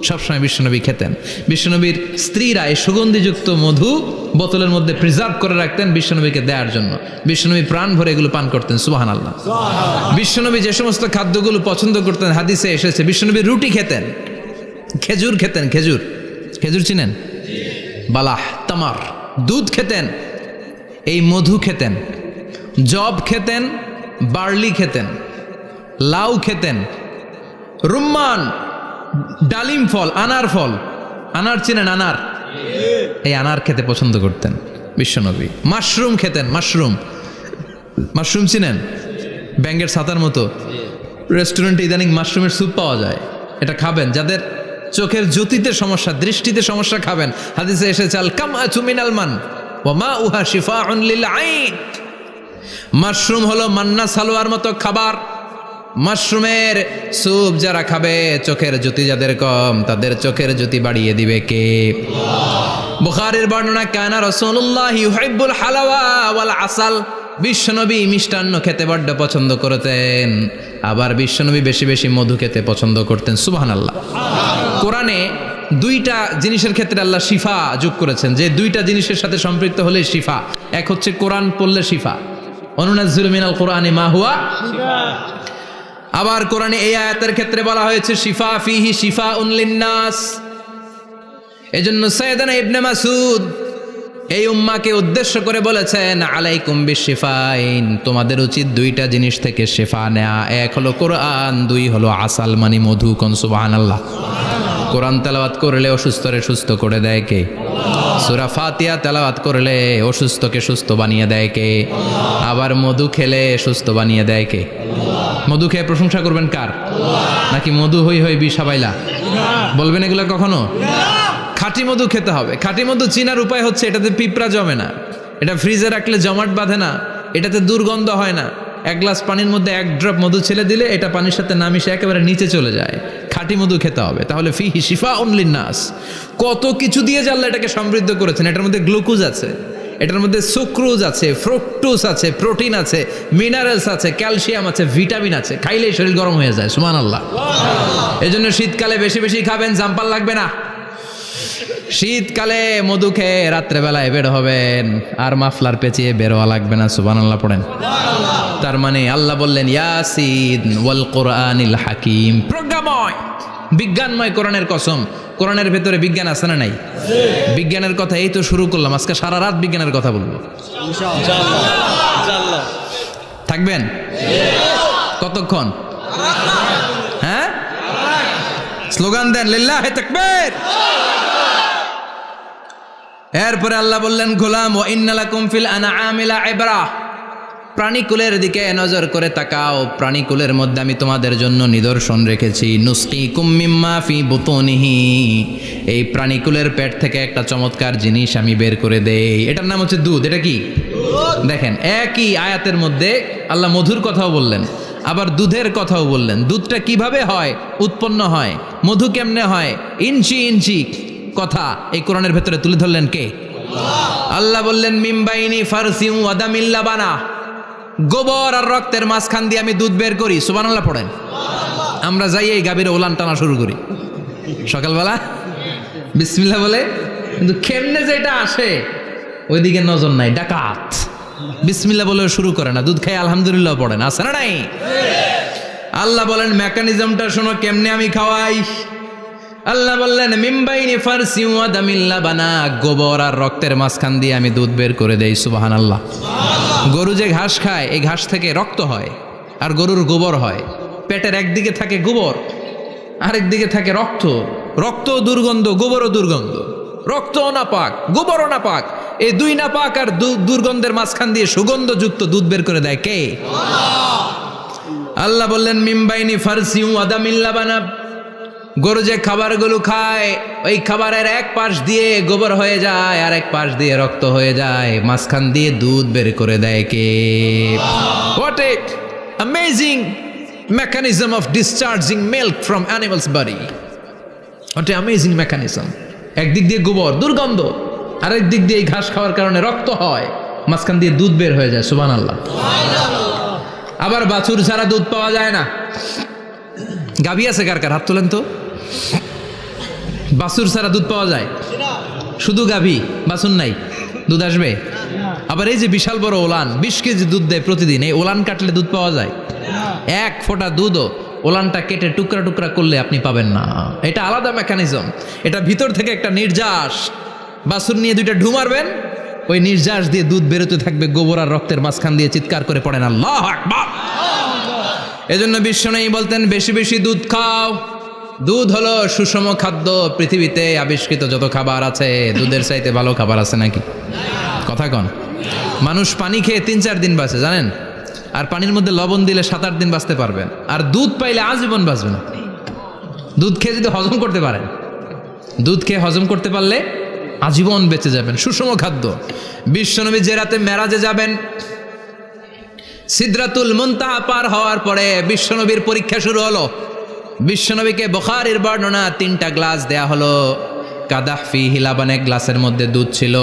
সবসময় বিশ্বনবী খেতেন। বিশ্বনবীর স্ত্রীরা এই সুগন্ধিযুক্ত মধু বোতলের মধ্যে প্রিজার্ভ করে রাখতেন বিশ্বনবীকে দেওয়ার জন্য। বিশ্বনবী প্রাণ ভরে এগুলো পান করতেন, সুবহানাল্লাহ। বিশ্বনবী যে সমস্ত খাদ্যগুলো পছন্দ করতেন হাদিসে এসেছে, বিশ্বনবী রুটি খেতেন, খেজুর খেতেন, খেজুর, খেজুর চিনেন, বালাহ, তামার, দুধ খেতেন, এই মধু খেতেন, জব খেতেন, বার্লি খেতেন, লাউ খেতেন, রুম্মান, ডালিম ফল, আনার ফল, আনার চিনেন, আনার, এই আনার খেতে পছন্দ করতেন বিশ্বনবী। মাশরুম খেতেন, মাশরুম, মাশরুম চিনেন, ব্যাঙ্গের ছাতার মতো, রেস্টুরেন্টে ইদানিং মাশরুমের স্যুপ পাওয়া যায়, এটা খাবেন। যাদের চোখের জ্যোতিতে সমস্যা, দৃষ্টিতে সমস্যা, খাবেন। হাদিসে এসেছে আল কামআতু মিনাল মান ওয়া মাউহা শিফাউন লিল আইন। মাশরুম হলো মান্না সালোয়ার মতো খাবার। মাশরুমের স্যুপ যারা খাবে, চোখের জ্যোতি যাদের কম, তাদের চোখের জ্যোতি বাড়িয়ে দিবে কে? বুখারীর বর্ণনা, কানা রাসূলুল্লাহ ইউহিব্বুল হালাওয়া ওয়াল আসাল। বিশ্বনবী মিষ্টান্ন খেতে বড্ড পছন্দ করতেন, আবার বিশ্বনবী বেশি বেশি মধু খেতে পছন্দ করতেন, সুবহানাল্লাহ। কোরআনে দুইটা জিনিসের ক্ষেত্রে আল্লাহ শিফা যোগ করেছেন, যে দুইটা জিনিসের সাথে সম্পৃক্ত হলে শিফা। এক হচ্ছে কোরআন পড়লে শিফা, অনুনাজ্জিলু মিনাল কোরআনি মা হুয়া শিফা। আবার কোরআনে এই আয়াতের ক্ষেত্রে বলা হয়েছে শিফা ফিহি শিফাউন লিন্নাস। এজন্য সাইয়েদানা ইবনে মাসউদ এই উম্মাকে উদ্দেশ্য করে বলেছেন, আলাইকুম বিশিফাইন, তোমাদের উচিত দুইটা জিনিস থেকে শিফা নেয়া। এক হলো কোরআন, দুই হলো আসাল মানে মধু। কোন সুবহানাল্লাহ। কোরআন তেলাওয়াত করলে অসুস্থরে সুস্থ করে দেয় কে? সূরা ফাতিহা তেলাওয়াত করলে অসুস্থকে সুস্থ বানিয়ে দেয় কে? আবার মধু খেলে সুস্থ বানিয়ে দেয় কে? মধু খেয়ে প্রশংসা করবেন কার? নাকি মধু হই হই বিষাবাইলা বলবেন এগুলো কখনো? খাঁটি মধু খেতে হবে। খাঁটি মধু চিনার উপায় হচ্ছে, এটাতে পিঁপড়া জমে না, এটা ফ্রিজে রাখলে জমাট বাঁধে না, এটাতে দুর্গন্ধ হয় না। এক গ্লাস পানির মধ্যে এক ড্রপ মধু ছেলে দিলে এটা পানির সাথে না মিশে একেবারে নিচে চলে যায়। খাঁটি মধু খেতে হবে। তাহলে ফিহি শিফাউন লিন্নাস। কত কিছু দিয়ে আল্লাহ এটাকে সমৃদ্ধ করেছেন। এটার মধ্যে গ্লুকোজ আছে, এটার মধ্যে সুক্রোজ আছে, ফ্রুক্টোজ আছে, প্রোটিন আছে, মিনারেলস আছে, ক্যালসিয়াম আছে, ভিটামিন আছে। খাইলেই শরীর গরম হয়ে যায়, সুবহানাল্লাহ। এজন্য শীতকালে বেশি বেশি খাবেন, জাম্পার লাগবে না। শীতকালে মধু খেয়ে রাত্রেবেলায় বের হবেন, আর মাফলার পেঁচিয়ে বেরোয়া লাগবে না, সুবহানাল্লাহ পড়েন। তার মানে আল্লাহ বললেন ইয়াসিন ওয়াল কোরআনিল হাকিম, প্রজ্ঞাময়, বিজ্ঞানময় কোরআনের কসম। কোরআনের ভেতরে বিজ্ঞান আছে না নাই? বিজ্ঞানের কথা এই তো শুরু করলাম, আজকে সারা রাত বিজ্ঞানের কথা বলবো ইনশাআল্লাহ। থাকবেন কতক্ষণ? হ্যাঁ, স্লোগান দেন লিল্লাহি তাকবীর। এরপরে আল্লাহ বললেন, গোলাম ওয়া ইন্না লাকুম ফিল আনআমি লাইবরা, প্রাণীকুলের দিকে নজর করে তাকাও। প্রাণীকুলের মধ্যে আমি তোমাদের জন্য নিদর্শন রেখেছি। নুসকিকুম মিম্মা ফি বুতুনিহি, এই প্রাণীকুলের পেট থেকে একটা চমৎকার জিনিস আমি বের করে দেই, এটার নাম হচ্ছে দুধ। এটা কি? দেখেন, একই আয়াতের মধ্যে আল্লাহ মধুর কথাও বললেন, আবার দুধের কথাও বললেন। দুধটা কিভাবে হয়, উৎপন্ন হয়, মধু কেমনে হয়, ইঞ্চি ইঞ্চি কথা এই কোরআনের ভেতরে তুলে ধরলেন কে? আল্লাহ বললেন মিমবাইনি ফারসিউ ওয়াদামিল লাবানা, গোবর আর রক্তের মাঝখান দিয়ে আমি দুধ বের করি। সুবহানাল্লাহ পড়েন। আমরা যাই এই গাভীর ওলান টানা শুরু করি সকালবেলা বিসমিল্লাহ বলে, কিন্তু কেমনে যেটা আসে ওইদিকে নজর নাই, ডাকাত। বিসমিল্লাহ বলে শুরু করে না, দুধ খাই আলহামদুলিল্লাহ পড়েন, আছে না নাই? আল্লাহ বলেন মেকানিজমটা শোনো, কেমনে আমি খাওয়াই। আল্লাহ বললেন মিমবাইনি ফারসিউ ওয়াদামিল লাবানা, গোবর আর রক্তের মাঝখান দিয়ে আমি দুধ বের করে দেই। সুবহানাল্লাহ। গরু যে ঘাস খায়, এই ঘাস থেকে রক্ত হয় আর গরুর গোবর হয়। পেটের একদিকে থাকে গোবর, আরেক দিকে থাকে রক্ত। রক্তও দুর্গন্ধ, গোবরও দুর্গন্ধ। রক্তও নাপাক, গোবরও নাপাক। এই দুই নাপাক আর দুর্গন্ধের মাঝখান দিয়ে সুগন্ধযুক্ত দুধ বের করে দেয় কে? আল্লাহ বললেন মিমবাইনি ফারসিউ ওয়াদামিল লাবানা, গরু যে খাবারগুলো খায় ওই খাবারের এক পাশ দিয়ে গোবর হয়ে যায় আর এক পাশ দিয়ে রক্ত হয়ে যায়, মাঝখান দিয়ে দুধ বের করে দেয় কে? What a amazing mechanism of discharging milk from animal's body. What a amazing mechanism. একদিক দিয়ে গোবর দুর্গন্ধ, আরেক দিক দিয়ে এই ঘাস খাওয়ার কারণে রক্ত হয়, মাঝখান দিয়ে দুধ বের হয়ে যায়। সুবহানাল্লাহ। আবার বাছুর ছাড়া দুধ পাওয়া যায় না। গাভী আছে কার কার? হাত তোলেন তো। বাছুর ছাড়া দুধ পাওয়া যায়? শুধু গাভী, বাছুর নাই, দুধ আসবে? আবার এই যে বিশাল বড় ওলান 20 কেজি দুধ দেয় প্রতিদিন, এই ওলান কাটলে দুধ পাওয়া যায়? এক ফোঁটা দুধও ওলানটা কেটে টুকরা টুকরা করলে আপনি পাবেন না। এটা আলাদা মেকানিজম, এটা ভিতর থেকে একটা নির্যাস। বাছুর নিয়ে 2টা ঢু মারবেন, ওই নির্যাস দিয়ে দুধ বেরোতে থাকবে, গোবর আর রক্তের মাঝখান দিয়ে চিৎকার করে পড়েন আল্লাহু আকবার। এজন্য বিশ্বনবী বলতেন বেশি বেশি দুধ খাও। দুধ হলো সুষম খাদ্য। পৃথিবীতে আবিষ্কৃত যত খাবার আছে, দুধের চাইতে ভালো খাবার আছে নাকি? কথা কন। মানুষ পানি খেয়ে 3-4 দিন বাঁচে জানেন, আর পানির মধ্যে লবণ দিলে 7-8 দিন বাঁচতে পারবেন। আর দুধ পাইলে আজীবন বাঁচবেন। দুধ খেয়ে যদি হজম করতে পারেন, দুধ খেয়ে হজম করতে পারলে আজীবন বেঁচে যাবেন। সুষম খাদ্য। বিশ্বনবী যে রাতে মেরাজে যাবেন, সিদরাতুল মুনতাহা পার হওয়ার পরে বিশ্বনবীর পরীক্ষা শুরু হলো। বিশ্বনবীকে বুখারীর বর্ণনা 3টা গ্লাস দেয়া হলো। কাদাহ ফিহি লাবান, এক গ্লাসের মধ্যে দুধ ছিল।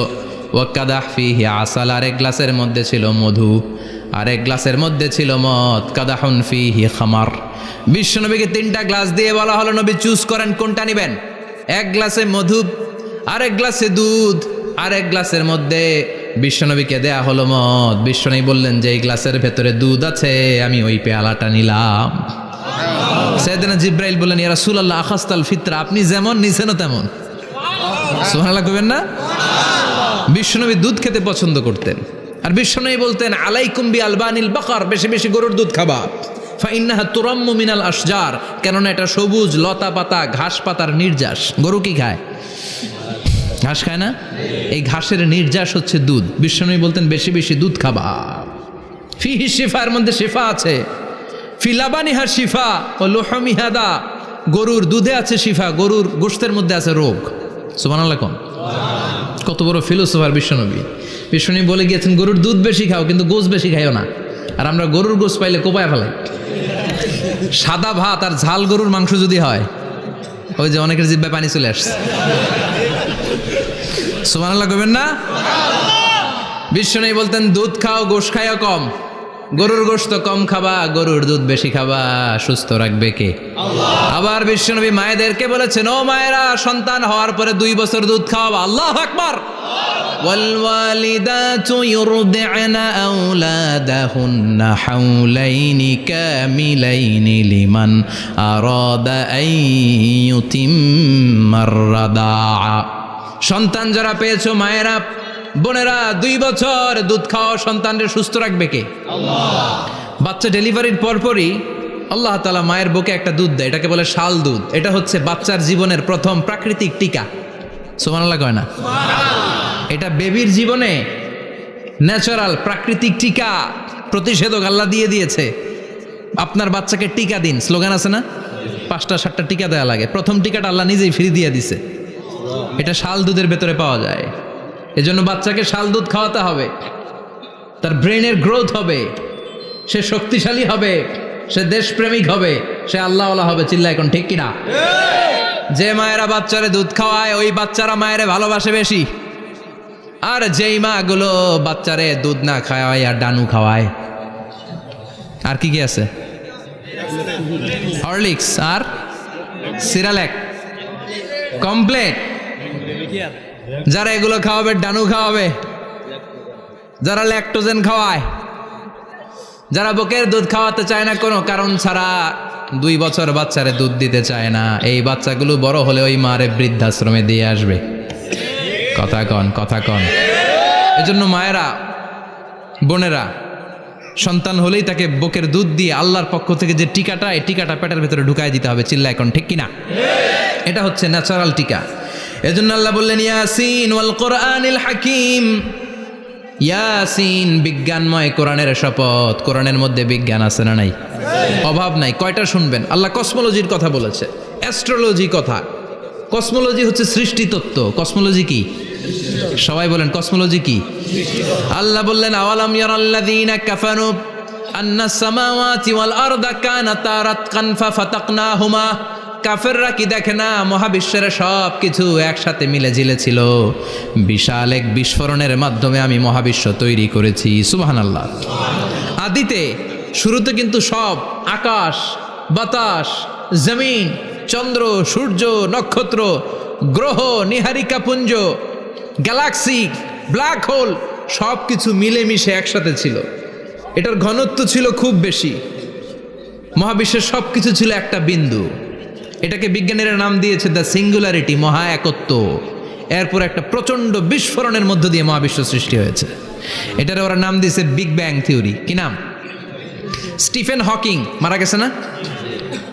ওয়া কাদাহ ফিহি আসাল, আরেক গ্লাসের মধ্যে ছিল মধু, আরেক গ্লাসের মধ্যে ছিল মদ। কাদাহুন ফিহি খামার। বিশ্বনবীকে 3টা গ্লাস দিয়ে বলা হলো নবী চুজ করেন কোনটা নেবেন। এক গ্লাসে মধু, আরেক গ্লাসে দুধ, আরেক গ্লাসের মধ্যে বিশ্বনবীকে দেয়া হলো মদ। বিশ্বনবী বললেন যে এই গ্লাসের ভেতরে দুধ আছে, আমি ওই পেয়ালাটা নিলাম। সাইয়েদনা জিব্রাইল বললেন ইয়া রাসূলুল্লাহ আখাস্তাল ফিতরা, আপনি যেমন নিছেন তেমন। সুবহানাল্লাহ কইবেন না? বিশ্বনবী দুধ খেতে পছন্দ করতেন। আর বিশ্বনবী বলতেন আলাইকুম বি আলবানিল বাকার, বেশি বেশি গরুর দুধ খাবা। ফাইন্নাহা তুরাম্মু মিনাল আশজার, কেননা এটা সবুজ লতা পাতা ঘাস পাতার নির্যাস। গরু কি খায়? ঘাস খায় না? এই ঘাসের নির্যাস হচ্ছে দুধ। বিশ্বনবী বলতেন বেশি বেশি দুধ খাবা। ফিহি শিফা, এর মধ্যে শিফা আছে। ফি লাবানিহা শিফা ও লুহমিহা দা, গরুর দুধে আছে শিফা, গরুর গোশতের মধ্যে আছে রোগ। সুবহানাল্লাহ কোন। কত বড় ফিলোসোফার বিশ্বনবী। বিশ্বনবী বলে গিয়েছেন গরুর দুধ বেশি খাও, কিন্তু গোশ বেশি খাইও না। আর আমরা গরুর গোশ পাইলে কোপায় ফেলাই। সাদা ভাত আর ঝাল গরুর মাংস যদি হয়, ওই যে অনেকের জিহ্বায় পানি চলে আসছে। সুবহানাল্লাহ কইবেন না? বিশ্বনবী বলতেন দুধ খাও, গোশ খাইও কম। গরুর গোশত কম খাবা, গরুর দুধ বেশি খাবা। সুস্থ রাখবে কে? আল্লাহ। আবার বিশ্বনবী মায়েদেরকে বলেছেন ও মায়েরা, সন্তান হওয়ার পরে 2 বছর দুধ খাওয়াবা। আল্লাহু আকবার। ওয়াল ওয়ালিদাতু ইউরদি'না আওলাদাহুন্না হাওলাইনি কামিলাইনি লিমান আরাদা আন ইউতিম্মার রাদা'a। সন্তান যারা পেয়েছো মায়েরা, বোনেরা, 2 বছর দুধ খাওয়া সন্তানদের সুস্থ রাখবে কে? আল্লাহ। বাচ্চা ডেলিভারির পরপরই আল্লাহ তাআলা মায়ের বুকে একটা দুধ দেয়, এটাকে বলে শাল দুধ। এটা হচ্ছে বাচ্চার জীবনের প্রথম প্রাকৃতিক টিকা। সুবহানাল্লাহ কয় না? এটা বেবির জীবনে ন্যাচারাল প্রাকৃতিক টিকা, প্রতিষেধক আল্লাহ দিয়ে দিয়েছে। আপনার বাচ্চাকে টিকা দিন, স্লোগান আছে না? 5টা-7টা টিকা দেওয়া লাগে। প্রথম টিকাটা আল্লাহ নিজেই ফ্রি দিয়ে দিছে। এটা শাল দুধের ভেতরে পাওয়া যায়। এজন্য বাচ্চাকে শাল দুধ খাওয়াতে হবে। তার ব্রেনের গ্রোথ হবে, সে শক্তিশালী হবে, সে দেশপ্রেমিক হবে, সে আল্লাহওয়ালা হবে। চিল্লা এখন ঠিক কিনা? যে মায়েরা বাচ্চারে দুধ খাওয়ায়, ওই বাচ্চারা মায়েরে ভালোবাসে বেশি। আর যেই মাগুলো বাচ্চারে দুধ না খাওয়ায় আর ডানু খাওয়ায়, আর কি কি আছে? হরলিক্স আর সিরালেক, কমপ্লেট। যারা এগুলো খাওয়াবে, ডানু খাওয়াবে, যারা ল্যাকটোজেন খাওয়ায়, যারা বুকের দুধ খাওয়াতে চায় না কোনো কারণ ছাড়া, 2 বছর বাচ্চারে দুধ দিতে চায় না, এই বাচ্চাগুলো বড় হলে ওই মারে বৃদ্ধাশ্রমে দিয়ে আসবে। কথা কন, কথা কন। এজন্য মায়েরা, বোনেরা, সন্তান হলেই তাকে বুকের দুধ দিয়ে আল্লাহর পক্ষ থেকে যে টিকাটা, এই টিকাটা পেটের ভেতরে ঢুকায় দিতে হবে। চিল্লা এখন ঠিক কিনা? এটা হচ্ছে ন্যাচারাল টিকা। এজন্য আল্লাহ বললেন ইয়াসিন ওয়াল কোরআনিল হাকিম। ইয়াসিন, বিজ্ঞানময় কোরআনের শপথ। কোরআনের মধ্যে বিজ্ঞান আছে না নাই? অভাব নাই। কয়টা শুনবেন? আল্লাহ কসমোলজির কথা বলেছে, অ্যাস্ট্রোলজি কথা। কসমোলজি হচ্ছে সৃষ্টি তত্ত্ব। কসমোলজি কি? সবাই বলেন কসমোলজি কি? আল্লাহ বললেন আওয়ালাম ইয়ারাল্লাযীনা কাফারু আন্নাস সামাওয়াতি ওয়াল আরদা কানাতা রাতকান ফাফাতাকনাহুমা। কাফেররা কি দেখে না মহাবিশ্বের সব কিছু একসাথে মিলে ঝিলে ছিল, বিশাল এক বিস্ফোরণের মাধ্যমে আমি মহাবিশ্ব তৈরি করেছি। সুবহানাল্লাহ। আদিতে, শুরুতে কিন্তু সব আকাশ, বাতাস, জমিন, চন্দ্র, সূর্য, নক্ষত্র গ্রহ, নিহারিকা পুঞ্জ, গ্যালাক্সি, ব্ল্যাক হোল সব কিছু মিলেমিশে একসাথে ছিল। এটার ঘনত্ব ছিল খুব বেশি। মহাবিশ্বের সব কিছু ছিল একটা বিন্দু। এটাকে বিজ্ঞানীরা নাম দিয়েছে দ্য সিঙ্গুলারিটি, মহা একত্ব। এরপর একটা প্রচণ্ড বিস্ফোরণের মধ্য দিয়ে মহাবিশ্ব সৃষ্টি হয়েছে। এটার ওরা নাম দিয়েছে বিগ ব্যাং থিওরি। কি নাম? স্টিফেন হকিং মারা গেছে না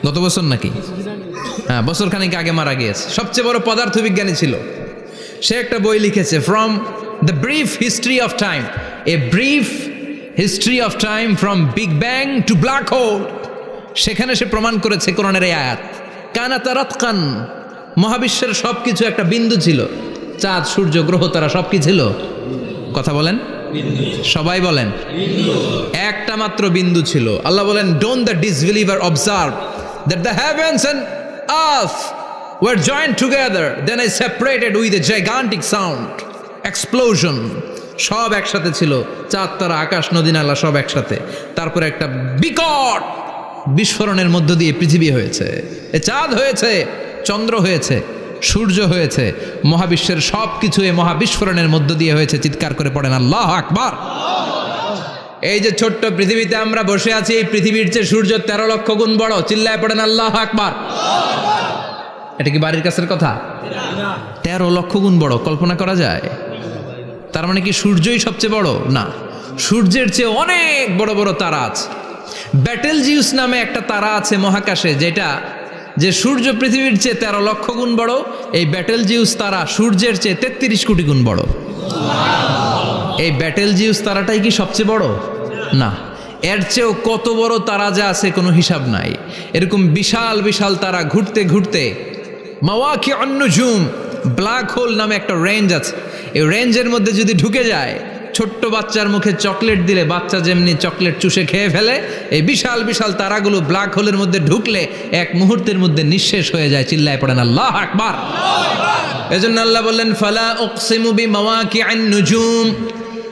গত বছর নাকি? হ্যাঁ, বছর খানিক আগে মারা গিয়েছে। সবচেয়ে বড় পদার্থবিজ্ঞানী ছিল। সে একটা বই লিখেছে, from the brief history of time, a brief history of time from big bang two black hole. সেখানে সে প্রমাণ করেছে কোরআনের এই আয়াত, কানা তারাতকান, মহাবিশ্বের সব কিছু একটা বিন্দু ছিল। চাঁদ, সূর্য, গ্রহ, তারা সব কি ছিল? কথা বলেন, সবাই বলেন, একটা মাত্র বিন্দু ছিল। আল্লাহ বলেন, don't the disbeliever observe that the heavens and earth were joined together, then I separated with a gigantic sound, explosion. সব একসাথে ছিল, চাঁদ, তারা, আকাশ, নদী, নালা সব একসাথে। তারপরে একটা বিকট বিস্ফোরণের মধ্য দিয়ে পৃথিবী হয়েছে, এ চাঁদ হয়েছে, চন্দ্র হয়েছে, সূর্য হয়েছে, মহাবিশ্বের সব কিছু এই মহাবিস্ফোরণের মধ্য দিয়ে হয়েছে। চিৎকার করে পড়েন আল্লাহু আকবার। এই যে ছোট্ট পৃথিবীতে আমরা বসে আছি, এই পৃথিবীর চেয়ে সূর্য 13 লক্ষ গুণ বড়। চিল্লায় পড়েন আল্লাহু আকবার। এটা কি বাড়ির কাছের কথা? 13 লক্ষ গুণ বড়, কল্পনা করা যায়? তার মানে কি সূর্যই সবচেয়ে বড়? না, সূর্যের চেয়ে অনেক বড় বড় তারা আছে। ব্যাটেলজিউস নামে একটা তারা আছে মহাকাশে, যেটা যে সূর্য পৃথিবীর চেয়ে 13 লক্ষ গুণ বড়। এই ব্যাটেলজিউস তারা সূর্যের চেয়ে 33 কোটি গুণ বড়। এই ব্যাটেলজিউস তারাটাই কি সবচেয়ে বড়? না, এর চেয়েও কত বড় তারা যা আছে কোনো হিসাব নাই। এরকম বিশাল বিশাল তারা ঘুরতে ঘুরতে মাওয়াকিউন নুজুম, ব্ল্যাক হোল নামে একটা রেঞ্জ আছে। এই রেঞ্জের মধ্যে যদি ঢুকে যায়, ছোট্ট বাচ্চার মুখে চকলেট দিলে বাচ্চা যেমনি চকলেট চুষে খেয়ে ফেলে, এই বিশাল বিশাল তারাগুলো ব্ল্যাক হোলের মধ্যে ঢুকলে এক মুহূর্তের মধ্যে নিঃশেষ হয়ে যায়। চিল্লায় পড়েন আল্লাহু আকবার। এজন্য আল্লাহ বললেন, ফালা উকসিমু বিমাওয়াকিউন নুজুম,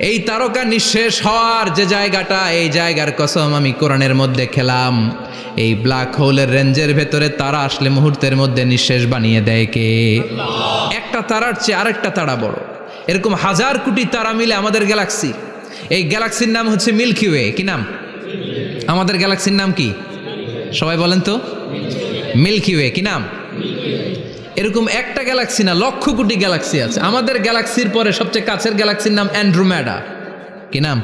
এই তারকা নিঃশেষ হওয়ার যে জায়গাটা, এই জায়গার কসম আমি কোরআনের মধ্যে খেলাম। এই ব্ল্যাক হোলের রেঞ্জের ভেতরে তারা আসলে মুহূর্তের মধ্যে নিঃশেষ বানিয়ে দেয় কে? একটা তারার চেয়ে আরেকটা তারা বড়। এরকম 1000 কোটি তারা মিলে আমাদের গ্যালাক্সি। এই গ্যালাক্সির নাম হচ্ছে মিল্কি ওয়ে। কি নাম? আমাদের গ্যালাক্সির নাম কি? সবাই বলেন তো। Milky way. কি নাম? এরকম একটা গ্যালাক্সি না, লক্ষ কোটি গ্যালাক্সি আছে। আমাদের গ্যালাক্সির পরে সবচেয়ে কাছের গ্যালাক্সির নাম অ্যান্ড্রোমেডা। কি নাম?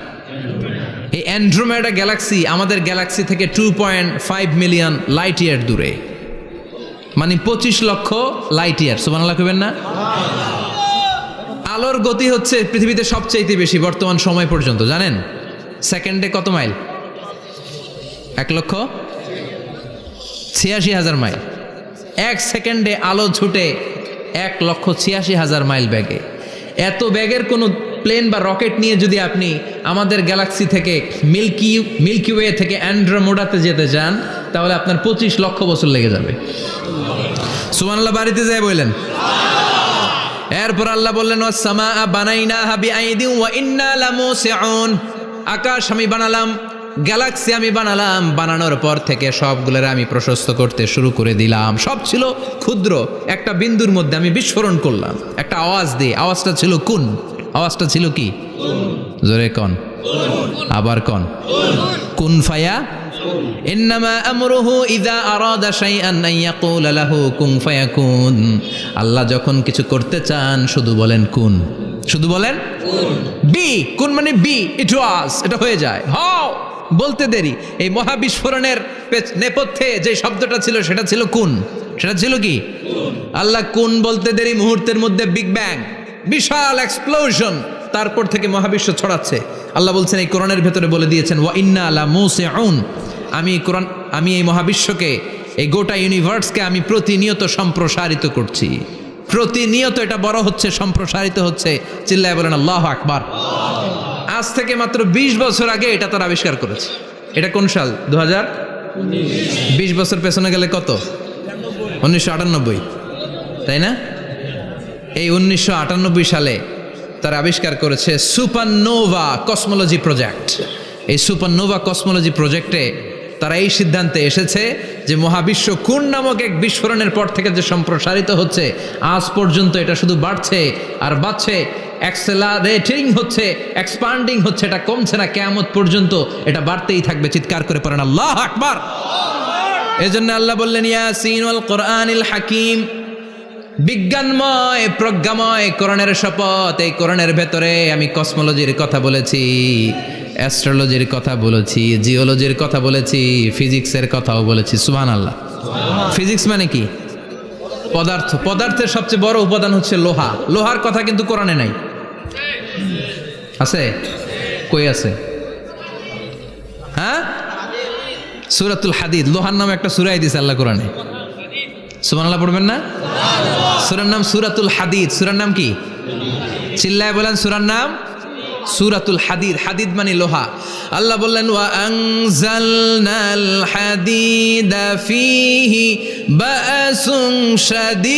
এই অ্যান্ড্রোমেডা গ্যালাক্সি আমাদের গ্যালাক্সি থেকে 2.5 মিলিয়ন লাইট ইয়ার দূরে, মানে 25 লক্ষ লাইট ইয়ার। সুবহানাল্লাহ কইবেন না? আলোর গতি হচ্ছে পৃথিবীতে সবচাইতে বেশি বর্তমান সময় পর্যন্ত, জানেন? সেকেন্ডে কত মাইল? 1,86,000 মাইল। 1 সেকেন্ডে আলো ছুটে 1,86,000 মাইল বেগে। এত বেগের কোনো প্লেন বা রকেট নিয়ে যদি আপনি আমাদের গ্যালাক্সি থেকে মিল্কি ওয়ে থেকে অ্যান্ড্রোমেডাতে যেতে চান, তাহলে আপনার 25 লক্ষ বছর লেগে যাবে। সুবহানাল্লাহ বাড়িতে যায় বললেন। এরপর আল্লাহ বললেন, ওয়াস-সামাআ বানাইনাহা বিআইদিন ওয়া ইন্না লামুসিউন, আকাশ আমি বানালাম, গ্যালাক্সি আমি বানালাম। বানানোর পর থেকে সবগুলোর আমি প্রশস্ত করতে শুরু করে দিলাম। সব ছিল ক্ষুদ্র, একটা বিন্দুর মধ্যে আমি বিস্ফোরণ করলাম একটা আওয়াজ দিয়ে। আওয়াজটা ছিল কুন। আওয়াজটা ছিল কি? জোরে কন, আবার কন। কুন ফায়া ইন্নামা আমরুহু ইযা আরাদা শাইআন আন ইয়াকুলা লাহু কুন ফায়াকুন। আল্লাহ যখন কিছু করতে চান শুধু বলেন কুন, শুধু বলেন বি। কুন মানে বি, ইট ওয়াজ, এটা হয়ে যায়। হাও বলতে দেরি। এই মহাবিস্ফোরণের নেপথ্যে যে শব্দটা ছিল সেটা ছিল কুন। সেটা ছিল কি? আল্লাহ কুন বলতে দেরি, মুহূর্তের মধ্যে বিগ ব্যাং, বিশাল এক্সপ্লোশন। তারপর থেকে মহাবিশ্ব ছড়াচ্ছে। আল্লাহ বলছেন এই কোরআনের ভেতরে বলে দিয়েছেন, ওয়া ইন্না লামুসিউন, আমি এই মহাবিশ্বকে, এই গোটা ইউনিভার্সকে আমি প্রতিনিয়ত সম্প্রসারিত করছি। প্রতিনিয়ত এটা বড় হচ্ছে, সম্প্রসারিত হচ্ছে। চিল্লায় বলেন আল্লাহু আকবার। আজ থেকে মাত্র 20 বছর আগে এটা তারা আবিষ্কার করেছে। এটা কোন সাল? 2020 বছর পেছনে গেলে কত? 1998, তাই না? এই 1998 সালে তারা আবিষ্কার করেছে সুপারনোভা কসমোলজি প্রজেক্ট। এই সুপারনোভা কসমোলজি প্রজেক্টে তারা এই সিদ্ধান্তে এসেছে যে মহাবিশ্ব কোন নামক এক বিস্ফোরণের পর থেকে যে সম্প্রসারিত হচ্ছে, আজ পর্যন্ত এটা শুধু বাড়ছে আর বাড়ছে, অ্যাক্সেলারেটিং হচ্ছে, এক্সপান্ডিং হচ্ছে, এটা কমছে না, কিয়ামত পর্যন্ত এটা বাড়তেই থাকবে। চিৎকার করে পড়েন আল্লাহু আকবার। এজন্য আল্লাহ বললেন ইয়াসিন ওয়াল কোরআনিল হাকিম, বিজ্ঞানময় প্রজ্ঞাময় কোরআনের শপথ। এই কোরআনের ভেতরে আমি কসমোলজির কথা বলেছি, অ্যাস্ট্রোলজির কথা বলেছি, জিওলজির কথা বলেছি, ফিজিক্সের কথাও বলেছি। সুবহানাল্লাহ। ফিজিক্স মানে কি? পদার্থ। পদার্থের সবচেয়ে বড় উপাদান হচ্ছে লোহা। লোহার কথা কিন্তু কোরআনে নাই। আছে? কই আছে? হ্যাঁ, সূরাতুল হাদিদ, লোহার নামে একটা সূরাই দিয়েছে আল্লাহ কোরআনে। সুবহানাল্লাহ পড়বেন না? সূরার নাম সূরাতুল হাদিদ। সূরার নাম কি? চিল্লায় বলেন, সূরার নাম সূরাতুল হাদিদ। হাদিদ মানে লোহা। আল্লাহ বললেন ওয়া আনজালনাল হাদিদা ফীহি বাসুন শাদীদ।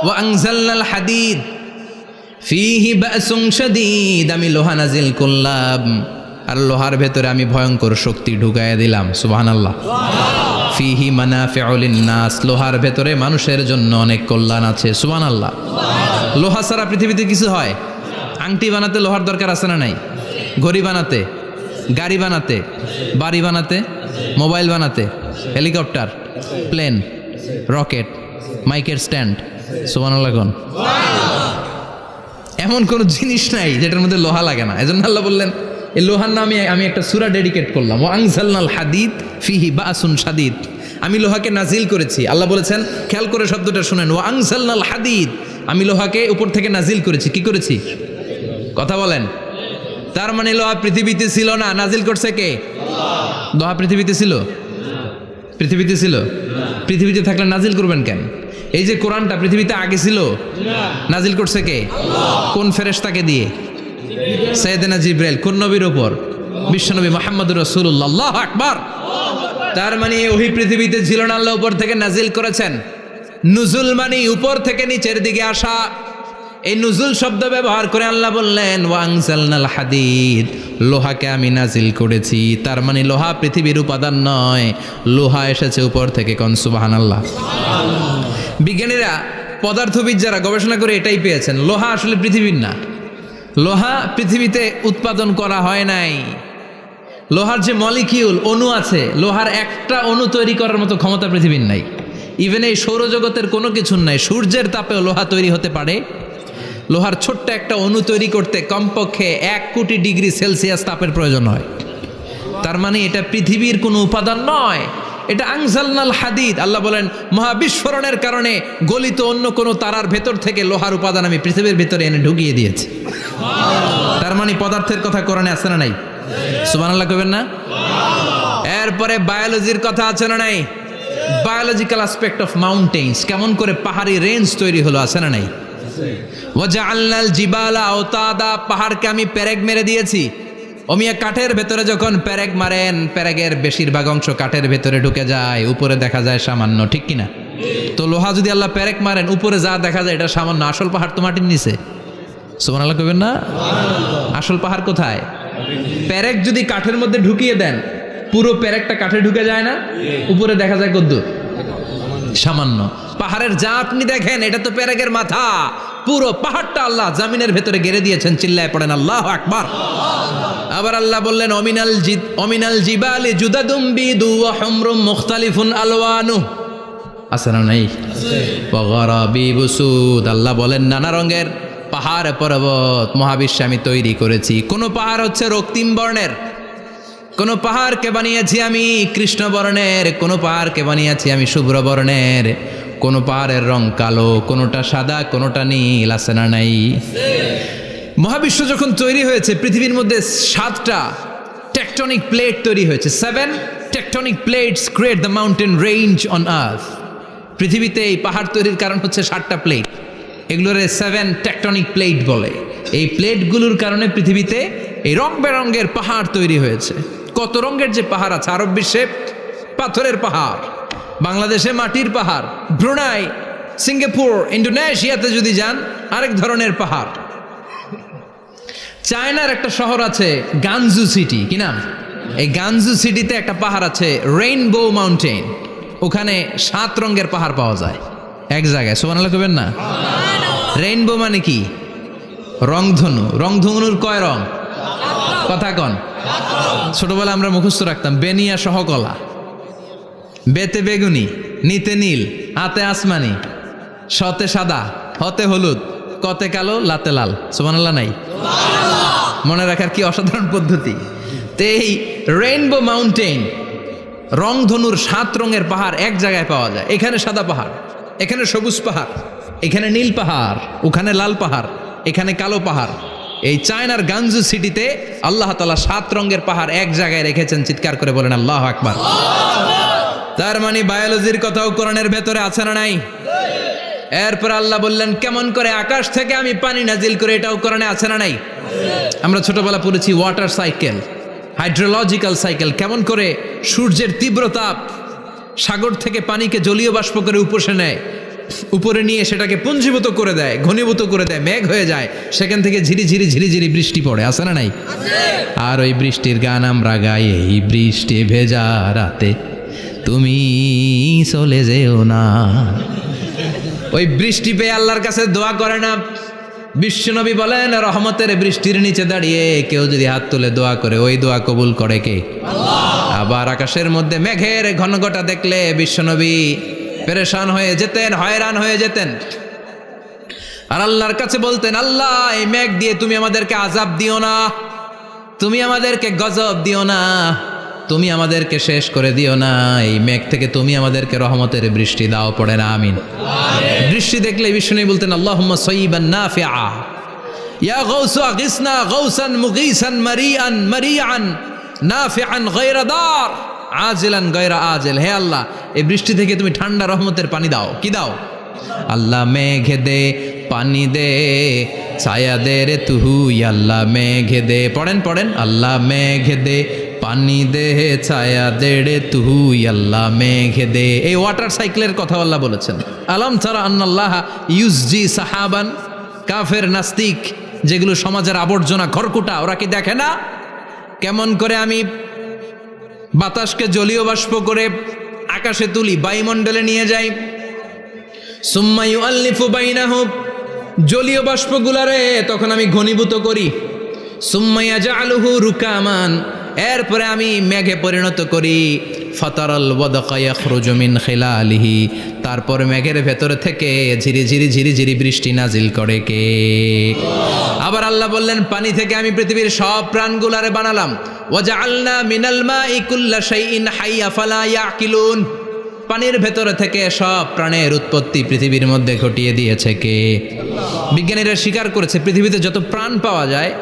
ওয়া আনজালনাল হাদিদ ফীহি বাসুন শাদীদ, আমি লোহা নাজিল করলাম আর লোহার ভেতরে আমি ভয়ঙ্কর শক্তি ঢুকাইয়া দিলাম। সুবহানাল্লাহ। ফিহি মানাফিউ লিন্নাস, লোহার ভেতরে মানুষের জন্য অনেক কল্যাণ আছে। সুবহানাল্লাহ। লোহা ছাড়া পৃথিবীতে কিছু হয়? আংটি বানাতে লোহার দরকার আছে না নাই? ঘড়ি বানাতে, গাড়ি বানাতে, বাড়ি বানাতে, মোবাইল বানাতে, হেলিকপ্টার, প্লেন, রকেট, মাইকের স্ট্যান্ড। সুবহানাল্লাহ কোন? এমন কোন জিনিস নাই যেটার মধ্যে লোহা লাগে না। এজন্য আল্লাহ বললেন এই লোহার নামে আমি একটা সূরা ডেডিকেট করলাম, ওয়া আনজালনাল হাদিদ ফিহি বাসুন শাদীদ, আমি লোহাকে নাজিল করেছি। আল্লাহ বলেছেন, খেয়াল করে শব্দটা শুনেন, ওয়া আনজালনাল হাদিদ, আমি লোহাকে উপর থেকে নাজিল করেছি। কি করেছি? কথা বলেন। তার মানে লোহা পৃথিবীতে ছিল না, নাজিল করছে কে? লোহা পৃথিবীতে ছিল? পৃথিবীতে ছিল? পৃথিবীতে থাকলে নাজিল করবেন কেন? এই যে কোরআনটা পৃথিবীতে আগে ছিল, নাজিল করছে কে? কোন ফেরেশতাকে দিয়ে? সাইয়েদনা জিবরাইল। কোন নবীর উপর? বিশ্বনবী মুহাম্মদুর রাসূলুল্লাহ। আল্লাহু আকবার। তার মানে ওহি পৃথিবীতে ছিল না, আল্লাহ উপর থেকে নাজিল করেছেন। নুজুল মানে উপর থেকে নিচের দিকে আসা। এই নুজুল শব্দ ব্যবহার করে আল্লাহ বললেন ওয়া আনজালনাল হাদিদ, লোহাকে আমি নাজিল করেছি। তার মানে লোহা পৃথিবীর উপাদান নয়, লোহা এসেছে উপর থেকে। কোন সুবহানাল্লাহ। বিজ্ঞানীরা, পদার্থবিদ যারা গবেষণা করে এটাই পেয়েছেন, লোহা আসলে পৃথিবীর না। লোহা পৃথিবীতে উৎপাদন করা হয় নাই। লোহার যে মলিকিউল, অণু আছে, লোহার একটা অণু তৈরি করার মতো ক্ষমতা পৃথিবীর নাই। ইভেন এই সৌরজগতের কোনো কিছুর নাই। সূর্যের তাপেও লোহা তৈরি হতে পারে? লোহার ছোট্ট একটা অণু তৈরি করতে কমপক্ষে 1 কোটি ডিগ্রি সেলসিয়াস তাপের প্রয়োজন হয়। তার মানে এটা পৃথিবীর কোনো উপাদান নয়, এটা আনজালনাল হাদিদ। আল্লাহ বলেন মহাবিস্ফোরণের কারণে গলিত অন্য কোনো তারার ভেতর থেকে লোহার উপাদান আমি পৃথিবীর ভিতরে এনে ঢুকিয়ে দিয়েছি। তার মানে পদার্থের কথা কোরআনে আছে না নাই? সুবহানাল্লাহ কইবেন না? এরপরে বায়োলজির কথা আছে না নাই? বায়োলজিক্যাল অ্যাসপেক্ট অফ মাউন্টেন্স, কেমন করে পাহাড়ি রেঞ্জ তৈরি হলো, আছে না নাই? ওয়াজআলনাল জিবালা আওতাদা, পাহাড়কে আমি পেরেক মেরে দিয়েছি। অমিয়া কাঠের ভেতরে যখন পেরেক মারেন, পেরেকের বেশিরভাগ অংশ কাঠের ভেতরে ঢুকে যায়, উপরে দেখা যায় সামান্য, ঠিক কিনা? তো লোহা যদি আল্লাহ পেরেক মারেন, উপরে যা দেখা যায় এটা সামান্য, আসল পাহাড় তো মাটির নিচে। সুবহানাল্লাহ কইবেন না? আসল পাহাড় কোথায়? পেরেক যদি কাঠের মধ্যে ঢুকিয়ে দেন, পুরো পেরেকটা কাঠে ঢুকে যায় না, উপরে দেখা যায় কদ্দুর? সামান্য। পাহাড়ের যা আপনি দেখেন এটা তো পেরেকের মাথা, পুরো পাহাড়টা আল্লাহ জামিনের ভেতরে গেড়ে দিয়েছেন। চিল্লায় পড়েন আল্লাহু আকবার। আবার আল্লাহ বললেন অমিনাল জিবালি জুদাদুম বিদু ওয়া হুমরুম মুখতালিফুন আলওয়ানু, আছে না নাই? ওয়া গারাবিবু সুদ, আল্লাহ বলেন নানা রঙের পাহাড় পর্বত মহাবিশ্বে আমি তৈরি করেছি। কোন পাহাড় হচ্ছে রক্তিম বর্ণের, কোন পাহাড়কে বানিয়েছি আমি কৃষ্ণ বর্ণের, কোন পাহাড়কে বানিয়েছি আমি শুভ্র বর্ণের, কোন পাহাড়ের রং কালো, কোনটা সাদা, কোনটা নীল, আছে না নাই? মহাবিশ্ব যখন তৈরি হয়েছে, পৃথিবীর মধ্যে 7টা টেকটনিক প্লেট তৈরি হয়েছে। 7 tectonic plates create the mountain range on earth. পৃথিবীতে এই পাহাড় তৈরির কারণ হচ্ছে 7টা প্লেট, এগুলোরে 7 টেকটনিক প্লেট বলে। এই প্লেটগুলোর কারণে পৃথিবীতে এই রং বেরঙের পাহাড় তৈরি হয়েছে। কত রঙের যে পাহাড় আছে, আরব বিশ্বে পাথরের পাহাড়, বাংলাদেশে মাটির পাহাড়, ব্রুনাই, সিঙ্গাপুর, ইন্দোনেশিয়াতে যদি যান আরেক ধরনের পাহাড়। চায়নার একটা শহর আছে গানজু সিটি, কি নাম? এই গানজু সিটিতে একটা পাহাড় আছে রেইনবো মাউন্টেন। ওখানে 7 রঙের পাহাড় পাওয়া যায় এক জায়গায়। সুবহানাল্লাহ কইবেন না? রেইনবো মানে কি? রংধনু। রংধনুর কয় রং? কথা কন। ছোটবেলা আমরা মুখস্থ রাখতাম বেনিয়া সহকলা, বেতে বেগুনি, নিতে নীল, হাতে আসমানি, শতে সাদা, হতে হলুদ, কতে কালো, লাতে লাল। সুবহানাল্লাহ নাই? মনে রাখার কি অসাধারণ পদ্ধতি। তো এই রেইনবো মাউন্টেন, রংধনুর 7 রঙের পাহাড় এক জায়গায় পাওয়া যায়। এখানে সাদা পাহাড়, এখানে সবুজ পাহাড়, এখানে নীল পাহাড়, ওখানে লাল পাহাড়, এখানে কালো পাহাড়। এই চায়নার গানজু সিটিতে আল্লাহ তাআলা 7 রঙের পাহাড় এক জায়গায় রেখেছেন। চিৎকার করে বলেন আল্লাহু আকবার। তার মানে বায়োলজির কথাও কোরআনের ভেতরে আছে না নাই? এরপর আল্লাহ বললেন কেমন করে আকাশ থেকে আমি পানি নাজিল করে, এটাও কোরআনে আছে না নাই? আমরা ছোটবেলা পড়েছি ওয়াটার সাইকেল, হাইড্রোলজিক্যাল সাইকেল, কেমন করে সূর্যের তীব্র তাপ সাগর থেকে পানিকে জলীয় বাষ্প করে উপসে নেয়, উপরে নিয়ে সেটাকে পুঞ্জীভূত করে দেয়, ঘনীভূত করে দেয়, মেঘ হয়ে যায়, সেখান থেকে ঝিরিঝিরি ঝিরিঝিরি বৃষ্টি পড়ে, আছে না নাই? আর ওই বৃষ্টির গান আমরা গাই, এই বৃষ্টি ভেজা রাতে তুমি চলে যেও না। ওই বৃষ্টি পেয়ে আল্লাহর কাছে দোয়া করে না? বিশ্বনবী বলেন রহমতের বৃষ্টির নিচে দাঁড়িয়ে কেউ যদি হাত তুলে দোয়া করে, ওই দোয়া কবুল করে কে? আল্লাহ। আবার আকাশের মধ্যে মেঘের ঘনঘটা দেখলে বিশ্বনবী পেরেশান হয়ে যেতেন, হয়রান হয়ে যেতেন, আর আল্লাহর কাছে বলতেন আল্লাহ এই মেঘ দিয়ে তুমি আমাদেরকে আযাব দিও না, তুমি আমাদেরকে গজব দিও না, তুমি আমাদেরকে শেষ করে দিও না, এই মেঘ থেকে তুমি আমাদেরকে রহমতের বৃষ্টি দাও। পড়ে না আমিন। বৃষ্টি দেখলে বিষ্ণু বলতেন আল্লাহুম্মা সাইয়িবান নাফিআ, ইয়া গাউসু আগিসনা গাউসান মুগীসান মারিআন মারিআন নাফিআন গায়রা দার আজিলান গায়রা আজিল। হে আল্লাহ এই বৃষ্টি থেকে তুমি ঠান্ডা রহমতের পানি দাও। কি দাও? আল্লাহ মেঘে দে পানি দে, ছায়া দে রে তুহু, আল্লাহ মেঘে দে। পড়েন পড়েন, আল্লাহ মেঘে দে পানি দে, ছায়া দে রে তুহু, আল্লাহ মেঘে দে। এই ওয়াটার সাইকেলের কথা আল্লাহ বলেছেন। আলাম তারা আন্নাল্লাহ ইউসজি সাহাবান। কাফের নাস্তিক যেগুলো সমাজের আবর্জনা খড়কুটা, ওরা কি দেখে না কেমন করে আমি বাতাসকে জলীয় বাষ্প করে আকাশে তুলি, বায়ুমণ্ডলে নিয়ে যাই, সুম্মা ইউআল্লিফু বাইনাহুম, জলীয় বাষ্পগুলারে তখন আমি ঘনীভূত করি, সুম্মা ইয়াজআলুহু রুকামান, এরপরে আমি মেঘে পরিণত করি, ফাতারাল ওয়াদকা ইয়াখরুজু মিন খিলালিহি, তারপর মেঘের ভেতর থেকে ঝিরিঝিরি ঝিরিঝিরি বৃষ্টি নাজিল করে কে? আবার আল্লাহ বললেন পানি থেকে আমি পৃথিবীর সব প্রাণগুলারে বানালাম, ওয়াজআলনা মিনাল মাই কুল্লা শাইইন হাইয়া ফালা ইয়াকিলুন, পানির ভেতরে থেকে সব প্রাণের উৎপত্তি পৃথিবীর মধ্যে ঘটিয়ে দিয়েছে কে? বিজ্ঞানীরা স্বীকার করেছে পৃথিবীতে যত প্রাণ পাওয়া যায়,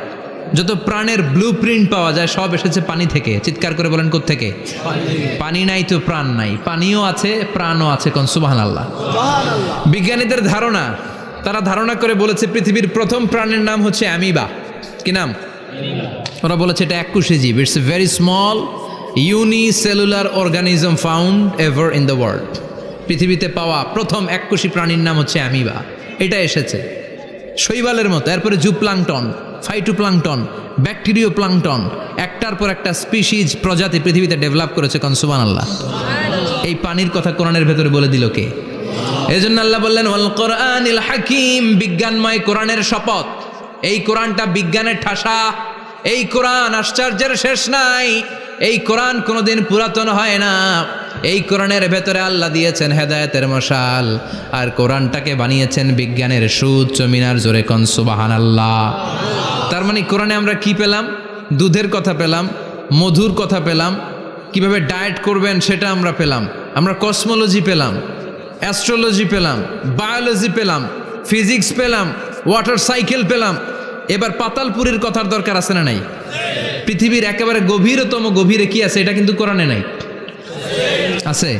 যত প্রাণের ব্লুপ্রিন্ট পাওয়া যায়, সব এসেছে পানি থেকে। চিৎকার করে বলেন কোত্থেকে? পানি নাই তো প্রাণ নাই, পানিও আছে প্রাণও আছে। কোন সুবহানাল্লাহ। বিজ্ঞানীদের ধারণা, তারা ধারণা করে বলেছে পৃথিবীর প্রথম প্রাণের নাম হচ্ছে অ্যামিবা। কি নাম? ওরা বলেছে এটা এককোষী জীব, it's a very small unicellular organism found ever in the world. পৃথিবীতে পাওয়া প্রথম এককোষী প্রাণীর নাম হচ্ছে অ্যামিবা। এটা এসেছে শৈবালের মতো, এরপরে জুপ্লাংটন, ফাইটোপ্লাংটন, ব্যাকটেরিও প্লাংটন, একটার পর একটা স্পিসিজ প্রজাতি পৃথিবীতে ডেভেলপ করেছে। কোন সুবহানাল্লাহ। এই পানির কথা কোরআনের ভেতরে বলে দিল কে? এজন্য আল্লাহ বললেন ওয়াল কোরআনিল হাকিম, বিজ্ঞানময় কোরআনের শপথ। এই কোরআনটা বিজ্ঞানের ঠাসা, এই কোরআন আশ্চর্যের শেষ নাই, এই কোরআন কোনোদিন পুরাতন হয় না। এই কোরআনের ভেতরে আল্লাহ দিয়েছেন হেদায়েতের মশাল, আর কোরআনটাকে বানিয়েছেন বিজ্ঞানের সুউচ্চ মিনার। জোরে কোন সুবহানাল্লাহ। তার মানে কোরআনে আমরা কি পেলাম? দুধের কথা পেলাম, মধুর কথা পেলাম, কিভাবে ডায়েট করবেন সেটা আমরা পেলাম, আমরা কসমোলজি পেলাম, অ্যাস্ট্রোলজি পেলাম, বায়োলজি পেলাম, ফিজিক্স পেলাম, ওয়াটার সাইকেল পেলাম। এবার পাতালপুরীর কথার দরকার আছে না নাই? পৃথিবীর একেবারে গভীরতম গভীরে কি আছে এটা কিন্তু কোরআনে নাই, আছে।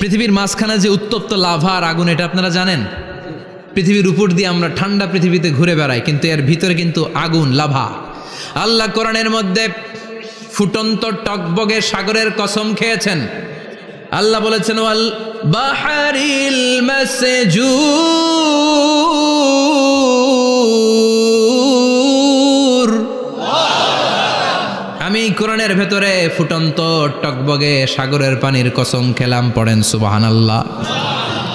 পৃথিবীর মাঝখানে যে উত্তপ্ত লাভা আর আগুন, এটা আপনারা জানেন? পৃথিবীর উপর দিয়ে আমরা ঠান্ডা পৃথিবীতে ঘুরে বেড়াই, কিন্তু এর ভিতরে কিন্তু আগুন, লাভা। আল্লাহ কোরআনের মধ্যে ফুটন্ত টকবগে সাগরের কসম খেয়েছেন। আল্লাহ বলেছেন ওয়াল বাহারিল মাসজুর, কোরআনের ভেতরে ফুটন্ত টকবগে সাগরের পানির কসম খেলাম, পড়েন সুবহানাল্লাহ।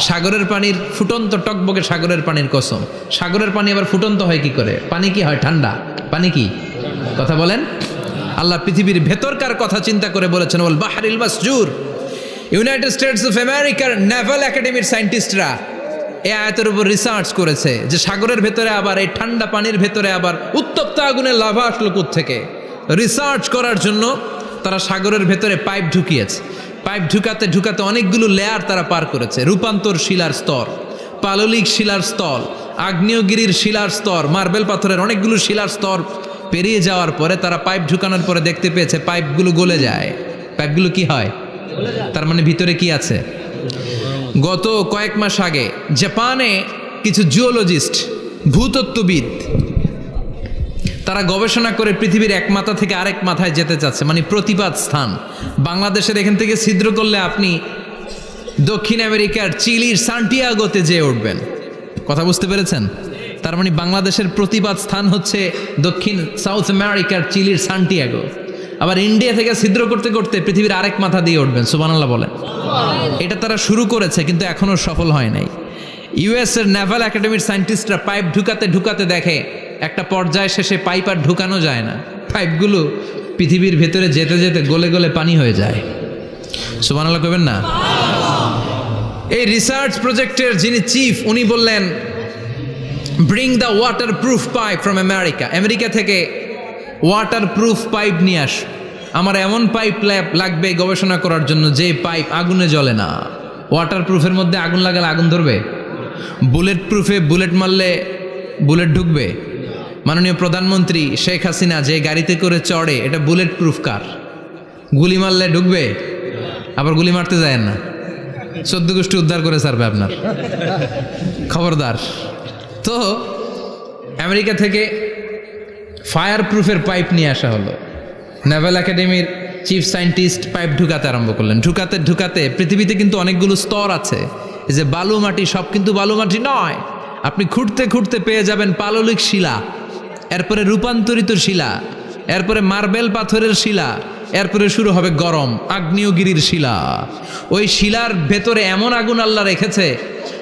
সাগরের পানির ফুটন্ত টকবগে সাগরের পানির কসম। সাগরের পানি আবার ফুটন্ত হয় কি করে? পানি কি হয়? ঠান্ডা। পানি কি? কথা বলেন। আল্লাহ পৃথিবীর ভেতরকার কথা চিন্তা করে বলেছেন ওয়াল বাহরিল মাসজুর। ইউনাইটেড স্টেটস অফ আমেরিকার নেভাল একাডেমির সায়েন্টিস্টরা এই আয়াতের উপর রিসার্চ করেছে যে সাগরের ভেতরে আবার এই ঠান্ডা পানির ভেতরে আবার উত্তপ্ত আগুনের লাভা আসলো কোত্থেকে। রিসার্চ করার জন্য তারা সাগরের ভেতরে পাইপ ঢুকিয়েছে। পাইপ ঢুকাতে ঢুকাতে অনেকগুলো লেয়ার তারা পার করেছে। রূপান্তর শিলার স্তর, পাললিক শিলার স্তর, আগ্নেয়গিরির শিলার স্তর, মার্বেল পাথরের অনেকগুলো শিলার স্তর পেরিয়ে যাওয়ার পরে তারা পাইপ ঢুকানোর পরে দেখতে পেয়েছে পাইপগুলো গলে যায়। পাইপগুলো কি হয়? তার মানে ভিতরে কি আছে? গত কয়েক মাস আগে জাপানে কিছু জিওলজিস্ট, ভূতত্ত্ববিদ, তারা গবেষণা করে পৃথিবীর এক মাথা থেকে আরেক মাথায় যেতে চাচ্ছে, মানে প্রতিপাদ স্থান। বাংলাদেশের এখান থেকে ছিদ্র করলে আপনি দক্ষিণ আমেরিকার চিলির সান্টিয়াগোতে যেয়ে উঠবেন। কথা বুঝতে পেরেছেন? তার মানে বাংলাদেশের প্রতিপাদ স্থান হচ্ছে দক্ষিণ সাউথ আমেরিকার চিলির সান্টিয়াগো। আবার ইন্ডিয়া থেকে ছিদ্র করতে করতে পৃথিবীর আরেক মাথা দিয়ে উঠবেন। সুবহানাল্লাহ বলেন। এটা তারা শুরু করেছে কিন্তু এখনও সফল হয় নাই। ইউএস এর নেভাল একাডেমির সায়েন্টিস্টরা পাইপ ঢুকাতে ঢুকাতে দেখে একটা পর্যায় শেষে পাইপ আর ঢুকানো যায় না। পাইপগুলো পৃথিবীর ভেতরে যেতে যেতে গলে গলে পানি হয়ে যায়। সুবহানাল্লাহ কইবেন না? এই রিসার্চ প্রজেক্টের যিনি চিফ, উনি বললেন bring the water proof pipe from America. America থেকে ওয়াটার প্রুফ পাইপ নিয়ে আস। আমার এমন পাইপ লাগবে গবেষণা করার জন্য যে পাইপ আগুনে জ্বলে না। ওয়াটার প্রুফের মধ্যে আগুন লাগালে আগুন ধরবে? বুলেট প্রুফে বুলেট মারলে বুলেট ঢুকবে? মাননীয় প্রধানমন্ত্রী শেখ হাসিনা যে গাড়িতে করে চড়ে, এটা বুলেট প্রুফ কার? গুলি মারলে ঢুকবে? আবার গুলি মারতে যায় না, 14 গোষ্ঠী উদ্ধার করে ছাড়বে আপনার, খবরদার। তো আমেরিকা থেকে ফায়ার প্রুফের পাইপ নিয়ে আসা হলো। নেভাল একাডেমির চিফ সায়েন্টিস্ট পাইপ ঢুকাতে আরম্ভ করলেন। ঢুকাতে ঢুকাতে পৃথিবীতে কিন্তু অনেকগুলো স্তর আছে। এই যে বালু মাটি, সব কিন্তু বালু মাটি নয়। আপনি খুঁড়তে খুঁড়তে পেয়ে যাবেন পাললিক শিলা, এরপরে রূপান্তরিত শিলা, এরপরে মার্বেল পাথরের শিলা, এরপরে শুরু হবে গরম আগ্নেয়গিরির শিলা। ওই শিলার ভেতরে এমন আগুন আল্লাহ রেখেছে,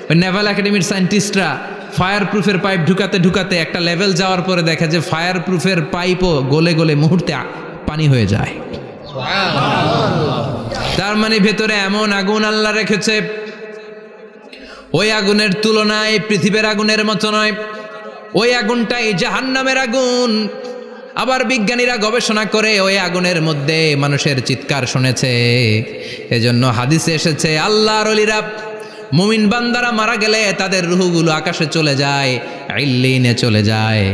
ওই নেভাল একাডেমির সায়েন্টিস্টরা ফায়ার প্রুফের পাইপ ঢুকাতে ঢুকাতে একটা লেভেল যাওয়ার পরে দেখে যে ফায়ার প্রুফের পাইপও গলে গলে মুহূর্তে পানি হয়ে যায়। তার মানে ভেতরে এমন আগুন আল্লাহ রেখেছে, ওই আগুনের তুলনায় পৃথিবীর আগুনের মতো নয়। ওই আগুনটাই জাহান্নামের আগুন। আবার বিজ্ঞানীরা গবেষণা করে ওই আগুনের মধ্যে মানুষের চিৎকার শুনেছে। এজন্য হাদিসে এসেছে আল্লাহর ওলিরা, মুমিন বান্দারা মারা গেলে তাদের রূহগুলো আকাশে চলে যায়, ইল্লিনে চলে যায়।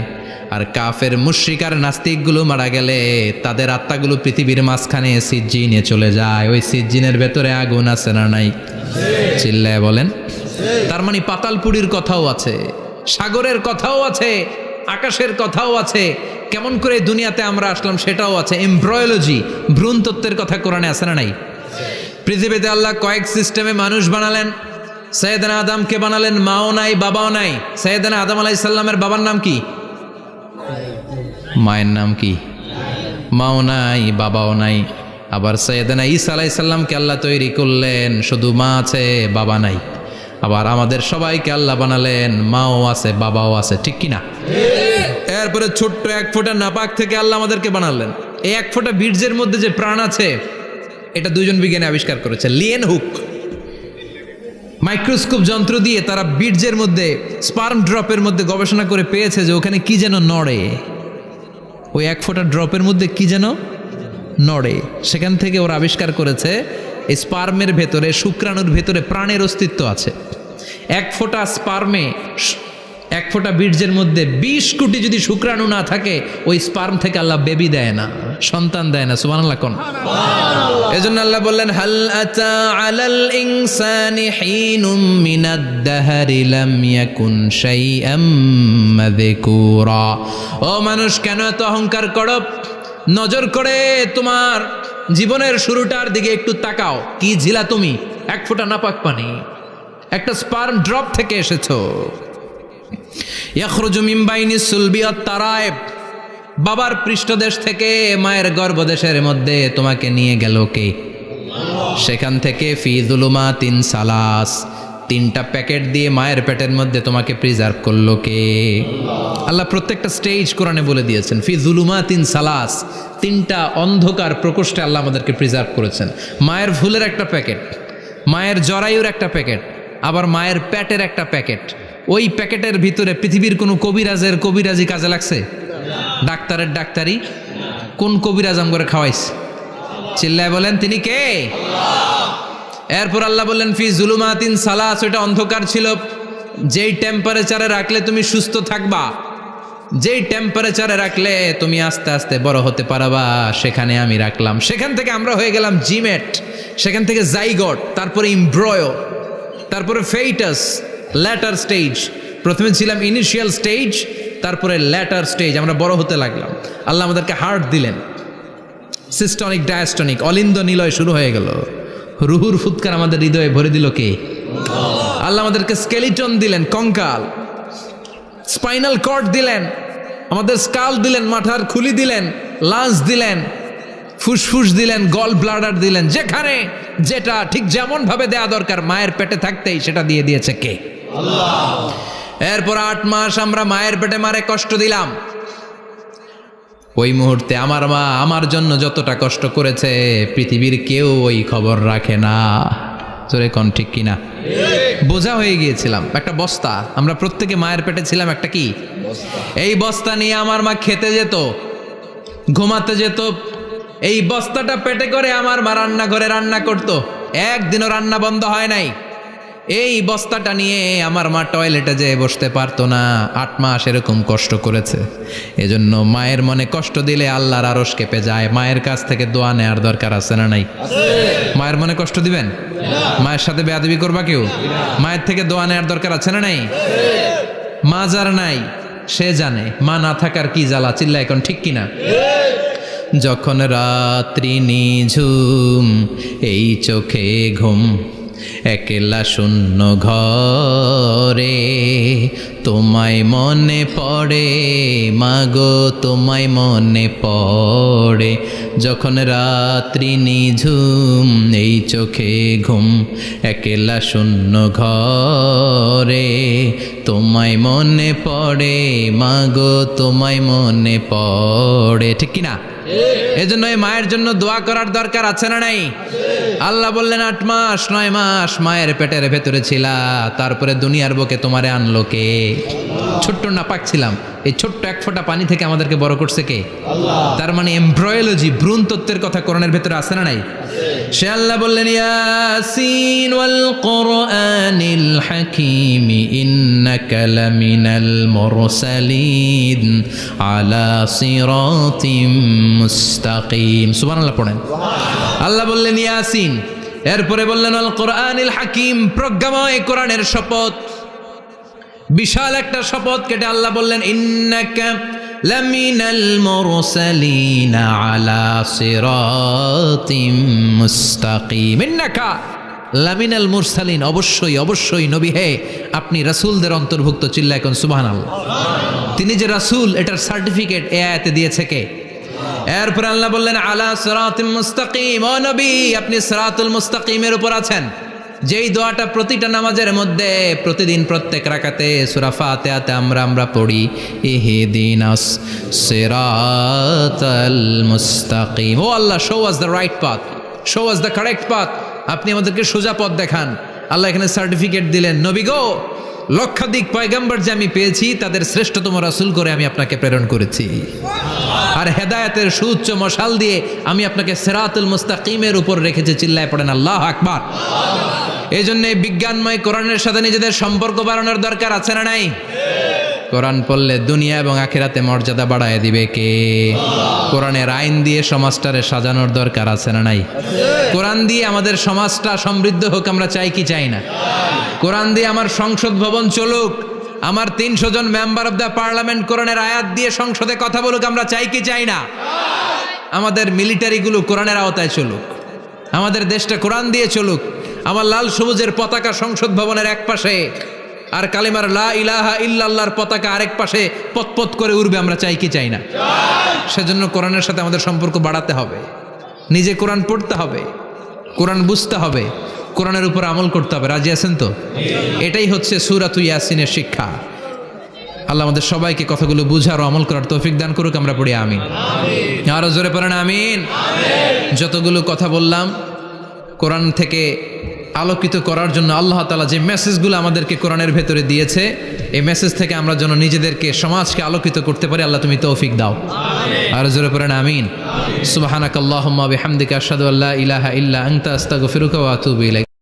আর কাফের মুশরিক আর নাস্তিকগুলো মারা গেলে তাদের আত্মাগুলো পৃথিবীর মাঝখানে সিজ্জিনে চলে যায়। ওই সিজ্জিনের ভেতরে আগুন আছে না নাই? চিল্লায় বলেন। তার মানে পাতালপুরীর কথাও আছে, সাগরের কথাও আছে, আকাশের কথাও আছে। কেমন করে দুনিয়াতে আমরা আসলাম সেটাও আছে। এমব্রয়োলজি, ভ্রূণতত্ত্বের কথা কোরআনে আছে না নাই? পৃথিবীতে আল্লাহ কয়েক সিস্টেমে মানুষ বানালেন। সৈয়দনা আদমকে বানালেন, মাও নাই বাবাও নাই। সৈয়দনা আদম আলাইহিস সালামের বাবার নাম কি? মায়ের নাম কি? মাও নাই বাবাও নাই। আবার সৈয়দনা ঈসা আলাইহিস সালামকে আল্লাহ তৈরি করলেন, শুধু মা আছে বাবা নাই। আবার আমাদের সবাইকে আল্লাহ বানালেন, মাও আছে বাবাও আছে, ঠিক কিনা? এরপরে ছোট্ট এক ফোঁটা নাপাক থেকে আল্লাহ আমাদেরকে বানালেন। এই এক ফোঁটা বীর্যের মধ্যে যে প্রাণ আছে, এটা দুজন বিজ্ঞানী আবিষ্কার করেছে। লিয়েন হুক মাইক্রোস্কোপ যন্ত্র দিয়ে তারা বীর্যের মধ্যে, স্পার্ম ড্রপের মধ্যে গবেষণা করে পেয়েছে যে ওখানে কি যেন নড়ে। ওই এক ফোঁটা ড্রপের মধ্যে কি যেন নড়ে। সেখান থেকে ওরা আবিষ্কার করেছে এই স্পার্মের ভেতরে, শুক্রাণুর ভেতরে প্রাণের অস্তিত্ব আছে। এক ফোঁটা স্পার্মে, এক ফোঁটা বীর্যের মধ্যে 20 কোটি যদি শুক্রাণু না থাকে, ওই স্পার্ম থেকে আল্লাহ বেবি দেয় না, সন্তান দেয় না। সুবহানাল্লাহ কোন? এজন্য আল্লাহ বললেন হাল আতা আলাল ইনসানি হিনুম মিনাদ দাহরি লাম ইয়াকুন শাইআম মাযকুরা। ও মানুষ, কেন এত অহংকার করো? নজর করে তোমার জীবনের শুরুটার দিকে একটু তাকাও। কি ঝিলা তুমি? এক ফোঁটা নাপাক পানি, একটা স্পার্ম ড্রপ থেকে এসেছো। ইয়াখরুজু মিন বাইনি সুলবি ওয়াত তারায়েব। বাবার পৃষ্ঠদেশ থেকে মায়ের গর্ভদেশের মধ্যে তোমাকে নিয়ে গেল কে? সেখান থেকে ফি যুলুমাতিন সালাস, 3টা প্যাকেট দিয়ে মায়ের পেটের মধ্যে তোমাকে প্রিজার্ভ করলো কে? আল্লাহ প্রত্যেকটা স্টেজ কোরআনে বলে দিয়েছেন। ফি যুলুমাতিন সালাস, 3টা অন্ধকার প্রকোষ্ঠে আল্লাহ আমাদেরকে প্রিজার্ভ করেছেন। মায়ের ভুলের একটা প্যাকেট, মায়ের জরায়ুর একটা প্যাকেট, আবার মায়ের পেটের একটা প্যাকেট। ওই প্যাকেটের ভিতরে পৃথিবীর কোনো কবিরাজের কবিরাজি কাজে লাগছে? ডাক্তারের ডাক্তারি? কোন কবিরাজ করে খাওয়াইছে? চিল্লায় বলেন তিনি কে? এরপর আল্লাহ বললেন ফি যুলুমাতিন সালাস, ওটা অন্ধকার ছিল। যেই টেম্পারেচারে রাখলে তুমি সুস্থ থাকবা, যেই টেম্পারেচারে রাখলে তুমি আস্তে আস্তে বড় হতে পারবা, সেখানে আমি রাখলাম। সেখান থেকে আমরা হয়ে গেলাম জিমেট, সেখান থেকে জাইগট, তারপরে ইমব্রয়ো, তারপরে ফেইটাস, ল্যাটার স্টেজ। প্রথমে ছিলাম ইনিশিয়াল স্টেজ, তারপরে ল্যাটার স্টেজ, আমরা বড় হতে লাগলাম। আল্লাহ আমাদেরকে হার্ট দিলেন, সিস্টনিক ডায়াস্টনিক, অলিন্দ নিলয় শুরু হয়ে গেল। রুহুর ফুৎকার আমাদের হৃদয়ে ভরে দিল কে? আল্লাহ আমাদেরকে স্কেলিটন দিলেন, কঙ্কাল, স্পাইনাল কর্ড দিলেন, আমাদের স্কাল দিলেন, মাথার খুলি দিলেন, লাঞ্চ দিলেন, ফুসফুস দিলেন, গল ব্লাডার দিলেন। যেখানে যেটা ঠিক যেমন ভাবে দেয়া দরকার মায়ের পেটে থাকতেই সেটা দিয়ে দিয়েছে কে? আল্লাহ। এরপর 8 মাস আমরা মায়ের পেটে মারে কষ্ট দিলাম। ওই মুহূর্তে আমার মা আমার জন্য যতটা কষ্ট করেছে পৃথিবীর কেউ ওই খবর রাখে না। জোরে কোন ঠিক কিনা? বোঝা হয়ে গিয়েছিলাম, একটা বস্তা। আমরা প্রত্যেকে মায়ের পেটে ছিলাম একটা কি? এই বস্তা নিয়ে আমার মা খেতে যেত, ঘুমাতে যেত। এই বস্তাটা পেটে করে আমার মা রান্নাঘরে রান্না করত, একদিনও রান্না বন্ধ হয় নাই। এই বস্তাটা নিয়ে আমার মা টয়লেটে যেয়ে বসতে পারতো না। 8 মাস এরকম কষ্ট করেছে। এজন্য মায়ের মনে কষ্ট দিলে আল্লাহর আরশ কেঁপে যায়। মায়ের কাছ থেকে দোয়া নেওয়ার দরকার আছে না নাই? মায়ের মনে কষ্ট দিবেন? মায়ের সাথে বেয়াদবি করবা কেউ? মায়ের থেকে দোয়া নেওয়ার দরকার আছে না নাই? মা যার নাই সে জানে মা না থাকার কি জ্বালা। চিল্লা এখন ঠিক কিনা? যখন রাত্রি নিঝুম, এই চোখে ঘুম, একলা শূন্য ঘরে, তোমায় মনে পড়ে মাগো, তোমায় মনে পড়ে। যখন রাত্রি নিঝুম, এই চোখে ঘুম, একলা শূন্য ঘরে, তোমায় মনে পড়ে মাগো, তোমায় মনে পড়ে। ঠিক কিনা? এজন্য এই মায়ের জন্য দোয়া করার দরকার আছে না নাই? আল্লাহ বললেন 8 মাস 9 মাস মায়ের পেটের ভেতরে ছিলা, তারপরে দুনিয়ার বুকে তোমারে আনলো কে? ছোট্ট নাপাক ছিলাম, এই ছোট্ট এক ফোঁটা পানি থেকে আমাদেরকে বড় করছে কে? আল্লাহ। তার মানে এমব্রয়োলজি, ভ্রূণ তত্ত্বের কথা কোরআনের ভেতরে আছে না নাই? সে আল্লাহ বললেন ইয়াসিন ওয়াল কোরআনিল হাকীম ইন্নাকা লামিনাল মুরসালিন আলা সিরাতিম মুস্তাকিম। সুবহানাল্লাহ পড়েন। আল্লাহ বললেন ইয়াসিন, এরপরে বললেন আল কোরআনিল হাকীম, প্রজ্ঞাময় কোরআনের শপথ। বিশাল একটা শপথ কেটে আল্লাহ বললেন ইন্নাকা লামিনাল মুরসালিন আলা সিরাতিম মুস্তাকিম। ইন্নাকা লামিনাল মুরসালিন, অবশ্যই অবশ্যই নবী হে আপনি রাসূলদের অন্তর্ভুক্ত। চিল্লা এখন সুবহানাল্লাহ। তিনি যে রাসূল এটার সার্টিফিকেট এই আয়াতে দিয়েছে কে? এরপর আল্লাহ বললেন আলা সিরাতিম মুস্তাকিম, ও নবী আপনি সিরাতুল মুস্তাকিমের উপর আছেন। যেই দোয়াটা প্রতিটা নামাজের মধ্যে প্রতিদিন প্রত্যেক রাকাতে সূরা ফাতিহাতে আমরা পড়ি, ইহদিনাস সিরাতাল মুস্তাকিম। ও Allah, show us the right path, show us the correct path. আপনি আমাদেরকে সোজা পথ দেখান। আল্লাহ এখানে সার্টিফিকেট দিলেন, নবী গো, লক্ষাধিক পয়গম্বর যে আমি পেয়েছি তাদের শ্রেষ্ঠতম রাসূল করে আমি আপনাকে প্রেরণ করেছি, আর হেদায়েতের সুউচ্চ মশাল দিয়ে আমি আপনাকে সিরাতুল মুস্তাকিমের উপর রেখেছি। চিল্লায় পড়েন আল্লাহু আকবার। এই জন্য বিজ্ঞানময় কোরআনের সাথে নিজেদের সম্পর্ক বাড়ানোর দরকার আছে না নাই? কোরআন পড়লে দুনিয়া এবং আখিরাতে মর্যাদা বাড়ায় দিবে কে? কোরআনের আইন দিয়ে সমাজটারে সাজানোর দরকার আছে না নাই? কোরআন দিয়ে আমাদের সমাজটা সমৃদ্ধ হোক আমরা চাই কি চাই না? কোরআন দিয়ে আমার সংসদ ভবন চলুক, আমার 300 জন মেম্বার অফ দ্য পার্লামেন্ট কোরআনের আয়াত দিয়ে সংসদে কথা বলুক আমরা চাই কি চাই না? আমাদের মিলিটারিগুলো কোরআনের আওতায় চলুক, আমাদের দেশটা কোরআন দিয়ে চলুক। আমার লাল সবুজের পতাকা সংসদ ভবনের এক পাশে, আর কালিমার লা ইলাহা ইল্লাল্লাহর পতাকা আরেক পাশে পতপত করে উড়বে আমরা চাই কি চাই না? সেজন্য কোরআনের সাথে আমাদের সম্পর্ক বাড়াতে হবে, নিজে কোরআন পড়তে হবে, কোরআন বুঝতে হবে, কোরআনের উপর আমল করতে হবে। রাজি আছেন তো? এটাই হচ্ছে সূরাতু ইয়াসিনের শিক্ষা। আল্লাহ আমাদের সবাইকে কথাগুলো বুঝার ও আমল করার তৌফিক দান করুক। আমরা পড়ি আমিন। আরো জোরে পড়েন আমিন। যতগুলো কথা বললাম কোরআন থেকে আলোকিত করার জন্য আল্লাহ তাআলা যে মেসেজগুলো আমাদেরকে কোরআনের ভেতরে দিয়েছে, এই মেসেজ থেকে আমরা যেন নিজেদেরকে, সমাজকে আলোকিত করতে পারি। আল্লাহ তুমি তৌফিক দাও। আরো জোরে পড়েন আমিন। সুবহানাকাল্লাহুম্মা বিহামদিকা আশহাদু আল্লা ইলাহা ইল্লা আনতা আস্তাগফিরুকা ওয়া আতুবু ইলাইক।